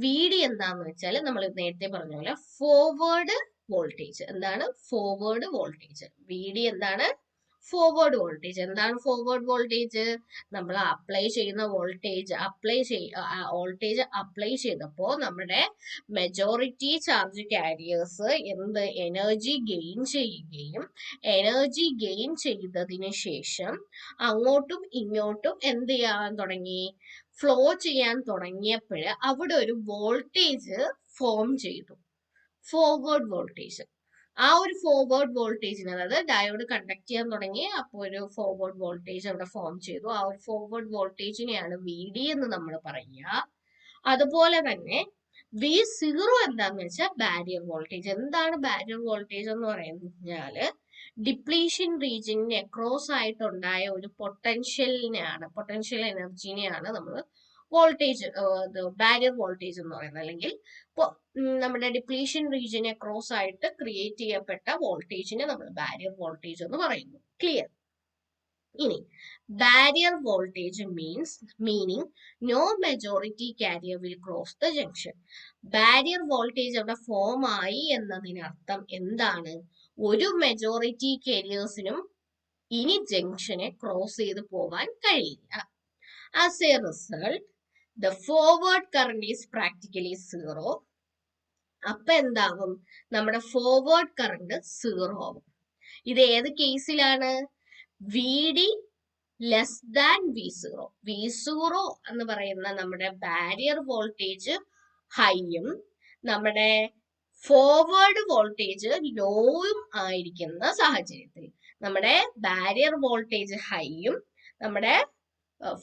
VD എന്താന്ന് വെച്ചാൽ നമ്മൾ നേരത്തെ പറഞ്ഞ പോലെ ഫോർവേഡ് വോൾട്ടേജ്. എന്താണ് ഫോർവേഡ് വോൾട്ടേജ്? VD എന്താണ്? Forward voltage. എന്താണ് ഫോർവേഡ് വോൾട്ടേജ്? നമ്മൾ അപ്ലൈ ചെയ്യുന്ന വോൾട്ടേജ് അപ്ലൈ ചെയ്തപ്പോൾ നമ്മുടെ majority charge careers energy gain ചെയ്യുകയും, എനർജി ഗെയിൻ ചെയ്തതിന് ശേഷം അങ്ങോട്ടും ഇങ്ങോട്ടും എന്ത് ചെയ്യാൻ തുടങ്ങി? ഫ്ലോ ചെയ്യാൻ തുടങ്ങിയപ്പോൾ അവിടെ ഒരു വോൾട്ടേജ് ഫോം ചെയ്തു, ഫോർവേഡ് വോൾട്ടേജ്. ആ ഒരു ഫോർവേഡ് വോൾട്ടേജിന്, അതായത് ഡയോഡ് കണ്ടക്ട് ചെയ്യാൻ തുടങ്ങി, അപ്പോൾ ഒരു ഫോർവേഡ് വോൾട്ടേജ് അവിടെ ഫോം ചെയ്തു. ആ ഒരു ഫോർവേഡ് വോൾട്ടേജിനെയാണ് VD എന്ന് നമ്മൾ പറയുക. അതുപോലെ തന്നെ V0 എന്താന്ന് വെച്ചാൽ ബാരിയർ വോൾട്ടേജ്. എന്താണ് ബാരിയർ വോൾട്ടേജ് എന്ന് പറഞ്ഞാല് ഡിപ്ലീഷൻ റീജിയനിന് അക്രോസ് ആയിട്ടുണ്ടായ ഒരു പൊട്ടൻഷ്യൽ എനർജിനെയാണ് നമ്മൾ വോൾട്ടേജ്, ബാരിയർ വോൾട്ടേജ് എന്ന് പറയുന്നത്. അല്ലെങ്കിൽ നമ്മുടെ ഡിപ്ലീഷൻ റീജിയനെ ക്രോസ് ആയിട്ട് ക്രിയേറ്റ് ചെയ്യപ്പെട്ട വോൾട്ടേജിനെ നമ്മൾ ബാരിയർ വോൾട്ടേജ് എന്ന് പറയുന്നു. ക്ലിയർ? ഇനി barrier voltage meaning no majority carrier will cross the junction. Barrier voltage അവിടെ ഫോം ആയി എന്നതിനർത്ഥം എന്താണ്? ഒരു മെജോറിറ്റി കാരിയേഴ്സിനും ഇനി ജംഗ്ഷനെ ക്രോസ് ചെയ്ത് പോകാൻ കഴിയില്ല. As A result the forward current is practically zero. അപ്പൊ എന്താകും? നമ്മുടെ ഫോർവേഡ് കറണ്ട് 0 ആവും. ഇത് ഏത് കേസിലാണ്? VD less than V0. V0 എന്ന് പറയുന്ന നമ്മുടെ ബാരിയർ വോൾട്ടേജ് ഹൈയും നമ്മുടെ ഫോർവേഡ് വോൾട്ടേജ് ലോയും ആയിരിക്കുന്ന സാഹചര്യത്തിൽ, നമ്മുടെ ബാരിയർ വോൾട്ടേജ് ഹൈയും നമ്മുടെ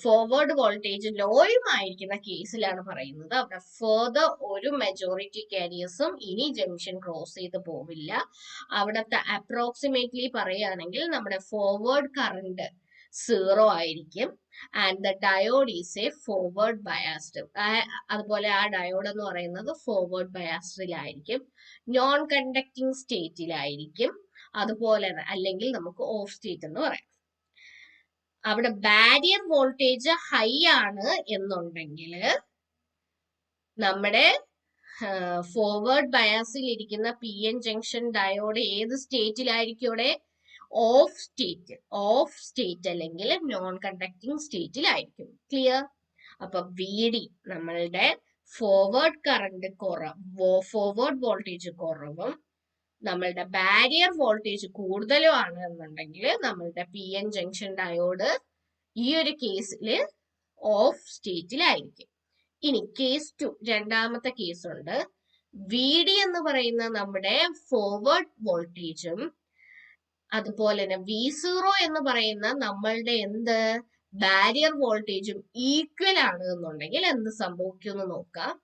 ഫോർവേഡ് വോൾട്ടേജ് ലോയും ആയിരിക്കുന്ന കേസിലാണ് പറയുന്നത് അവിടെ ഫർദർ ഒരു മെജോറിറ്റി കാരിയേഴ്സും ഇനി ജംഗ്ഷൻ ക്രോസ് ചെയ്ത് പോവില്ല. അവിടുത്തെ അപ്രോക്സിമേറ്റ്ലി പറയുകയാണെങ്കിൽ നമ്മുടെ ഫോർവേഡ് കറണ്ട് 0 ആയിരിക്കും. And the diode is A forward biased. അതുപോലെ ആ ഡയോഡ് എന്ന് പറയുന്നത് ഫോർവേഡ് ബയാസ്ഡിലായിരിക്കും, നോൺ കണ്ടക്ടിങ് സ്റ്റേറ്റിലായിരിക്കും. അതുപോലെ അല്ലെങ്കിൽ നമുക്ക് ഓഫ് സ്റ്റേറ്റ് എന്ന് പറയാം. അവിടെ ബാരിയർ വോൾട്ടേജ് ഹൈ ആണ് എന്നുണ്ടെങ്കിൽ നമ്മുടെ ഫോർവേഡ് ബയാസിൽ ഇരിക്കുന്ന PN ജംഗ്ഷൻ ഡയോഡ് ഏത് സ്റ്റേറ്റിലായിരിക്കും? അവിടെ ഓഫ് സ്റ്റേറ്റ് അല്ലെങ്കിൽ നോൺ കണ്ടക്ടിങ് സ്റ്റേറ്റിലായിരിക്കും. ക്ലിയർ? അപ്പൊ VD നമ്മളുടെ ഫോർവേഡ് കറണ്ട് ഫോർവേഡ് വോൾട്ടേജ് കുറവും നമ്മളുടെ ബാരിയർ വോൾട്ടേജ് കൂടുതലും ആണ് എന്നുണ്ടെങ്കിൽ നമ്മളുടെ PN ജംഗ്ഷൻ ഡയോഡ് ഈ ഒരു കേസിൽ ഓഫ് സ്റ്റേറ്റിലായിരിക്കും. ഇനി കേസ് 2, രണ്ടാമത്തെ കേസ് ഉണ്ട്. VD എന്ന് പറയുന്ന നമ്മുടെ ഫോർവേഡ് വോൾട്ടേജും അതുപോലെ തന്നെ V0 എന്ന് പറയുന്ന നമ്മളുടെ ബാരിയർ വോൾട്ടേജും ഈക്വൽ ആണ് എന്നുണ്ടെങ്കിൽ എന്ത് സംഭവിക്കും എന്ന് നോക്കാം.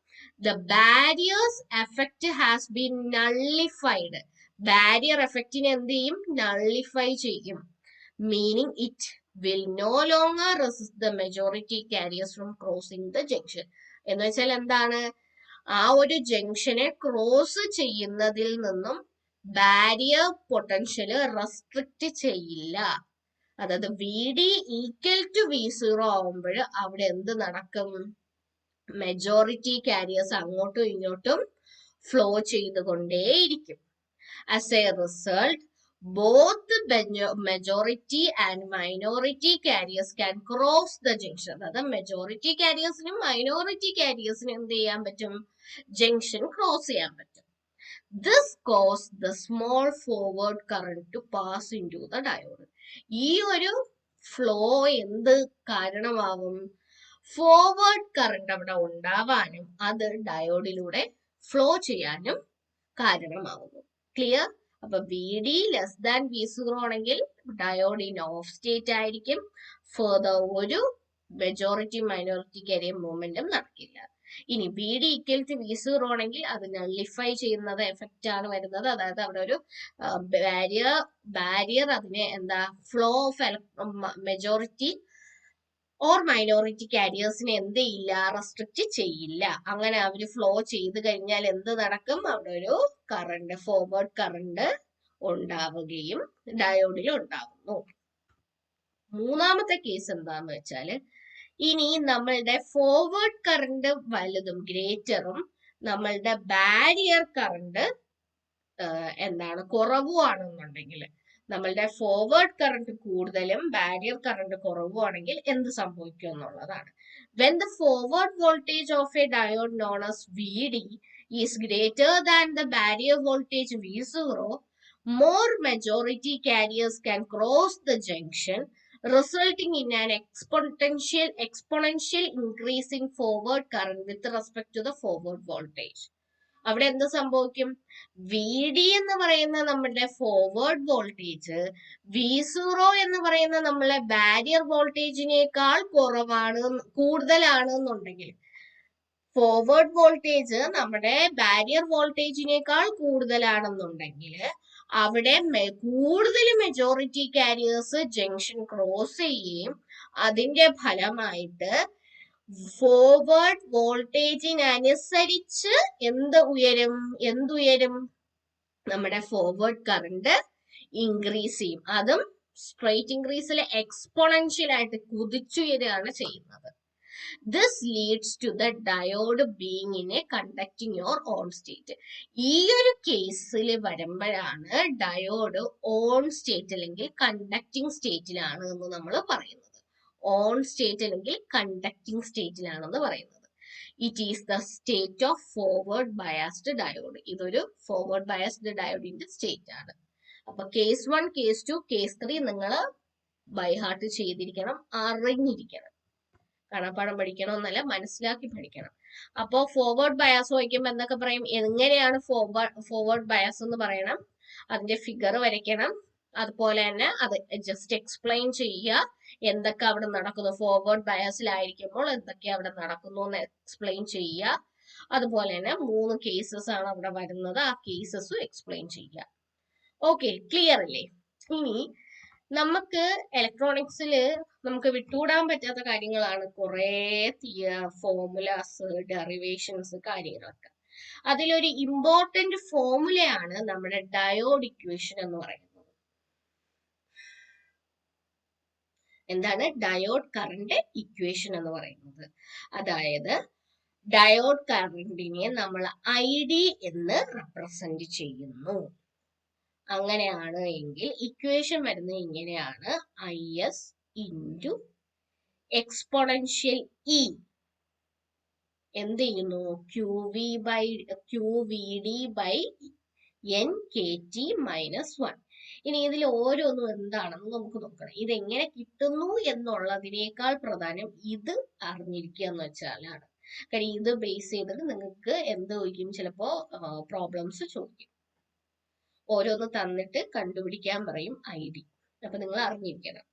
The barrier's effect has been nullified. Barrier എഫക്റ്റിനെ എന്ത് ചെയ്യും? നള്ളിഫൈ ചെയ്യും. Meaning it will no longer resist the majority carriers from crossing the junction. എന്ന് വെച്ചാൽ എന്താണ്? ആ ഒരു ജംഗ്ഷനെ ക്രോസ് ചെയ്യുന്നതിൽ നിന്നും ബാരിയർ പൊട്ടൻഷ്യല് റെസ്ട്രിക്റ്റ് ചെയ്യില്ല. അതായത് VD ഈക്വൽ ടു V0 ആവുമ്പോൾ അവിടെ എന്ത് നടക്കും? മെജോറിറ്റി കാരിയേഴ്സ് അങ്ങോട്ടും ഇങ്ങോട്ടും flow ചെയ്തുകൊണ്ടേയിരിക്കും. As a result, both majority and minority carriers can cross the junction. അതായത് മെജോറിറ്റി കാരിയേഴ്സിനും മൈനോറിറ്റി കാരിയേഴ്സിനും എന്ത് ചെയ്യാൻ പറ്റും? ജംഗ്ഷൻ ക്രോസ് ചെയ്യാൻ പറ്റും. This caused the small forward current to pass into the diode. ഈ ഒരു ഫ്ലോ എന്ത് കാരണമാവും? ഫോർവേഡ് കറണ്ട് അവിടെ ഉണ്ടാവാനും അത് ഡയോഡിലൂടെ ഫ്ലോ ചെയ്യാനും കാരണമാവുന്നു. ക്ലിയർ? അപ്പൊ VD ലെസ് ദാൻ V0 ആണെങ്കിൽ ഡയോഡ് ഇൻ ഓഫ് സ്റ്റേറ്റ് ആയിരിക്കും. ഫർദർ ഒരു മെജോറിറ്റി മൈനോറിറ്റി കാരിയർ മൂവ്മെന്റും നടക്കില്ല. ഇനി VD ഈക്വൽ ടു V0 ആണെങ്കിൽ അത് നള്ളിഫൈ ചെയ്യുന്നത് എഫക്റ്റ് ആണ് വരുന്നത്. അതായത് അവിടെ ഒരു ബാരിയർ അതിനെ flow of majority or minority കാരിയേഴ്സിനെ എന്ത് ചെയ്യില്ല? റെസ്ട്രിക്റ്റ് ചെയ്യില്ല. അങ്ങനെ അവർ ഫ്ലോ ചെയ്ത് കഴിഞ്ഞാൽ എന്ത് നടക്കും? അവിടെ ഒരു കറണ്ട്, ഫോർവേഡ് കറണ്ട് ഉണ്ടാവുകയും ഡയോഡിൽ ഉണ്ടാവുന്നു. മൂന്നാമത്തെ കേസ് എന്താന്ന് വെച്ചാല്, ഇനി നമ്മളുടെ ഫോർവേഡ് കറണ്ട് വലുതും ഗ്രേറ്ററും നമ്മളുടെ ബാരിയർ കറണ്ട് കുറവുമാണെന്നുണ്ടെങ്കിൽ, നമ്മളുടെ ഫോർവേഡ് കറണ്ട് കൂടുതലും ബാരിയർ കറണ്ട് കുറവുമാണെങ്കിൽ എന്ത് സംഭവിക്കും എന്നുള്ളതാണ്. When the forward voltage of a diode known as VD is greater than the barrier voltage V0, more majority carriers can cross the junction, resulting in an exponential increase in forward current with respect to the forward voltage. അവിടെ എന്ത് സംഭവിക്കും? വി ഡി എന്ന് പറയുന്ന നമ്മുടെ ഫോർവേഡ് വോൾട്ടേജ് V0 എന്ന് പറയുന്ന നമ്മളെ ബാരിയർ വോൾട്ടേജിനേക്കാൾ കൂടുതലാണ് എന്നുണ്ടെങ്കിൽ, ഫോർവേഡ് വോൾട്ടേജ് നമ്മുടെ ബാരിയർ വോൾട്ടേജിനേക്കാൾ കൂടുതലാണെന്നുണ്ടെങ്കിൽ അവിടെ കൂടുതൽ മെജോറിറ്റി കാരിയേഴ്സ് ജംഗ്ഷൻ ക്രോസ് ചെയ്യുകയും അതിന്റെ ഫലമായിട്ട് ഫോർവേഡ് വോൾട്ടേജിനനുസരിച്ച് എന്തുയരും? നമ്മുടെ ഫോർവേഡ് കറണ്ട് ഇൻക്രീസ് ചെയ്യും. അതും സ്ട്രേറ്റ് ഇൻക്രീസിൽ എക്സ്പോണൻഷ്യൽ ആയിട്ട് കുതിച്ചുയരുകയാണ് ചെയ്യുന്നത്. This leads to the diode being in a conducting or on state. ഈ ഒരു കേസിൽ വരുമ്പോഴാണ് ഡയോഡ് ഓൺ സ്റ്റേറ്റ് അല്ലെങ്കിൽ കണ്ടക്ടിങ് സ്റ്റേറ്റിലാണ് എന്ന് നമ്മൾ പറയുന്നത്. ഓൺ സ്റ്റേറ്റ് അല്ലെങ്കിൽ കണ്ടക്ടിങ് സ്റ്റേറ്റിലാണെന്ന് പറയുന്നത്. It is the state of forward biased diode. ഇതൊരു ഫോർവേഡ് ബയാസ്ഡ് ഡയോഡിന്റെ സ്റ്റേറ്റ് ആണ്. അപ്പൊ കേസ് 1, കേസ് 2, കേസ് 3 നിങ്ങൾ ബൈഹാർട്ട് ചെയ്തിരിക്കണം, അറിഞ്ഞിരിക്കണം. കാണാപ്പാടം പഠിക്കണമെന്നല്ല, മനസ്സിലാക്കി പഠിക്കണം. അപ്പോ ഫോർവേഡ് ബയാസ് വയ്ക്കുമ്പോൾ എന്തൊക്കെ പറയും? എങ്ങനെയാണ് ഫോർവേഡ് ബയാസ് എന്ന് പറയണം, അതിന്റെ ഫിഗർ വരയ്ക്കണം, അതുപോലെ തന്നെ അത് ജസ്റ്റ് എക്സ്പ്ലെയിൻ ചെയ്യുക, എന്തൊക്കെ അവിടെ നടക്കുന്നു, ഫോർവേഡ് ബയാസിലായിരിക്കുമ്പോൾ എന്തൊക്കെ അവിടെ നടക്കുന്നു എന്ന് എക്സ്പ്ലെയിൻ ചെയ്യുക. അതുപോലെ തന്നെ 3 കേസസ് ആണ് അവിടെ വരുന്നത്, ആ കേസസും എക്സ്പ്ലെയിൻ ചെയ്യുക. ഓക്കെ, ക്ലിയർ അല്ലേ? ഇനി നമുക്ക് ഇലക്ട്രോണിക്സിൽ നമുക്ക് വിട്ടുകൂടാൻ പറ്റാത്ത കാര്യങ്ങളാണ് കുറെ ഫോർമുലാസ്, ഡെറിവേഷൻസ്, കാര്യങ്ങളൊക്കെ. അതിലൊരു ഇമ്പോർട്ടന്റ് ഫോർമുലയാണ് നമ്മുടെ ഡയോഡ് ഇക്വേഷൻ എന്ന് പറയുന്നത്. എന്താണ് ഡയോഡ് കറന്റ് ഇക്വേഷൻ എന്ന് പറയുന്നത്? അതായത് ഡയോഡ് കറന്റിനെ നമ്മൾ ID എന്ന് റെപ്രസെന്റ് ചെയ്യുന്നു. അങ്ങനെയാണ് എങ്കിൽ ഇക്വേഷൻ വരുന്നത് ഇങ്ങനെയാണ്: IS ഇൻറ്റു എക്സ്പോണൻഷ്യൽ ഇ എന്ത് ചെയ്യുന്നു? QVD by NKT minus 1. ഇനി ഇതിൽ ഓരോന്നും എന്താണെന്ന് നമുക്ക് നോക്കണം. ഇതെങ്ങനെ കിട്ടുന്നു എന്നുള്ളതിനേക്കാൾ പ്രധാനം ഇത് അറിഞ്ഞിരിക്കുക എന്ന് വെച്ചാലാണ്. കാര്യം ഇത് ബേസ് ചെയ്തിട്ട് നിങ്ങൾക്ക് എന്ത് ചോദിക്കും? ചിലപ്പോ പ്രോബ്ലംസ് ചോദിക്കും. ഓരോന്ന് തന്നിട്ട് കണ്ടുപിടിക്കാൻ പറയും ID. അപ്പൊ നിങ്ങൾ അറിഞ്ഞിരിക്കണം.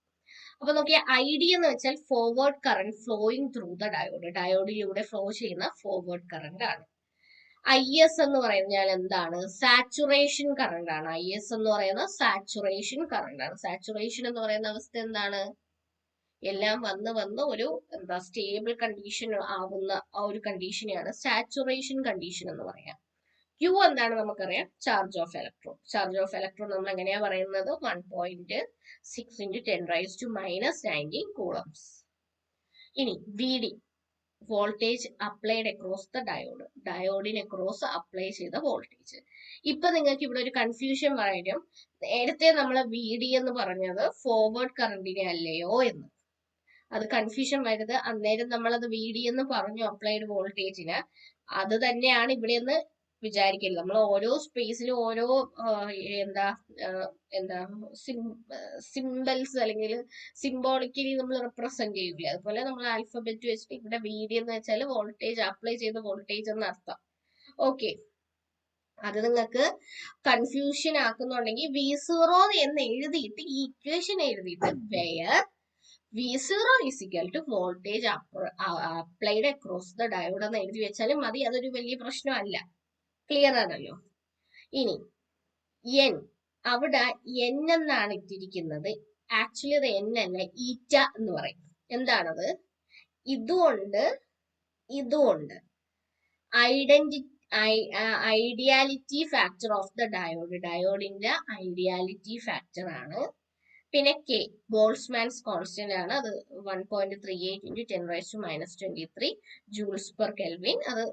അപ്പൊ നോക്കിയാൽ ID എന്ന് വെച്ചാൽ forward current flowing through the diode. ഡയോഡിലൂടെ ഫ്ലോ ചെയ്യുന്ന ഫോർവേഡ് കറന്റ് ആണ്. IS എന്ന് പറഞ്ഞാൽ എന്താണ്? സാച്ചുറേഷൻ കറന്റ് ആണ്. IS എന്ന് പറയുന്ന സാച്ചുറേഷൻ കറന്റ് ആണ്. സാച്ചുറേഷൻ എന്ന് പറയുന്ന അവസ്ഥ എന്താണ്? എല്ലാം വന്ന് ഒരു സ്റ്റേബിൾ കണ്ടീഷൻ ആവുന്ന ആ ഒരു കണ്ടീഷനെയാണ് സാച്ചുറേഷൻ കണ്ടീഷൻ എന്ന് പറയാം. Q എന്താണ് നമുക്കറിയാം? Charge of electron. Charge of electron നമ്മൾ എങ്ങനെയാ പറയുന്നത്? 1.6 × 10⁻⁻19 കൂളംസ്. ഇനി VD, voltage applied across the diode. ഡയോഡിന് അക്രോസ് അപ്ലൈ ചെയ്ത വോൾട്ടേജ്. ഇപ്പൊ നിങ്ങൾക്ക് ഇവിടെ ഒരു കൺഫ്യൂഷൻ വരും. നേരത്തെ നമ്മൾ VD എന്ന് പറഞ്ഞത് ഫോർവേഡ് കറണ്ടിനെ അല്ലയോ എന്ന്. അത് കൺഫ്യൂഷൻ വരുന്നത്. അന്നേരം നമ്മളത് VD എന്ന് പറഞ്ഞു അപ്ലൈഡ് വോൾട്ടേജിന്. അത് തന്നെയാണ് ഇവിടെ നിന്ന് വിചാരിക്കരുത്. നമ്മൾ ഓരോ സ്പേസിലും ഓരോ സിംബൽസ് അല്ലെങ്കിൽ സിംബോളിക്കലി നമ്മൾ റെപ്രസെന്റ് ചെയ്യില്ല. അതുപോലെ നമ്മൾ ആൽഫബറ്റ് വെച്ചിട്ട് ഇവിടെ VD എന്ന് വെച്ചാൽ വോൾട്ടേജ് അപ്ലൈ ചെയ്ത വോൾട്ടേജ് എന്ന് അർത്ഥം. ഓക്കെ, അത് നിങ്ങൾക്ക് കൺഫ്യൂഷൻ ആക്കുന്നുണ്ടെങ്കിൽ V0 എന്ന് എഴുതിയിട്ട് ഈ ഇക്വേഷൻ എഴുതിയിട്ട് wear V0 is equal to voltage applied across the diode എന്ന് എഴുതി വെച്ചാലും മതി. അതൊരു വലിയ പ്രശ്നമല്ല. ക്ലിയർ ആണല്ലോ? ഇനി N, അവിടെ N എന്നാണ് ഇട്ടിരിക്കുന്നത്. ആക്ച്വലി അത് N അല്ല, ഈറ്റ എന്ന് പറയും. എന്താണത്? ഇതുകൊണ്ട് ideality factor of the diode. ഡയോഡിന്റെ ഐഡിയാലിറ്റി ഫാക്ടർ ആണ്. പിന്നെ K, ബോൾട്സ്മാൻസ് കോൺസ്റ്റന്റ് ആണ്. അത് 1.38 × 10⁻⁻23 ജൂൾസ് പെർ കെൽവിൻ. അത്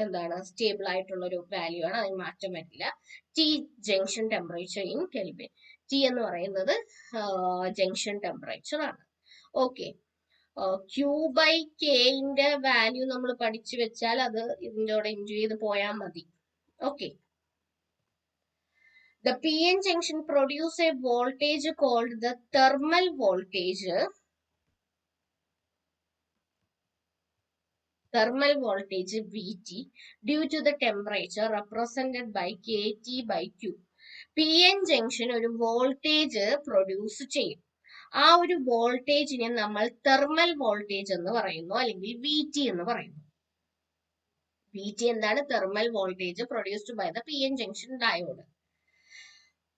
എന്താണ്? സ്റ്റേബിൾ ആയിട്ടുള്ള ഒരു വാല്യൂ ആണ്, അതിന് മാറ്റം പറ്റില്ല. T, junction temperature in kelvin. T എന്ന് പറയുന്നത് ജംഗ്ഷൻ ടെമ്പറേച്ചർ ആണ്. ഓക്കെ, Q/Kന്റെ വാല്യൂ നമ്മൾ പഠിച്ചു വെച്ചാൽ അത് ഇതിൻ്റെ കൂടെ ഇൻജു ചെയ്ത് പോയാൽ മതി. Okay, the PN junction produce a voltage called the thermal voltage. thermal voltage Vt due to the temperature represented by Kt by Q. PN junction ഒരു വോൾട്ടേജ് പ്രൊഡ്യൂസ് ചെയ്യും. ആ ഒരു വോൾട്ടേജിനെ നമ്മൾ തെർമൽ വോൾട്ടേജ് എന്ന് പറയുന്നു, അല്ലെങ്കിൽ Vt എന്ന് പറയുന്നു. Vt എന്താണ്? Thermal voltage produced by the PN junction diode.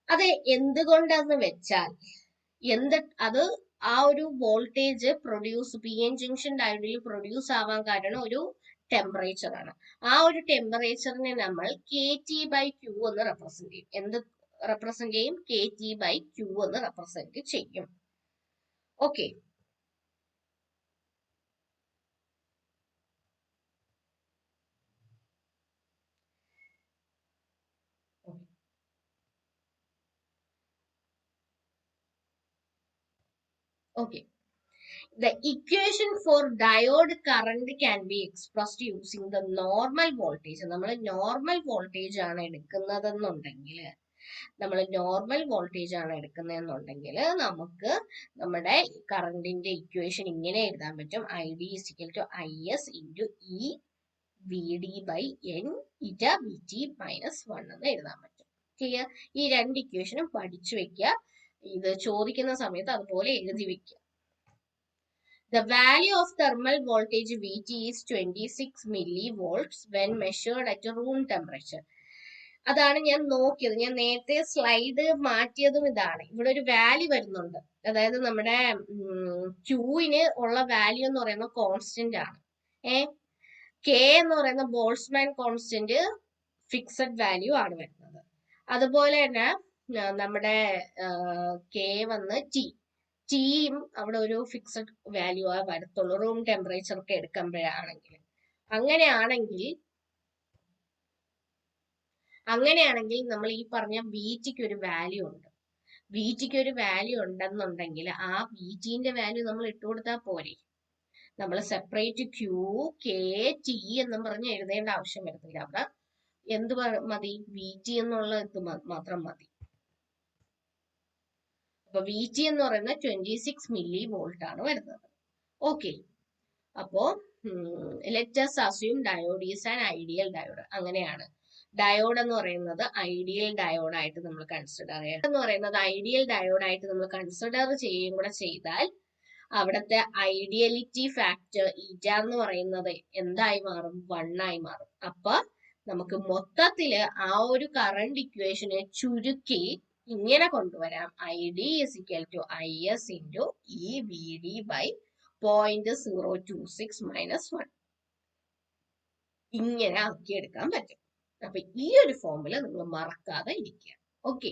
അത് എന്തുകൊണ്ടെന്ന് വെച്ചാൽ അത് ആ ഒരു വോൾട്ടേജ് PN ജംഗ്ഷൻ ഡയോഡിൽ പ്രൊഡ്യൂസ് ആവാൻ കാരണം ഒരു ടെമ്പറേച്ചർ ആണ്. ആ ഒരു ടെമ്പറേച്ചറിനെ നമ്മൾ KT by Q എന്ന് റെപ്രസെന്റ് ചെയ്യും. എന്ത് റെപ്രസെന്റ് ചെയ്യും? KT by Q എന്ന് റെപ്രസെന്റ് ചെയ്യും. Okay, okay. The equation for diode current can be expressed using the normal voltage. നമ്മൾ നോർമൽ വോൾട്ടേജ് ആണ് എടുക്കുന്നതെന്നുണ്ടെങ്കിൽ നമുക്ക് നമ്മുടെ കറണ്ടിന്റെ ഇക്വേഷൻ ഇങ്ങനെ എഴുതാൻ പറ്റും. ID = IS × E VD by N eta VT minus 1 എന്ന് എഴുതാൻ പറ്റും. ക്ലിയർ? ഈ രണ്ട് ഇക്വേഷനും പഠിച്ചു വെക്കുക. ഇത് ചോദിക്കുന്ന സമയത്ത് അതുപോലെ എഴുതി വെക്കുക. The value of thermal voltage Vt is 26 millivolts when measured at room temperature. അതാണ് ഞാൻ നോക്കിയത്. ഞാൻ നേരത്തെ സ്ലൈഡ് മാറ്റിയതും ഇതാണ്. ഇവിടെ ഒരു വാല്യൂ വരുന്നുണ്ട്. അതായത് നമ്മുടെ ക്യൂവിന് ഉള്ള വാല്യൂ എന്ന് പറയുന്നത് കോൺസ്റ്റന്റ് ആണ്. കെ എന്ന് പറയുന്ന ബോൾട്സ്മാൻ കോൺസ്റ്റന്റ് ഫിക്സഡ് വാല്യൂ ആണ് വരുന്നത്. അതുപോലെ തന്നെ നമ്മുടെ കെ വന്ന് ടിയും അവിടെ ഒരു ഫിക്സഡ് വാല്യൂ ആ വരത്തുള്ളൂ, റൂം ടെമ്പറേച്ചർ ഒക്കെ എടുക്കുമ്പോഴാണെങ്കിൽ. അങ്ങനെയാണെങ്കിൽ നമ്മൾ ഈ പറഞ്ഞ VTക്ക് ഒരു വാല്യൂ ഉണ്ട്. VTക്ക് ഒരു വാല്യൂ ഉണ്ടെന്നുണ്ടെങ്കിൽ ആ VTന്റെ വാല്യൂ നമ്മൾ ഇട്ടുകൊടുത്താൽ പോരെ. നമ്മൾ സെപ്പറേറ്റ് Q, K, T എന്നും പറഞ്ഞ് എഴുതേണ്ട ആവശ്യം വരുന്നില്ല. അവിടെ എന്ത് മതി? VT എന്നുള്ള ഇത് മാത്രം മതി. അപ്പൊ VT എന്ന് പറയുന്നത് 26 millivolt ആണ് വരുന്നത്. ഓക്കെ, അപ്പോ let us assume diode is an ideal diode. അങ്ങനെയാണ്. ഡയോഡ് എന്ന് പറയുന്നത് ഐഡിയൽ ഡയോഡ് ആയിട്ട് നമ്മൾ കൺസിഡർ ചെയ്യുകയും കൂടെ ചെയ്താൽ അവിടുത്തെ ഐഡിയലിറ്റി ഫാക്ടർ ഈറ്റ എന്ന് പറയുന്നത് എന്തായി മാറും? 1 ആയി മാറും. അപ്പൊ നമുക്ക് മൊത്തത്തില് ആ ഒരു കറണ്ട് ഇക്വേഷനെ ചുരുക്കി ഇങ്ങനെ കൊണ്ടുവരാം. ID = IS × E VD by 0.026 - 1. ഇങ്ങനെ ആക്കിയെടുക്കാൻ പറ്റും. അപ്പൊ ഈ ഒരു ഫോർമുല നിങ്ങൾ മറക്കാതെ ഇരിക്കുക. ഓക്കെ.